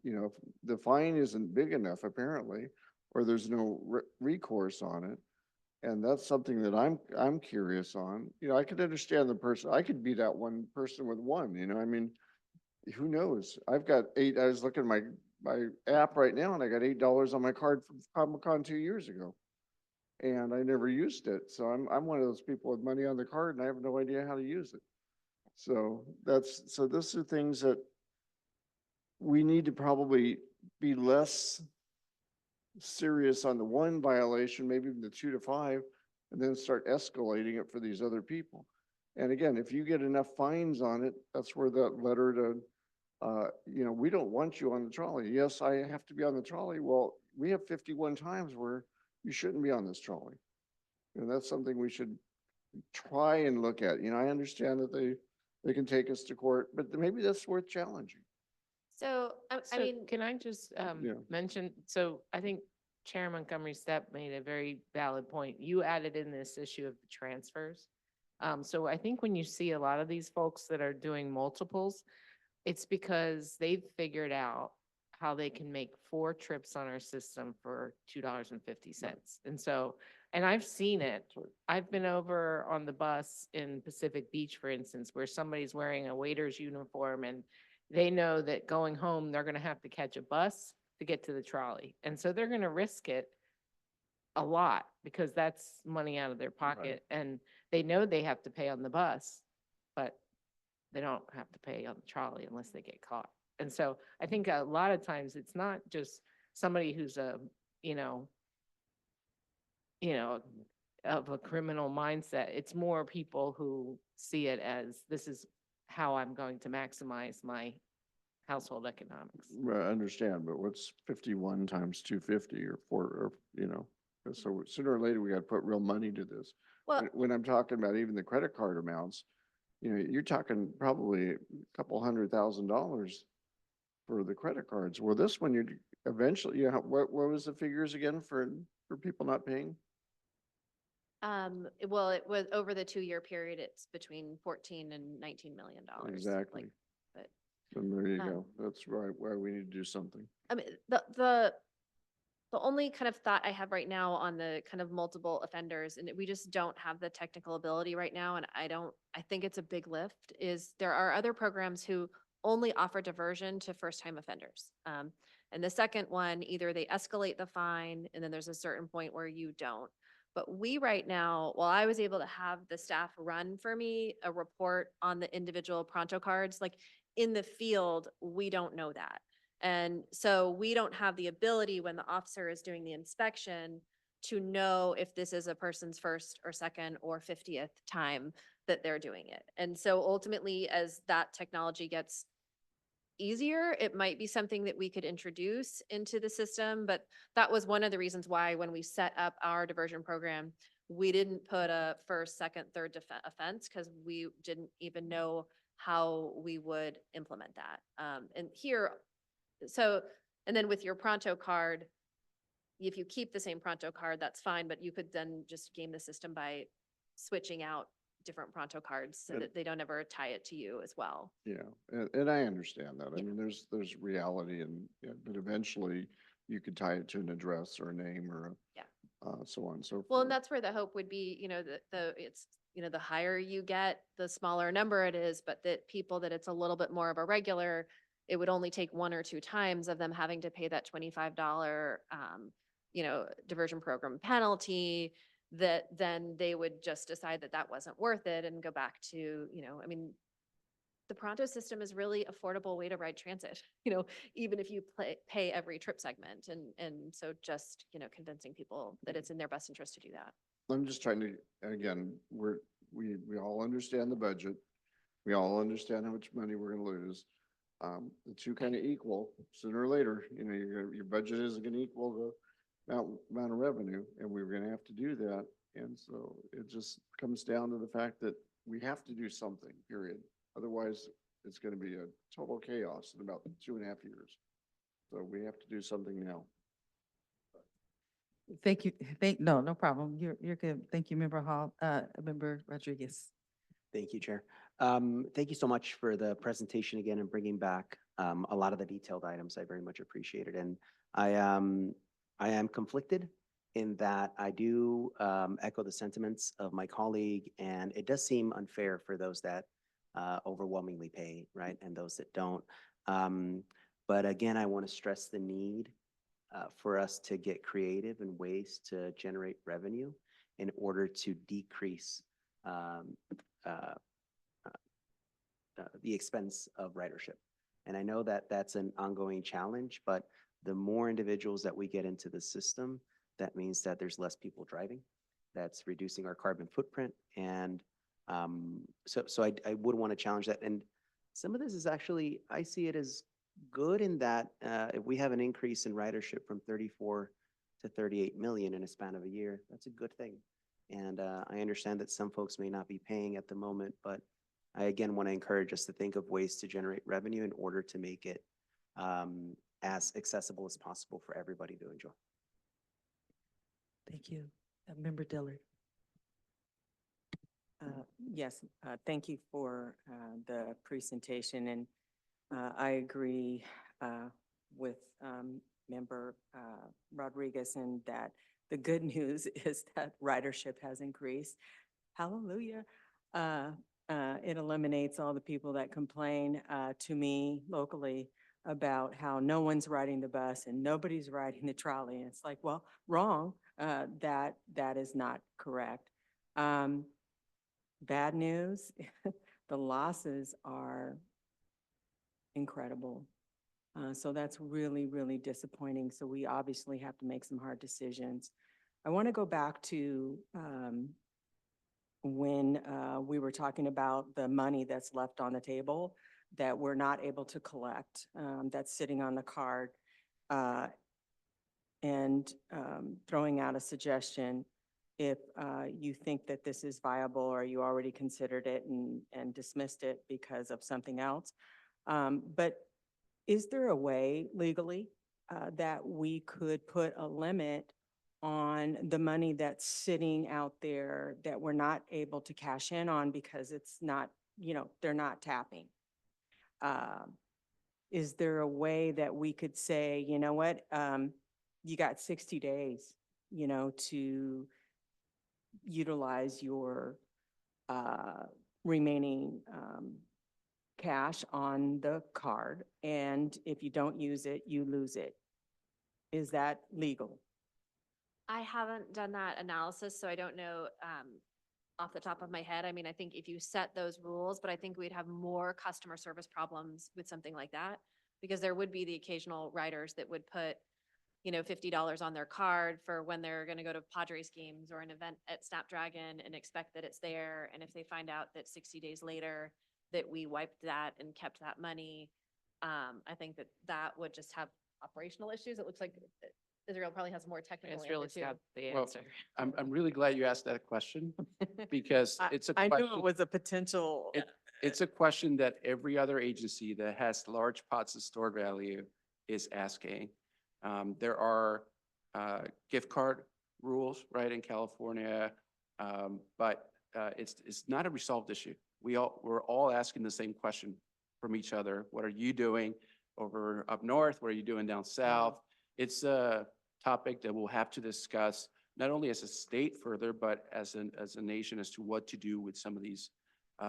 If the fine isn't big enough apparently, or there's no recourse on it. And that's something that I'm curious on. I could understand the person, I could be that one person with one, I mean, who knows? I've got I was looking at my app right now and I got $8 on my card from Comic-Con 2 years ago. And I never used it. So I'm one of those people with money on the card and I have no idea how to use it. So those are things that we need to probably be less serious on the one violation, maybe even the 2 to 5, and then start escalating it for these other people. And again, if you get enough fines on it, that's where that letter to, we don't want you on the trolley. Yes, I have to be on the trolley. Well, we have 51 times where you shouldn't be on this trolley. And that's something we should try and look at. I understand that they can take us to court, but maybe that's worth challenging. So, I mean, Can I just mention, so I think Chair Montgomery Stepp made a very valid point. You added in this issue of the transfers. So I think when you see a lot of these folks that are doing multiples, it's because they've figured out how they can make 4 trips on our system for $2.50. And I've seen it. I've been over on the bus in Pacific Beach, for instance, where somebody's wearing a waiter's uniform and they know that going home, they're going to have to catch a bus to get to the trolley. And so they're going to risk it a lot because that's money out of their pocket. And they know they have to pay on the bus, but they don't have to pay on the trolley unless they get caught. And so I think a lot of times it's not just somebody who's of a criminal mindset. It's more people who see it as, this is how I'm going to maximize my household economics. Well, I understand, but what's 51 times 250 or 4, or, so sooner or later we got to put real money to this. well, When I'm talking about even the credit card amounts, you're talking probably a couple $100,000 for the credit cards. Well, this one, you eventually, what was the figures again for people not paying? well, it was over the 2-year period, it's between 14 and $19 million. Exactly. But So there you go. That's why we need to do something. I mean, the The only kind of thought I have right now on the kind of multiple offenders, and we just don't have the technical ability right now, and I think it's a big lift, is there are other programs who only offer diversion to first-time offenders. And the second one, either they escalate the fine, and then there's a certain point where you don't. But we right now, while I was able to have the staff run for me a report on the individual pronto cards, like in the field, we don't know that. And so we don't have the ability when the officer is doing the inspection to know if this is a person's first or second or 50th time that they're doing it. And so ultimately, as that technology gets easier, it might be something that we could introduce into the system. But that was one of the reasons why when we set up our diversion program, we didn't put a first, second, third offense because we didn't even know how we would implement that. And here, so, and then with your pronto card, if you keep the same pronto card, that's fine, but you could then just game the system by switching out different pronto cards so And- that they don't ever tie it to you as well. Yeah, and I understand that. I Yeah. mean, there's reality and, yeah, but eventually you could tie it to an address or a name or Yeah. so on and so forth. Well, and that's where the hope would be, it's, the higher you get, the smaller number it is, but that people that it's a little bit more of a regular, it would only take one or two times of them having to pay that $25, diversion program penalty, that then they would just decide that that wasn't worth it and go back to, the Pronto system is really affordable way to ride transit, even if you pay every trip segment. And so just, convincing people that it's in their best interest to do that. I'm just trying to, again, we all understand the budget. We all understand how much money we're gonna lose. The two kind of equal sooner or later, your budget isn't gonna equal the amount of revenue, and we're gonna have to do that. And so it just comes down to the fact that we have to do something, period. Otherwise, it's gonna be a total chaos in about 2.5 years. So we have to do something now. Thank you. No problem. You're good. Thank you, Member Hall, Member Rodriguez. Thank you, Chair. Thank you so much for the presentation again and bringing back a lot of the detailed items. I very much appreciate it. And I am conflicted in that I do echo the sentiments of my colleague, and it does seem unfair for those that overwhelmingly pay, right, and those that don't. But again, I want to stress the need for us to get creative in ways to generate revenue in order to decrease the expense of ridership. And I know that that's an ongoing challenge, but the more individuals that we get into the system, that means that there's less people driving. That's reducing our carbon footprint. And so I would want to challenge that. And some of this is actually, I see it as good in that if we have an increase in ridership from 34 to 38 million in a span of a year, that's a good thing. And I understand that some folks may not be paying at the moment, but I again want to encourage us to think of ways to generate revenue in order to make it as accessible as possible for everybody to enjoy. Thank you. Member Dillard. Yes, thank you for the presentation, and I agree with Member Rodriguez in that the good news is that ridership has increased. Hallelujah. It eliminates all the people that complain to me locally about how no one's riding the bus and nobody's riding the trolley. And it's like, well, wrong. That is not correct. Bad news, the losses are incredible. So that's really, really disappointing. So we obviously have to make some hard decisions. I want to go back to when we were talking about the money that's left on the table that we're not able to collect, that's sitting on the card, and throwing out a suggestion if you think that this is viable or you already considered it and dismissed it because of something else. But is there a way legally that we could put a limit on the money that's sitting out there that we're not able to cash in on because it's not, they're not tapping? Is there a way that we could say, you know what, you got 60 days, to utilize your remaining cash on the card. And if you don't use it, you lose it. Is that legal? I haven't done that analysis, so I don't know off the top of my head. I mean, I think if you set those rules, but I think we'd have more customer service problems with something like that, because there would be the occasional riders that would put, $50 on their card for when they're going to go to Padres games or an event at Snapdragon and expect that it's there. And if they find out that 60 days later that we wiped that and kept that money, I think that would just have operational issues. It looks like Israel probably has a more technical answer Israel's too. got the Well, answer. I'm really glad you asked that question because it's a I knew question. it was a potential. It's a question that every other agency that has large pots of stored value is asking. There are gift card rules, right, in California, but it's not a resolved issue. We're all asking the same question from each other. What are you doing over up north? What are you doing down south? It's a topic that we'll have to discuss not only as a state further, but as a nation as to what to do with some of these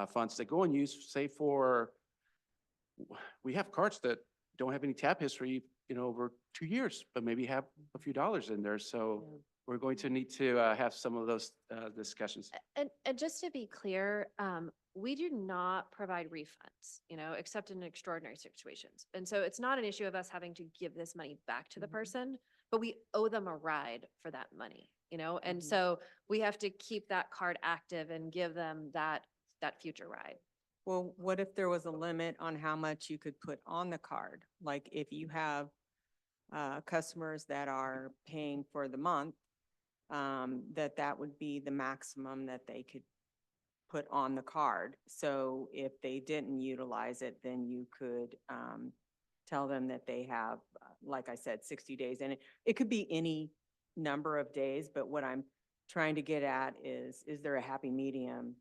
funds that go and use, say we have cards that don't have any tap history, over 2 years, but maybe have a few dollars in there. So we're going to need to have some of those discussions. And just to be clear, we do not provide refunds, except in extraordinary situations. And so it's not an issue of us having to give this money back to the person, but we owe them a ride for that money, and so we have to keep that card active and give them that future ride. Well, what if there was a limit on how much you could put on the card? Like if you have customers that are paying for the month, that would be the maximum that they could put on the card. So if they didn't utilize it, then you could tell them that they have, like I said, 60 days. And it could be any number of days, but what I'm trying to get at is there a happy medium?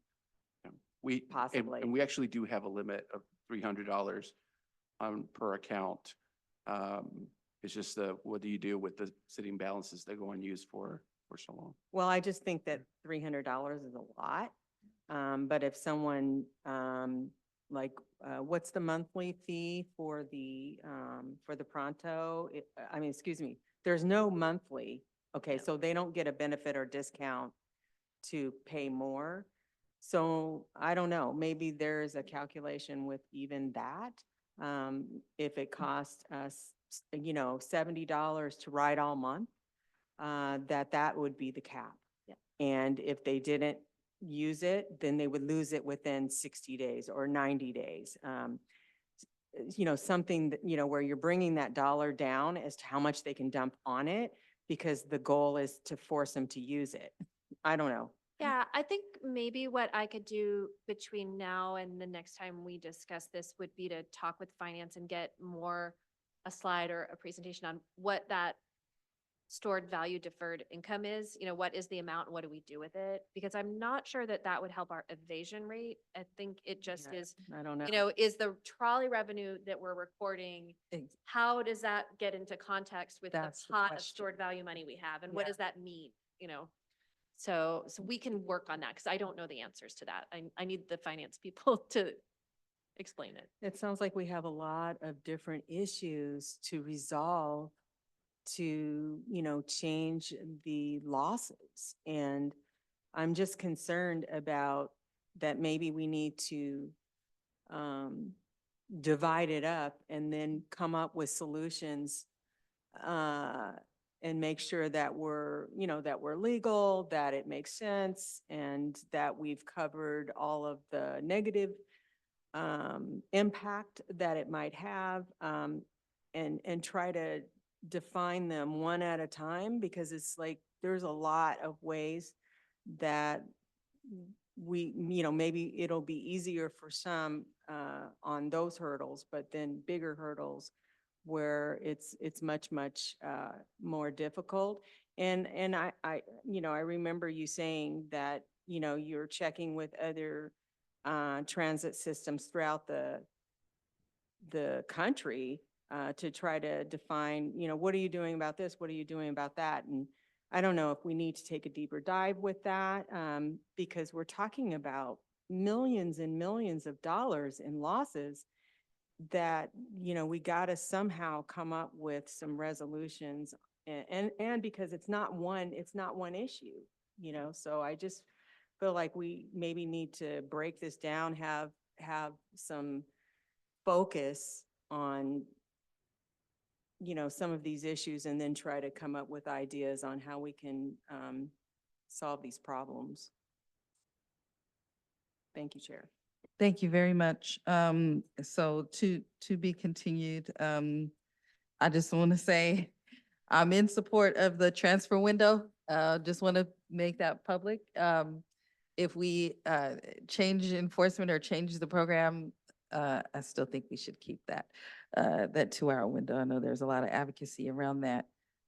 Possibly. And we actually do have a limit of $300 per account. It's just what do you do with the sitting balances that go unused for so long? Well, I just think that $300 is a lot. But if someone, what's the monthly fee for the Pronto? Excuse me, there's no monthly. Okay, so they don't get a benefit or discount to pay more. So I don't know, maybe there's a calculation with even that. If it costs us, $70 to ride all month, that would be the cap. Yeah. And if they didn't use it, then they would lose it within 60 days or 90 days. Something that, where you're bringing that dollar down as to how much they can dump on it, because the goal is to force them to use it. I don't know. Yeah, I think maybe what I could do between now and the next time we discuss this would be to talk with finance and get a slide or a presentation on what that stored value deferred income is. What is the amount and what do we do with it? Because I'm not sure that would help our evasion rate. I think it just Yeah, is, I don't know. is the trolley revenue that we're recording, how does that get into context with the That's the pot of question. stored value money we have? And what Yeah. does that mean, So we can work on that because I don't know the answers to that. I need the finance people to explain it. It sounds like we have a lot of different issues to resolve to, change the losses. And I'm just concerned about that maybe we need to divide it up and then come up with solutions and make sure that we're legal, that it makes sense, and that we've covered all of the negative impact that it might have, and try to define them one at a time, because it's like there's a lot of ways that we, maybe it'll be easier for some on those hurdles, but then bigger hurdles where it's much more difficult. And I remember you saying that, you're checking with other transit systems throughout the country to try to define, what are you doing about this? What are you doing about that? And I don't know if we need to take a deeper dive with that, because we're talking about millions and millions of dollars in losses that, we got to somehow come up with some resolutions. And because it's not one issue, so I just feel like we maybe need to break this down, have some focus on, some of these issues, and then try to come up with ideas on how we can solve these problems. Thank you, Chair. Thank you very much. So to be continued, I just want to say I'm in support of the transfer window. Just want to make that public. If we change enforcement or change the program, I still think we should keep that 2-hour window. I know there's a lot of advocacy around that.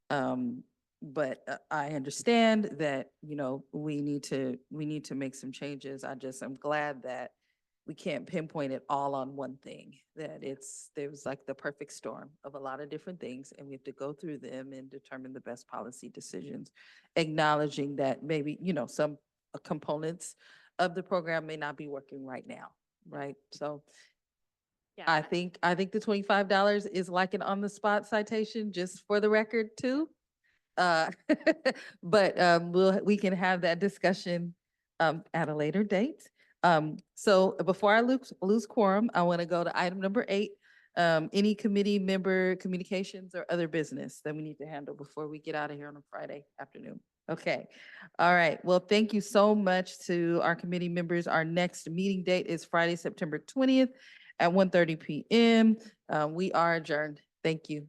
But I understand that, we need to make some changes. I'm glad that we can't pinpoint it all on one thing, that there's like the perfect storm of a lot of different things, and we have to go through them and determine the best policy decisions, acknowledging that maybe, some components of the program may not be working right now, right? So Yeah. I think the $25 is like an on-the-spot citation, just for the record too. But we can have that discussion at a later date. So before I lose quorum, I want to go to item number 8. Any committee member communications or other business that we need to handle before we get out of here on a Friday afternoon? Okay. All right. Well, thank you so much to our committee members. Our next meeting date is Friday, September 20th at 1:30 p.m. We are adjourned. Thank you.